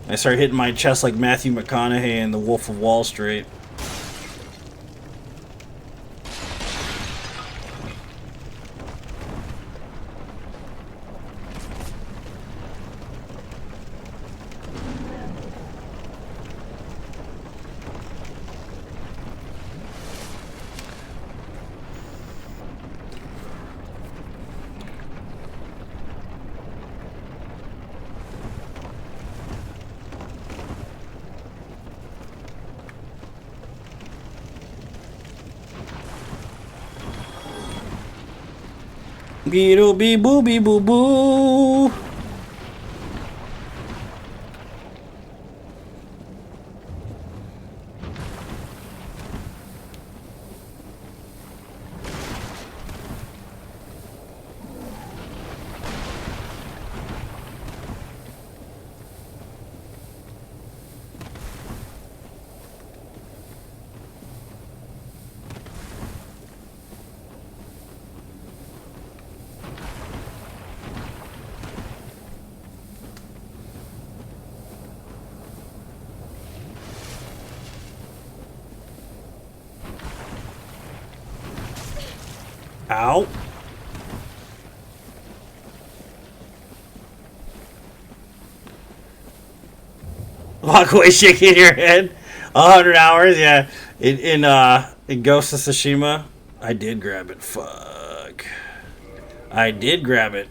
I start hitting my chest like Matthew McConaughey in The Wolf of Wall Street. Beetle bee boo bee boo boo. Ow. Walk away shaking your head. 100 hours, yeah. In Ghost of Tsushima, I did grab it. Fuck. I did grab it.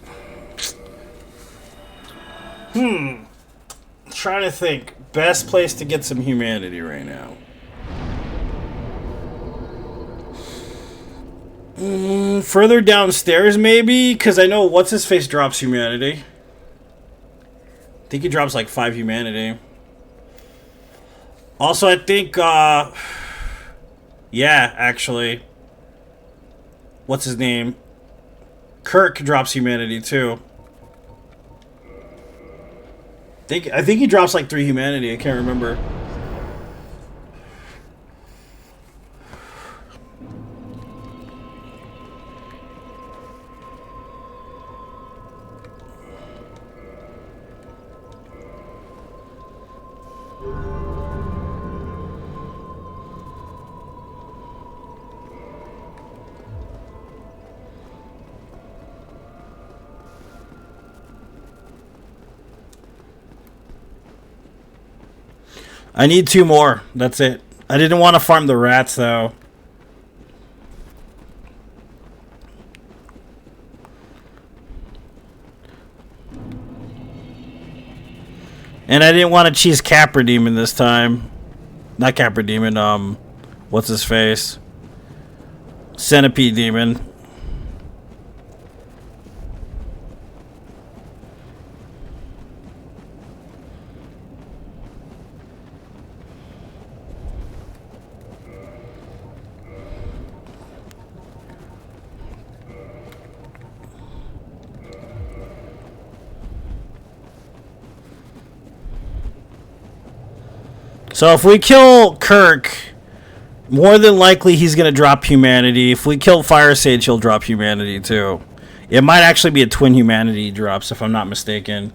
Trying to think. Best place to get some humanity right now. Further downstairs, maybe? Because I know What's-His-Face drops humanity. I think he drops like 5 humanity. Also, I think, yeah, actually. What's his name? Kirk drops humanity, too. I think he drops like 3 humanity. I can't remember. I need 2 more. That's it. I didn't want to farm the rats, though. And I didn't want to cheese Capra Demon this time. Not Capra Demon, what's his face? Centipede Demon. So if we kill Kirk, more than likely he's going to drop humanity. If we kill Fire Sage, he'll drop humanity too. It might actually be a twin humanity drops, if I'm not mistaken.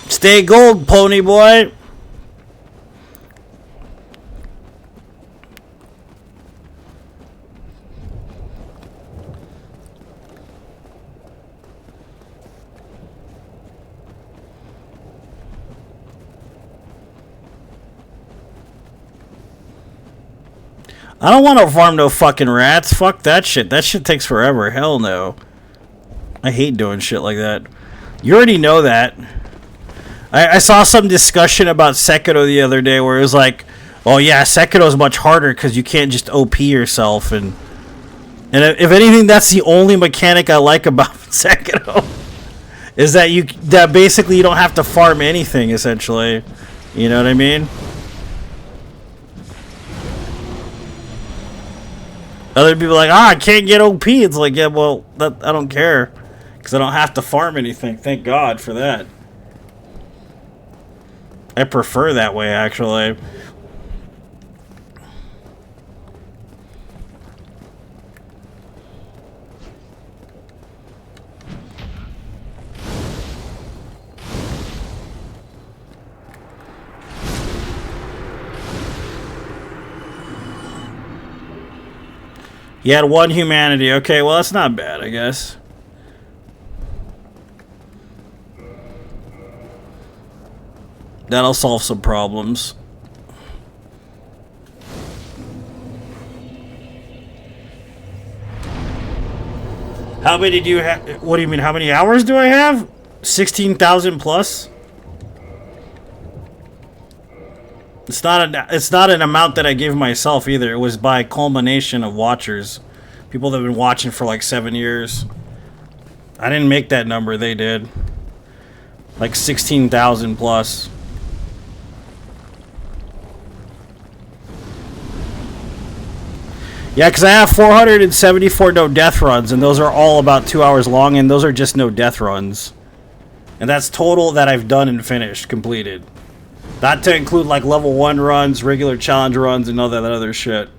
Stay gold, pony boy. I don't want to farm no fucking rats. Fuck that shit. That shit takes forever. Hell no. I hate doing shit like that. You already know that. I saw some discussion about Sekiro the other day where it was like, oh yeah, Sekiro's much harder because you can't just OP yourself. And if anything, that's the only mechanic I like about Sekiro. Is that basically you don't have to farm anything, essentially. You know what I mean? Other people are like, I can't get OP. It's like, yeah, well, I don't care. Because I don't have to farm anything. Thank God for that. I prefer that way, actually. You had 1 humanity. Okay, well, that's not bad, I guess. That'll solve some problems. How many do you have? What do you mean? How many hours do I have? 16,000 plus? It's not an amount that I give myself either. It was by culmination of watchers. People that have been watching for like 7 years. I didn't make that number, they did. Like 16,000 plus. Yeah, because I have 474 no death runs, and those are all about 2 hours long, and those are just no death runs. And that's total that I've done and finished, completed. Not to include like level 1 runs, regular challenge runs, and all that other shit.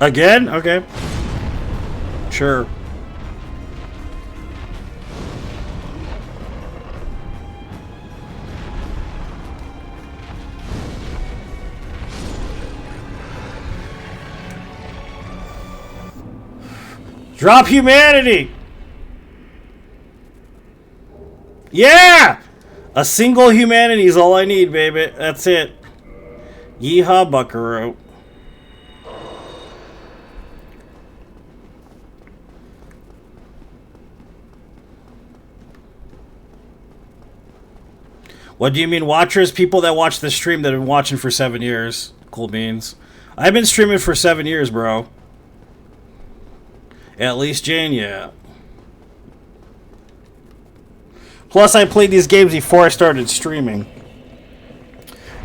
Again? Okay. Sure. Drop humanity! Yeah! A single humanity is all I need, baby. That's it. Yeehaw, buckaroo. What do you mean watchers? People that watch the stream that have been watching for 7 years. Cool beans. I've been streaming for 7 years, bro. At least Jane, yeah. Plus, I played these games before I started streaming.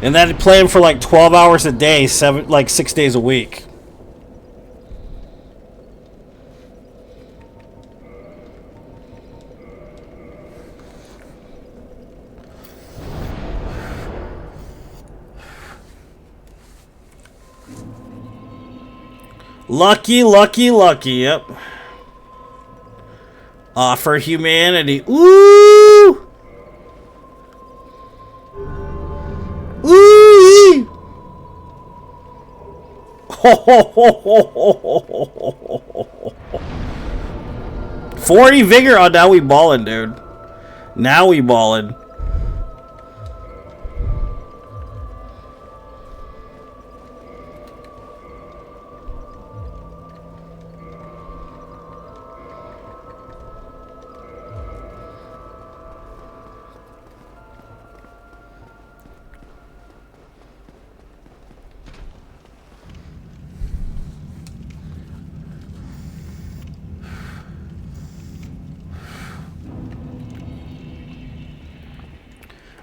And then I'd play them for like 12 hours a day, 6 days a week. Lucky, lucky, lucky, yep. Offer humanity. Ooh! Ooh! 40 vigor. Oh, now we ballin', dude. Now we ballin'.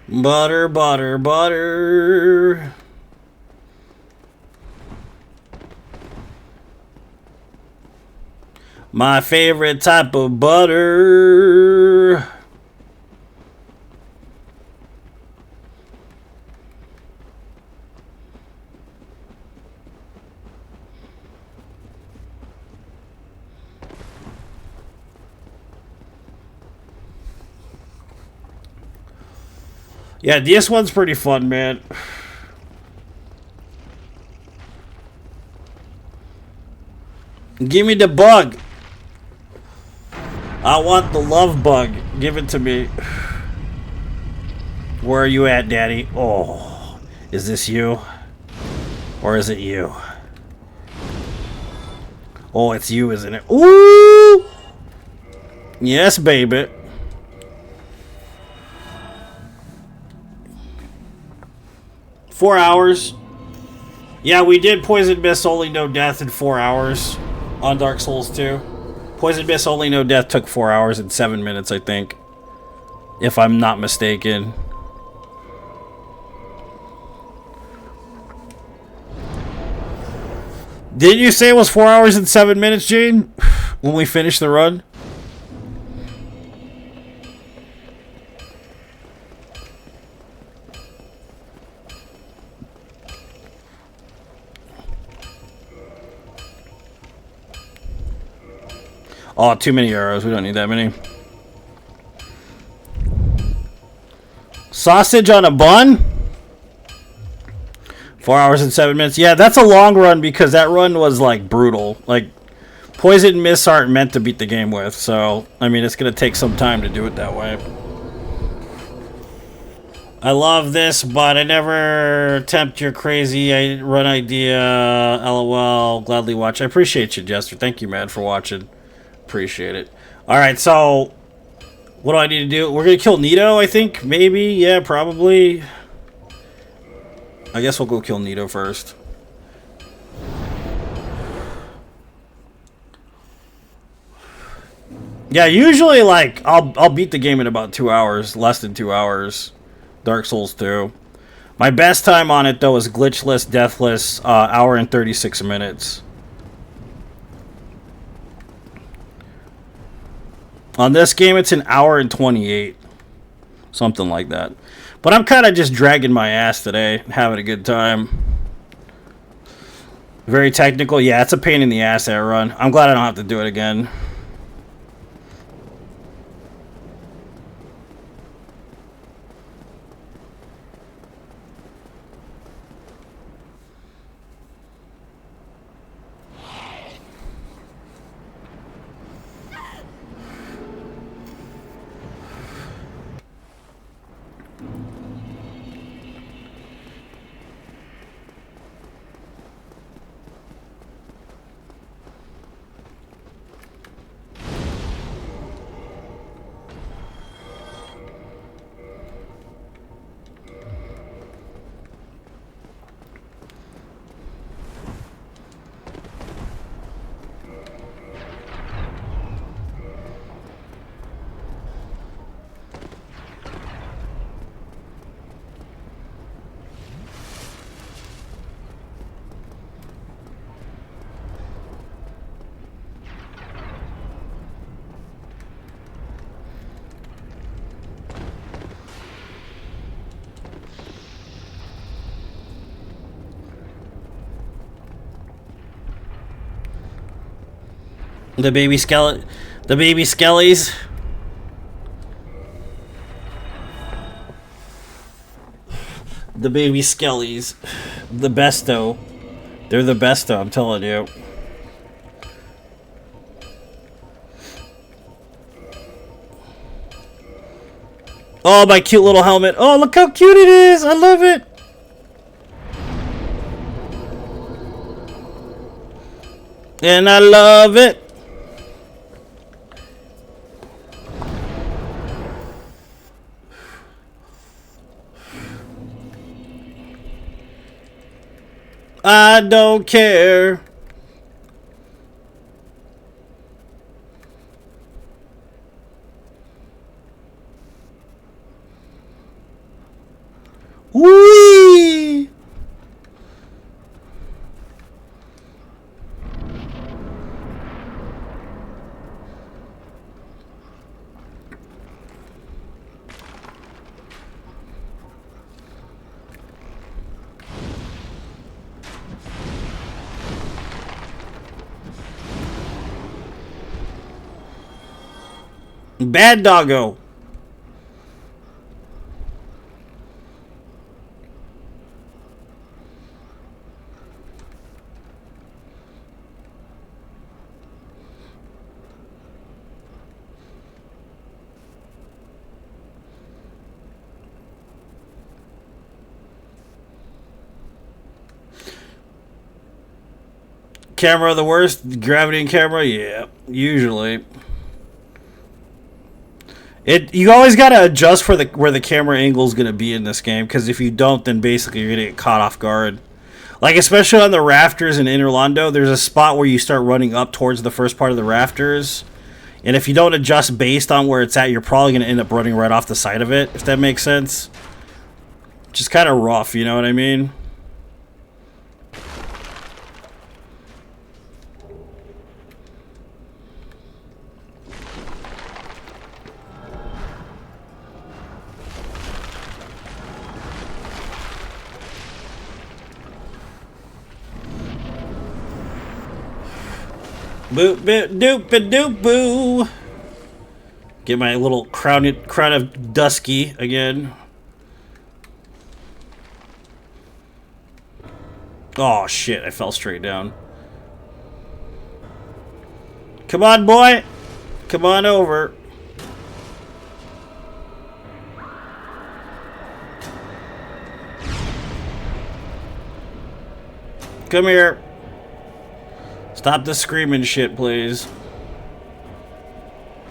Butter, butter, butter. My favorite type of butter. Yeah, this one's pretty fun, man. Give me the bug. I want the love bug. Give it to me. Where are you at, Daddy? Oh, is this you? Or is it you? Oh, it's you, isn't it? Ooh! Yes, baby. Four hours. Yeah, we did Poison Mist Only No Death in 4 hours on Dark Souls 2. Poison Mist Only No Death took 4 hours and 7 minutes, I think. If I'm not mistaken. Didn't you say it was 4 hours and 7 minutes, Gene? When we finished the run? Oh, too many arrows. We don't need that many. Sausage on a bun? 4 hours and 7 minutes. Yeah, that's a long run because that run was, like, brutal. Like, poison mists aren't meant to beat the game with. So, I mean, it's going to take some time to do it that way. I love this, but I never attempt your crazy run idea. LOL. Gladly watch. I appreciate you, Jester. Thank you, man, for watching. Appreciate it. Alright, so what do I need to do? We're gonna kill Nito, I think. Maybe. Yeah, probably. I guess we'll go kill Nito first. Yeah, usually, like, I'll beat the game in about 2 hours. Less than 2 hours. Dark Souls 2. My best time on it, though, is glitchless, deathless, hour and 36 minutes. On this game, it's an hour and 28. Something like that. But I'm kind of just dragging my ass today. Having a good time. Very technical. Yeah, it's a pain in the ass, that run. I'm glad I don't have to do it again. The baby skeleton. The baby skellies. The baby skellies. The besto. They're the besto, I'm telling you. Oh, my cute little helmet. Oh, look how cute it is. I love it. And I love it. I don't care. Whee! Bad doggo. Camera the worst? Gravity and camera? Yeah, usually. You always gotta adjust for where the camera angle is gonna be in this game, because if you don't, then basically you're gonna get caught off guard. Like, especially on the rafters in Interlando, there's a spot where you start running up towards the first part of the rafters, and if you don't adjust based on where it's at, you're probably gonna end up running right off the side of it, if that makes sense. Just kind of rough, you know what I mean? Boop, boop, doop, doop, boo. Get my little crown of Dusky again. Oh shit, I fell straight down. Come on, boy. Come on over. Come here. Stop the screaming shit, please.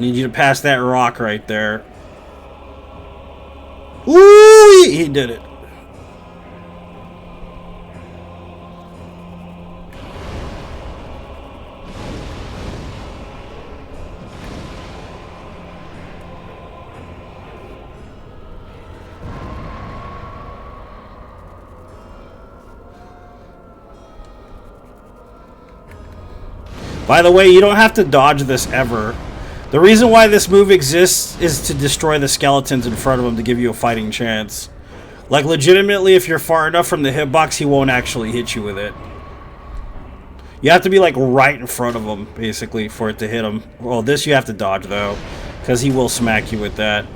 Need you to pass that rock right there. Woo! He did it. By the way, you don't have to dodge this ever. The reason why this move exists is to destroy the skeletons in front of him to give you a fighting chance. Like, legitimately, if you're far enough from the hitbox, he won't actually hit you with it. You have to be, like, right in front of him, basically, for it to hit him. Well, this you have to dodge, though, because he will smack you with that.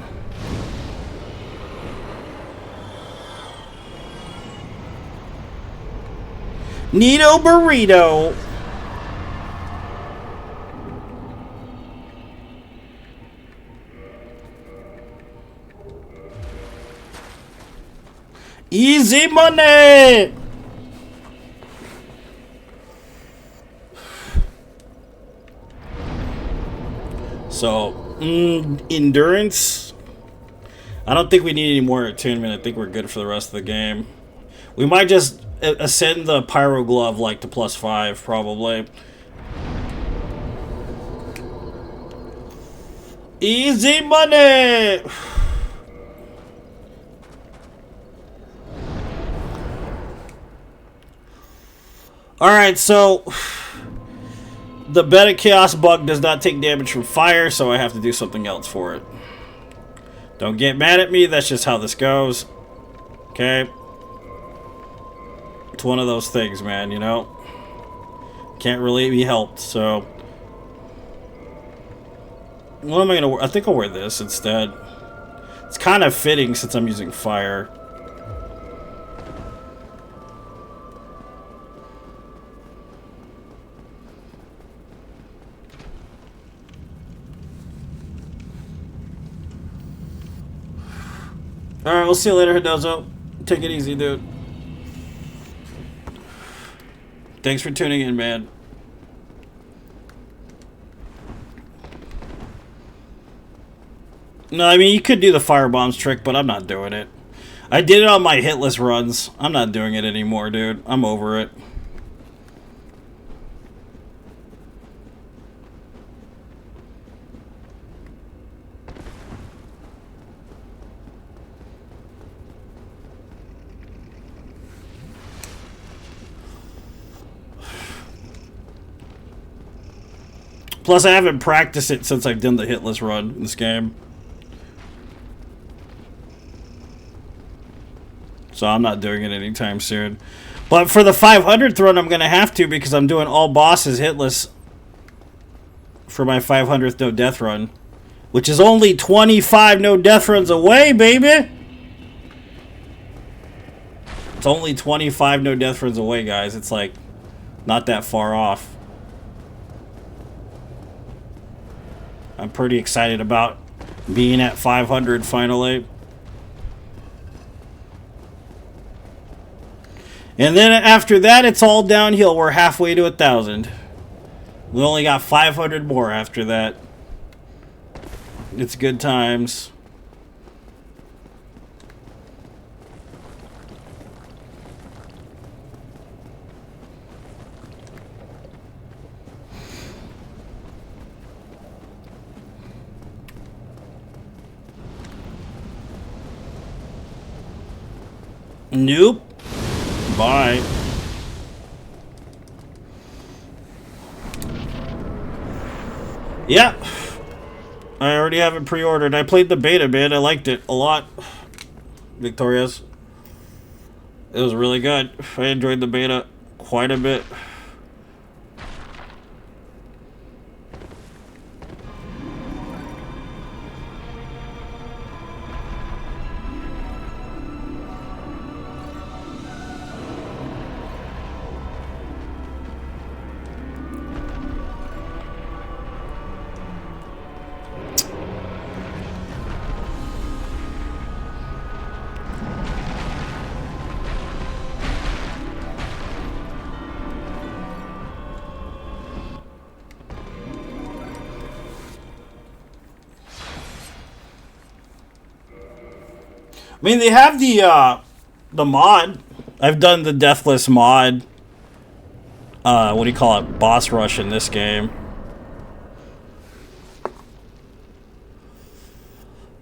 Neato burrito! Easy money! So, endurance. I don't think we need any more attunement. I think we're good for the rest of the game. We might just ascend the Pyro glove like to +5, probably. Easy money! Alright, so the Beta Chaos bug does not take damage from fire, so I have to do something else for it. Don't get mad at me, that's just how this goes. Okay? It's one of those things, man, you know? Can't really be helped, so... What am I gonna wear? I think I'll wear this instead. It's kind of fitting since I'm using fire. Alright, we'll see you later, Hidozo. Take it easy, dude. Thanks for tuning in, man. No, I mean, you could do the firebombs trick, but I'm not doing it. I did it on my hitless runs. I'm not doing it anymore, dude. I'm over it. Plus, I haven't practiced it since I've done the hitless run in this game. So I'm not doing it anytime soon. But for the 500th run, I'm going to have to because I'm doing all bosses hitless for my 500th no death run. which is only 25 no death runs away, baby. It's only 25 no death runs away, guys. It's like not that far off. I'm pretty excited about being at 500 finally. And then after that, it's all downhill. We're halfway to 1,000. We only got 500 more after that. It's good times. Nope. Bye. Yeah. I already have it pre-ordered. I played the beta, man. I liked it a lot. Victorious. It was really good. I enjoyed the beta quite a bit. I mean, they have the mod. I've done the Deathless mod. What do you call it? Boss rush in this game.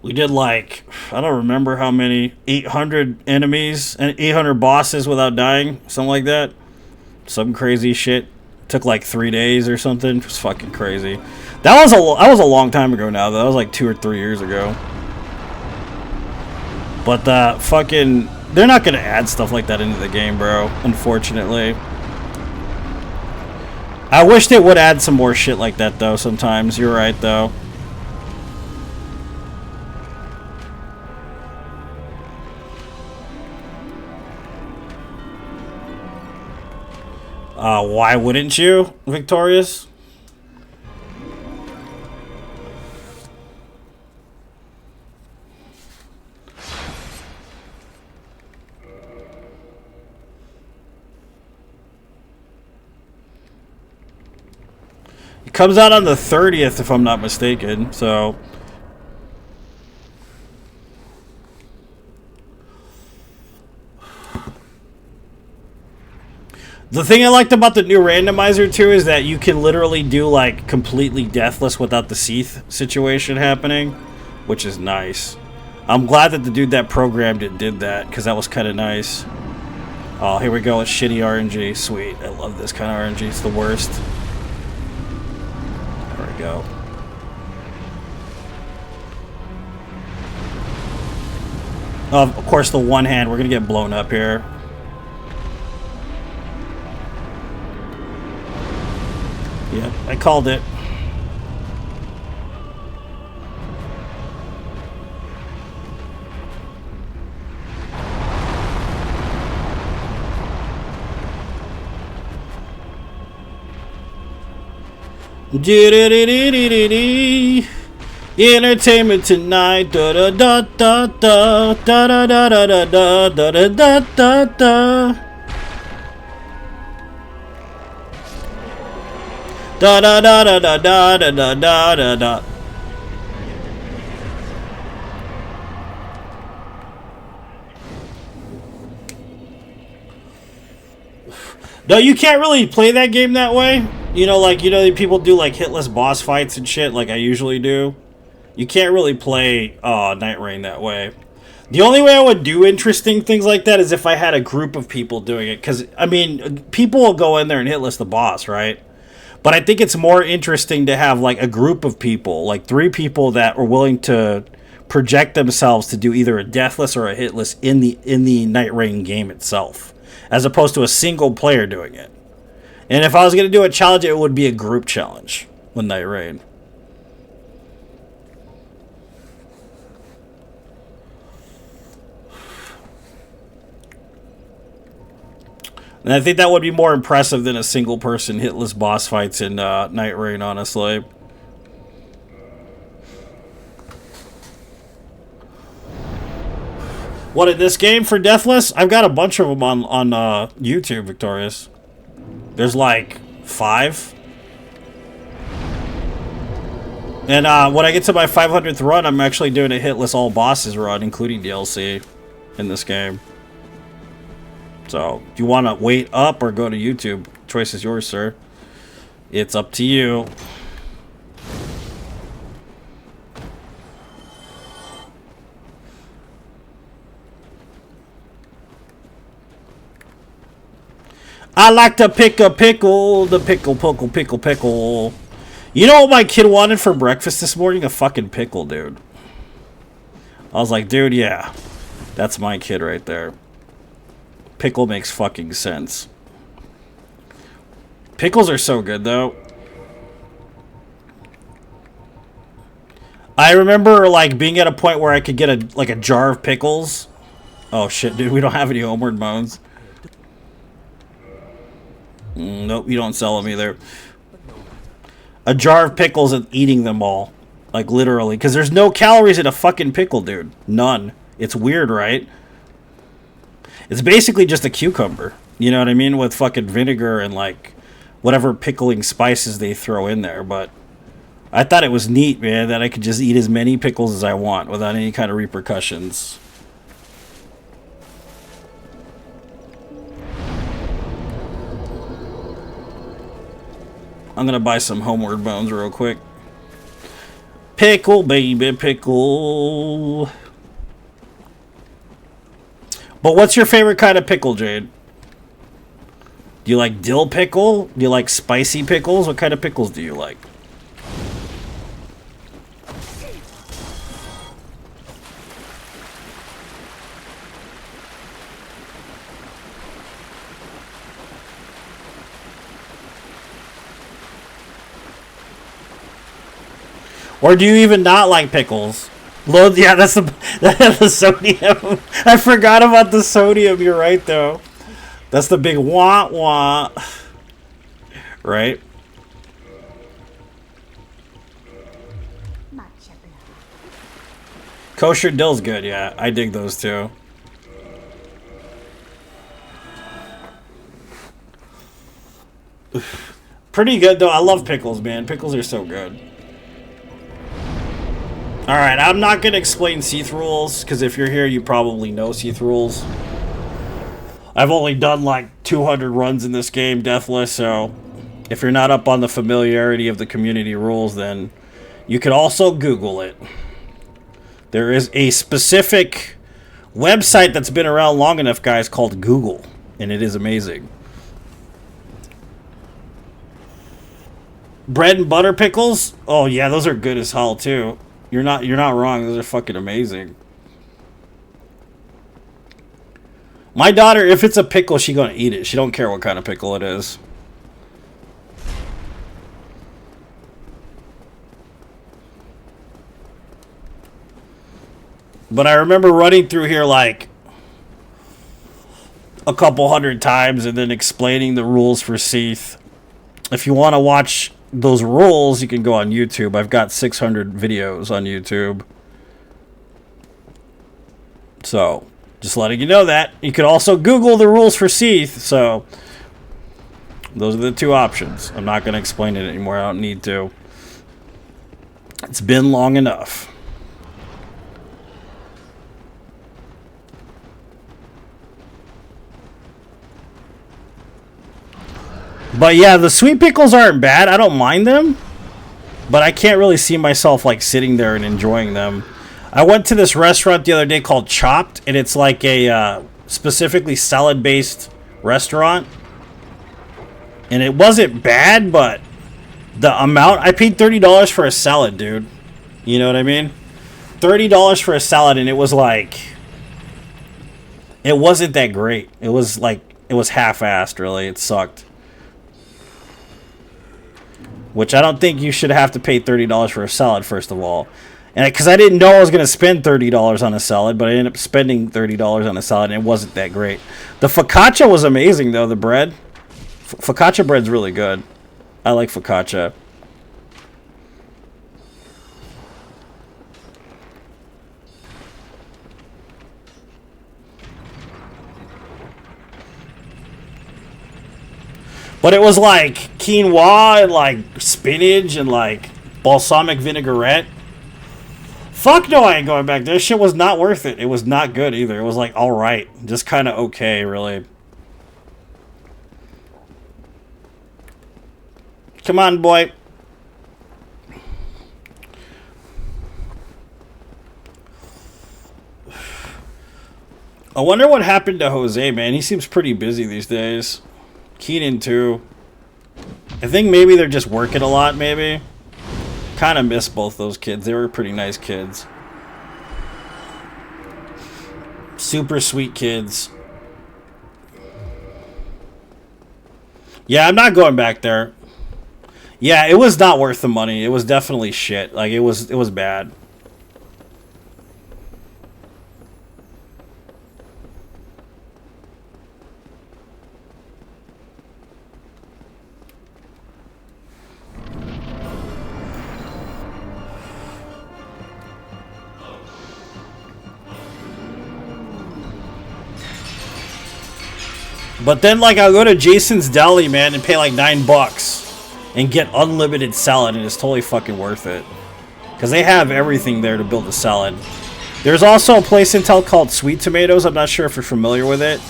We did like, I don't remember how many, 800 enemies and 800 bosses without dying, something like that. Some crazy shit. Took like 3 days or something. It was fucking crazy. That was a long time ago now. That was like 2 or 3 years ago. But fucking, they're not gonna add stuff like that into the game, bro. Unfortunately. I wish they would add some more shit like that, though. Sometimes you're right, though. Why wouldn't you, Victorious? It comes out on the 30th, if I'm not mistaken, so... The thing I liked about the new randomizer, too, is that you can literally do, like, completely deathless without the Seath situation happening, which is nice. I'm glad that the dude that programmed it did that, because that was kind of nice. Oh, here we go with shitty RNG. Sweet. I love this kind of RNG. It's the worst. There we go. Of course, the one hand. We're going to get blown up here. Yep, I called it. Entertainment tonight. Da da da da da da da da da da da da da da. Da da da da da da da da da da. No, you can't really play that game that way. You know, like, you know, people do like hitless boss fights and shit like I usually do. You can't really play Night Rain that way. The only way I would do interesting things like that is if I had a group of people doing it. Because, I mean, people will go in there and hitless the boss, right? But I think it's more interesting to have, like, a group of people, like 3 people that are willing to project themselves to do either a deathless or a hitless in the Night Rain game itself, as opposed to a single player doing it. And if I was going to do a challenge, it would be a group challenge with Night Rain. And I think that would be more impressive than a single person hitless boss fights in Night Rain, honestly. What, in this game for Deathless? I've got a bunch of them on YouTube, Victorious. There's like 5. And when I get to my 500th run, I'm actually doing a hitless all bosses run, including DLC, in this game. So, do you want to wait up or go to YouTube? Choice is yours, sir. It's up to you. I like to pick a pickle, the pickle, pickle, pickle, pickle. You know what my kid wanted for breakfast this morning? A fucking pickle, dude. I was like, dude, yeah. That's my kid right there. Pickle makes fucking sense. Pickles are so good, though. I remember, like, being at a point where I could get a jar of pickles. Oh, shit, dude. We don't have any homeward bones. Nope, you don't sell them either. A jar of pickles and eating them all. Like, literally. Because there's no calories in a fucking pickle, dude. None. It's weird, right? It's basically just a cucumber. You know what I mean? With fucking vinegar and, like, whatever pickling spices they throw in there. But I thought it was neat, man, that I could just eat as many pickles as I want without any kind of repercussions. I'm gonna buy some homeward bones real quick. Pickle, baby, pickle. But what's your favorite kind of pickle, Jade? Do you like dill pickle? Do you like spicy pickles? What kind of pickles do you like? Or do you even not like pickles? Yeah, that's the sodium. I forgot about the sodium. You're right, though. That's the big wah-wah. Right? Kosher dill's good, yeah. I dig those, too. Pretty good, though. I love pickles, man. Pickles are so good. Alright, I'm not going to explain Seath rules, because if you're here, you probably know Seath rules. I've only done like 200 runs in this game, Deathless, so if you're not up on the familiarity of the community rules, then you could also Google it. There is a specific website that's been around long enough, guys, called Google, and it is amazing. Bread and butter pickles? Oh yeah, those are good as hell too. You're not wrong. Those are fucking amazing. My daughter, if it's a pickle, she gonna eat it. She don't care what kind of pickle it is. But I remember running through here like a couple hundred times and then explaining the rules for Seath. If you want to watch those rules, you can go on YouTube. I've got 600 videos on YouTube. So, just letting you know that. You could also Google the rules for Seath. So, those are the two options. I'm not going to explain it anymore. I don't need to. It's been long enough. But yeah, the sweet pickles aren't bad. I don't mind them. But I can't really see myself like sitting there and enjoying them. I went to this restaurant the other day called Chopped. And it's like a specifically salad-based restaurant. And it wasn't bad, but the amount... I paid $30 for a salad, dude. You know what I mean? $30 for a salad, and it was like... It wasn't that great. It was like... It was half-assed, really. It sucked. Which I don't think you should have to pay $30 for a salad, first of all. And because I didn't know I was going to spend $30 on a salad, but I ended up spending $30 on a salad, and it wasn't that great. The focaccia was amazing, though, the bread. Focaccia bread's really good. I like focaccia. But it was like quinoa and like spinach and like balsamic vinaigrette. Fuck no, I ain't going back. This shit was not worth it. It was not good either. It was like alright. Just kind of okay, really. Come on, boy. I wonder what happened to Jose, man. He seems pretty busy these days. Keenan too. I think maybe they're just working a lot, maybe. Kind of miss both those kids. They were pretty nice kids. Super sweet kids. Yeah, I'm not going back there. Yeah, it was not worth the money. It was definitely shit. Like it was bad. But then, like, I'll go to Jason's Deli, man, and pay like $9 and get unlimited salad, and it's totally fucking worth it. Because they have everything there to build a salad. There's also a place in town called Sweet Tomatoes. I'm not sure if you're familiar with it,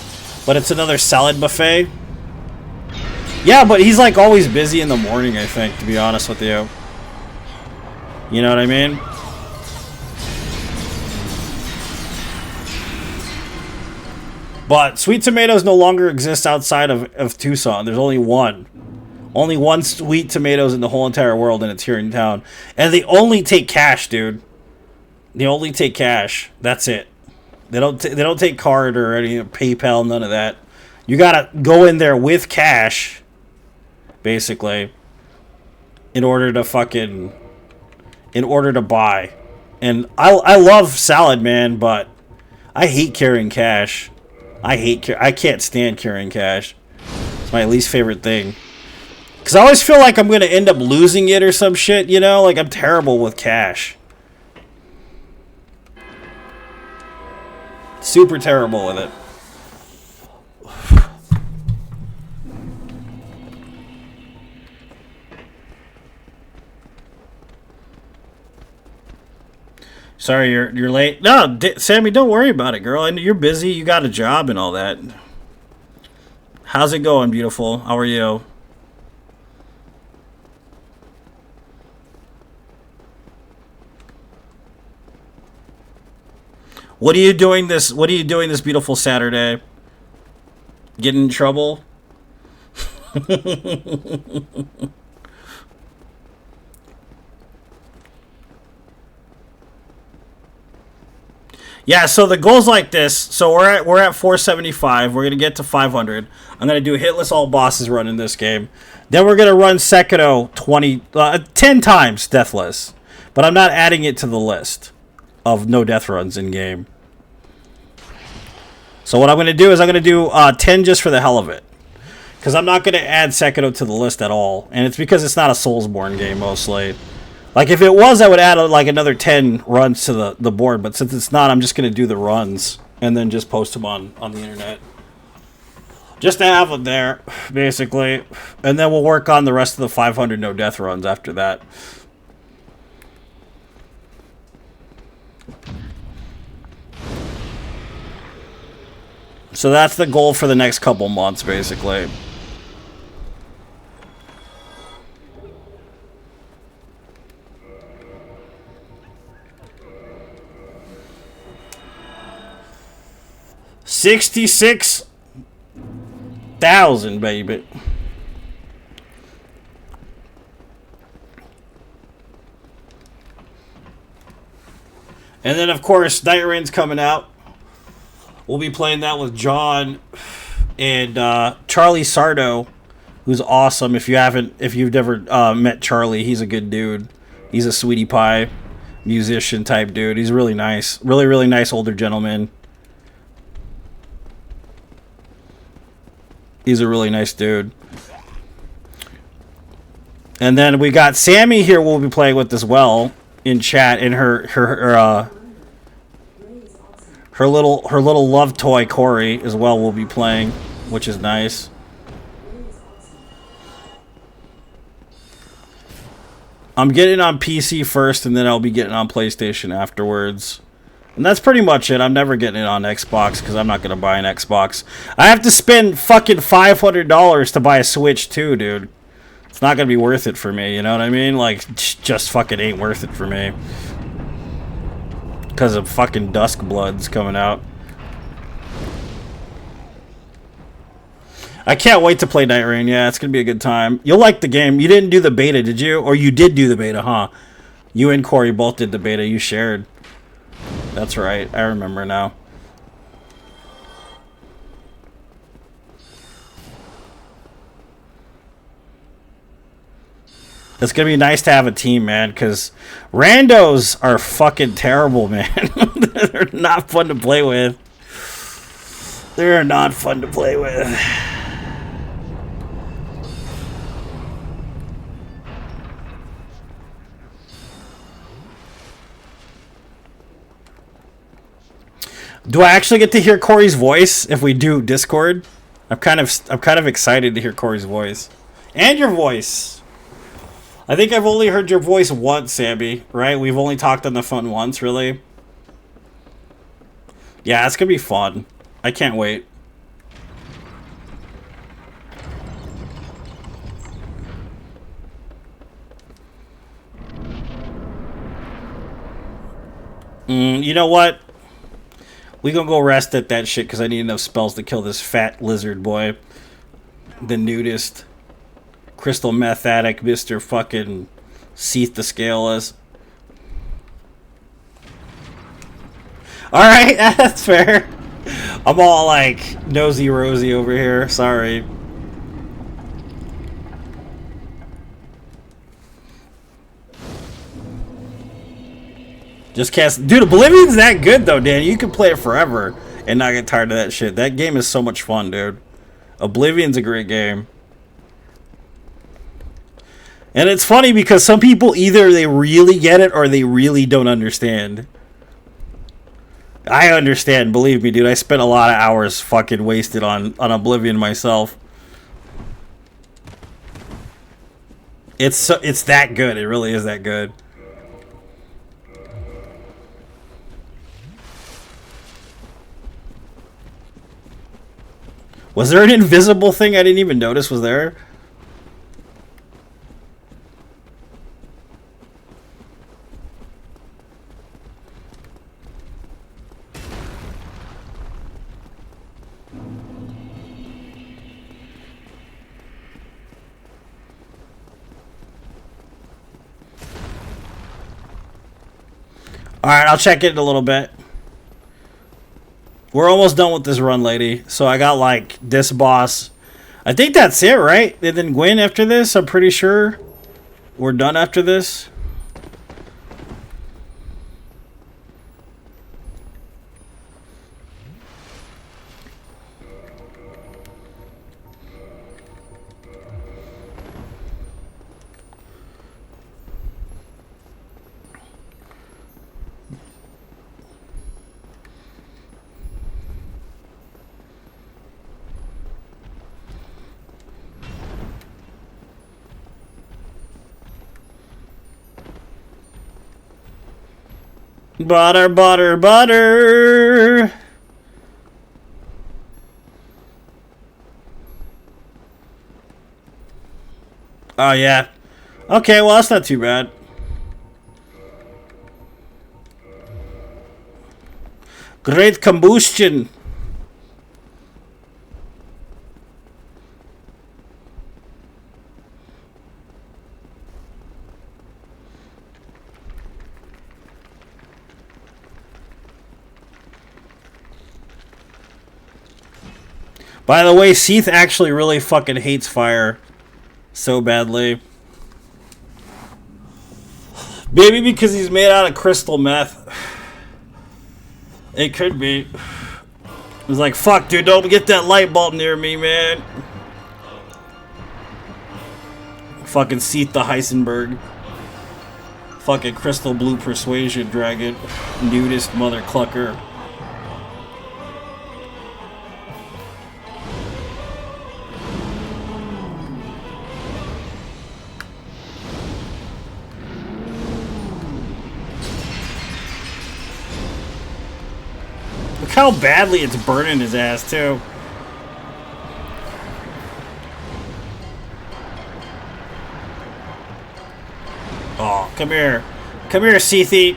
but it's another salad buffet. Yeah, but he's like always busy in the morning, I think, to be honest with you. You know what I mean? But Sweet Tomatoes no longer exists outside of Tucson. There's only one. Only one Sweet Tomatoes in the whole entire world, and it's here in town. And they only take cash, dude. They only take cash. That's it. They don't take card or any PayPal, none of that. You gotta go in there with cash, basically, in order to buy. And I love salad, man, but I hate carrying cash. I can't stand carrying cash. It's my least favorite thing. Because I always feel like I'm going to end up losing it or some shit, you know? Like, I'm terrible with cash. Super terrible with it. Sorry, you're late. No, Sammy, don't worry about it, girl. You're busy. You got a job and all that. How's it going, beautiful? How are you? What are you doing this beautiful Saturday? Getting in trouble? Yeah, so the goal's like this. So we're at 475. We're gonna get to 500. I'm gonna do a hitless all bosses run in this game. Then we're gonna run Sekiro 10 times deathless. But I'm not adding it to the list of no death runs in game. So what I'm gonna do is I'm gonna do 10 just for the hell of it, because I'm not gonna add Sekiro to the list at all, and it's because it's not a Soulsborne game mostly. Like, if it was, I would add, like, another 10 runs to the board. But since it's not, I'm just going to do the runs and then just post them on the internet. Just to have them there, basically. And then we'll work on the rest of the 500 no-death runs after that. So that's the goal for the next couple months, basically. $66,000, baby. And then, of course, Night Rain's coming out. We'll be playing that with John and Charlie Sardo, who's awesome. If you've never met Charlie, he's a good dude. He's a sweetie pie. musician type dude. He's really nice. Really, really nice older gentleman. He's a really nice dude. And then we got Sammy here we'll be playing with as well in chat, and her little love toy Corey as well will be playing, which is nice. I'm getting on PC first, and then I'll be getting on PlayStation afterwards. And that's pretty much it. I'm never getting it on Xbox because I'm not going to buy an Xbox. I have to spend fucking $500 to buy a Switch too, dude. It's not going to be worth it for me, you know what I mean? Like, just fucking ain't worth it for me. Because of fucking Duskbloods coming out. I can't wait to play Night Rain. Yeah, it's going to be a good time. You'll like the game. You didn't do the beta, did you? Or you did do the beta, huh? You and Corey both did the beta. You shared. That's right. I remember now. It's going to be nice to have a team, man, because randos are fucking terrible, man. They're not fun to play with. They're not fun to play with. Do I actually get to hear Corey's voice if we do Discord? I'm kind of excited to hear Corey's voice. And your voice. I think I've only heard your voice once, Sammy, right? We've only talked on the phone once, really. Yeah, it's going to be fun. I can't wait. You know what? We gonna go rest at that shit because I need enough spells to kill this fat lizard boy. The nudist. Crystal meth addict, Mr. fucking Seath the Scaleless. Alright, that's fair. I'm all like nosy rosy over here. Sorry. Just cast. Dude, Oblivion's that good though, Dan. You can play it forever and not get tired of that shit. That game is so much fun, dude. Oblivion's a great game. And it's funny because some people either they really get it or they really don't understand. I understand, believe me, dude. I spent a lot of hours fucking wasted on Oblivion myself. It's that good. It really is that good. Was there an invisible thing I didn't even notice was there? Alright, I'll check it in a little bit. We're almost done with this run, lady. So I got, like, this boss. I think that's it, right? And then Gwen after this, I'm pretty sure. We're done after this. Butter, butter, butter. Oh, yeah. Okay, well, that's not too bad. Great combustion. By the way, Seath actually really fucking hates fire so badly. Maybe because he's made out of crystal meth. It could be. He's like, fuck, dude, don't get that light bulb near me, man. Fucking Seath the Heisenberg. Fucking crystal blue persuasion dragon. Nudist mother clucker. Look how badly it's burning his ass, too. Oh, come here. Come here, Seathy.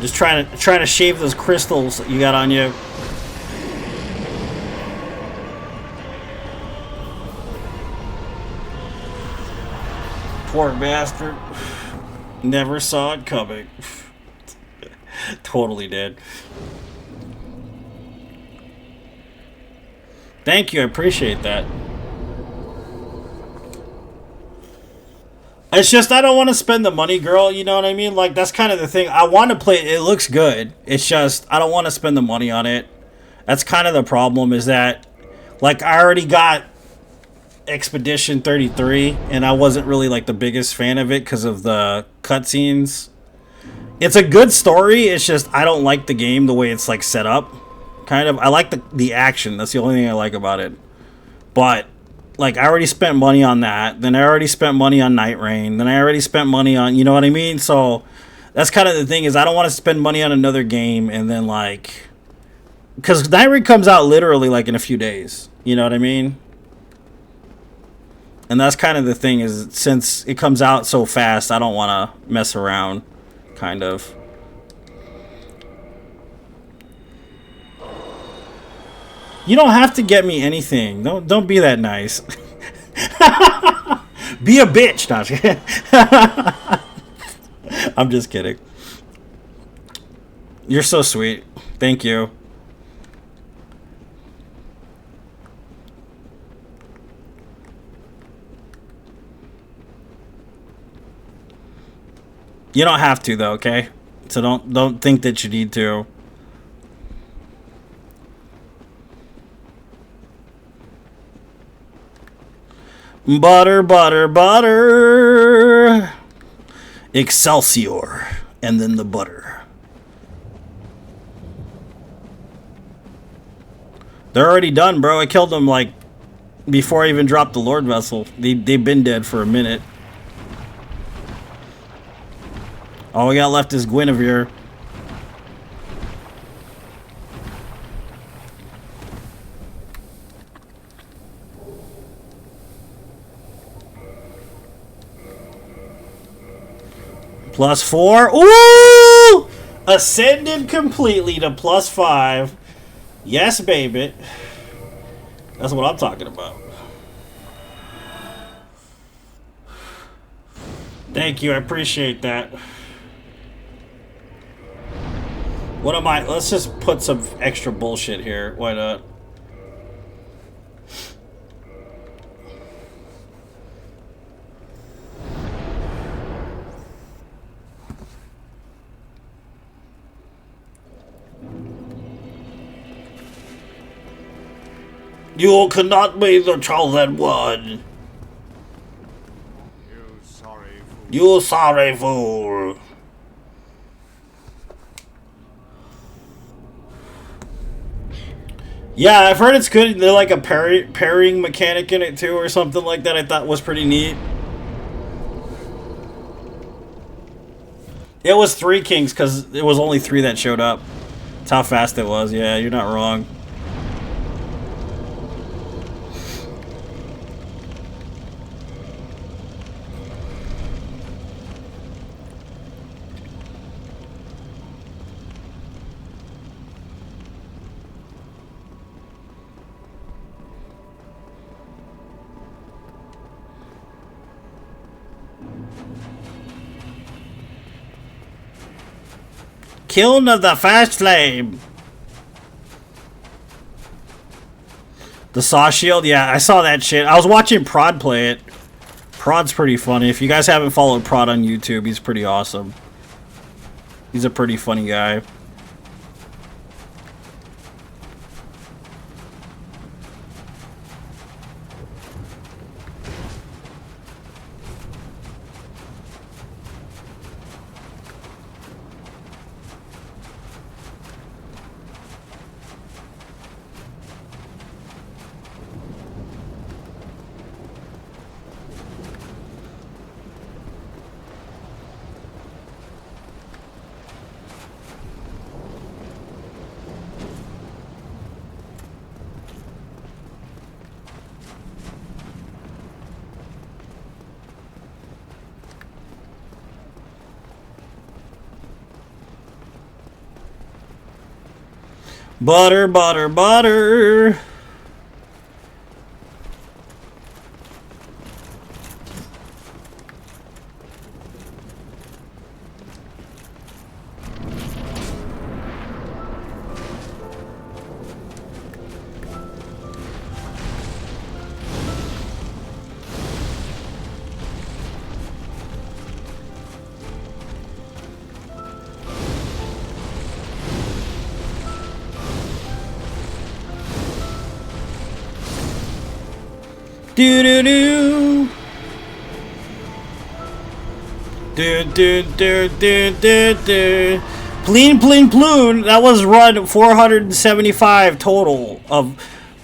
Just trying to shave those crystals that you got on you. Poor bastard. Never saw it coming. Totally did. Thank you, I appreciate that. It's just I don't want to spend the money, girl, you know what I mean? Like, that's kind of the thing. I want to play it. It looks good. It's just I don't want to spend the money on it. That's kind of the problem, is that, like, I already got Expedition 33, and I wasn't really, like, the biggest fan of it because of the cutscenes. It's a good story. It's just I don't like the game the way it's, like, set up. Kind of. I like the action. That's the only thing I like about it. But, like, I already spent money on that. Then I already spent money on Night Rain. Then I already spent money on, you know what I mean? So, that's kind of the thing, is I don't want to spend money on another game and then, like... Because Night Rain comes out literally, like, in a few days. You know what I mean? And that's kind of the thing, is since it comes out so fast, I don't want to mess around. Kind of. You don't have to get me anything. Don't be that nice. Be a bitch. No, I'm just kidding. You're so sweet. Thank you. You don't have to, though, okay? So don't think that you need to. Butter, butter, butter. Excelsior. And then the butter. They're already done, bro. I killed them, like, before I even dropped the Lord Vessel. They've been dead for a minute. All we got left is Guinevere. +4. Ooh! Ascended completely to +5. Yes, baby. That's what I'm talking about. Thank you. I appreciate that. What am I? Let's just put some extra bullshit here. Why not? You cannot be the chosen one. You sorry fool. You sorry fool. Yeah, I've heard it's good. They're like a parrying mechanic in it too, or something like that. I thought was pretty neat. It was 3 kings because it was only 3 that showed up. That's how fast it was. Yeah, you're not wrong. Kiln of the Fast Flame. The Saw Shield? Yeah, I saw that shit. I was watching Prod play it. Prod's pretty funny. If you guys haven't followed Prod on YouTube, he's pretty awesome. He's a pretty funny guy. Butter, butter, butter. Do do do. Do do do do do do. Pleen pleen ploon. That was run 475 total of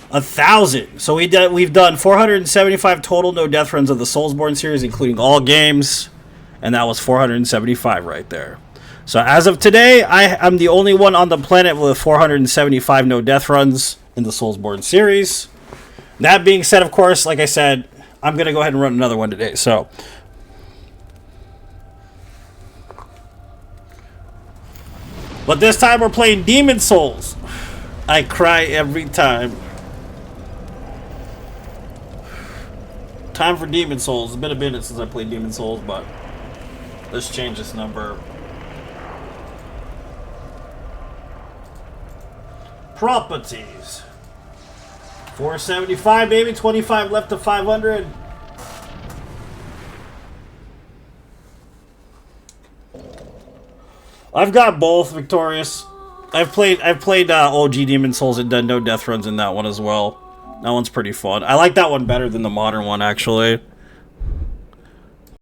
1,000. So we've done 475 total no death runs of the Soulsborne series, including all games, and that was 475 right there. So as of today, I'm the only one on the planet with 475 no death runs in the Soulsborne series. That being said, of course, like I said, I'm going to go ahead and run another one today. So, but this time we're playing Demon Souls. I cry every time. Time for Demon Souls. It's been a minute since I played Demon Souls, but let's change this number. Properties. 475, baby. 25 left to 500. I've got both, Victorious. I've played OG Demon Souls and done no death runs in that one as well. That one's pretty fun. I like that one better than the modern one, actually.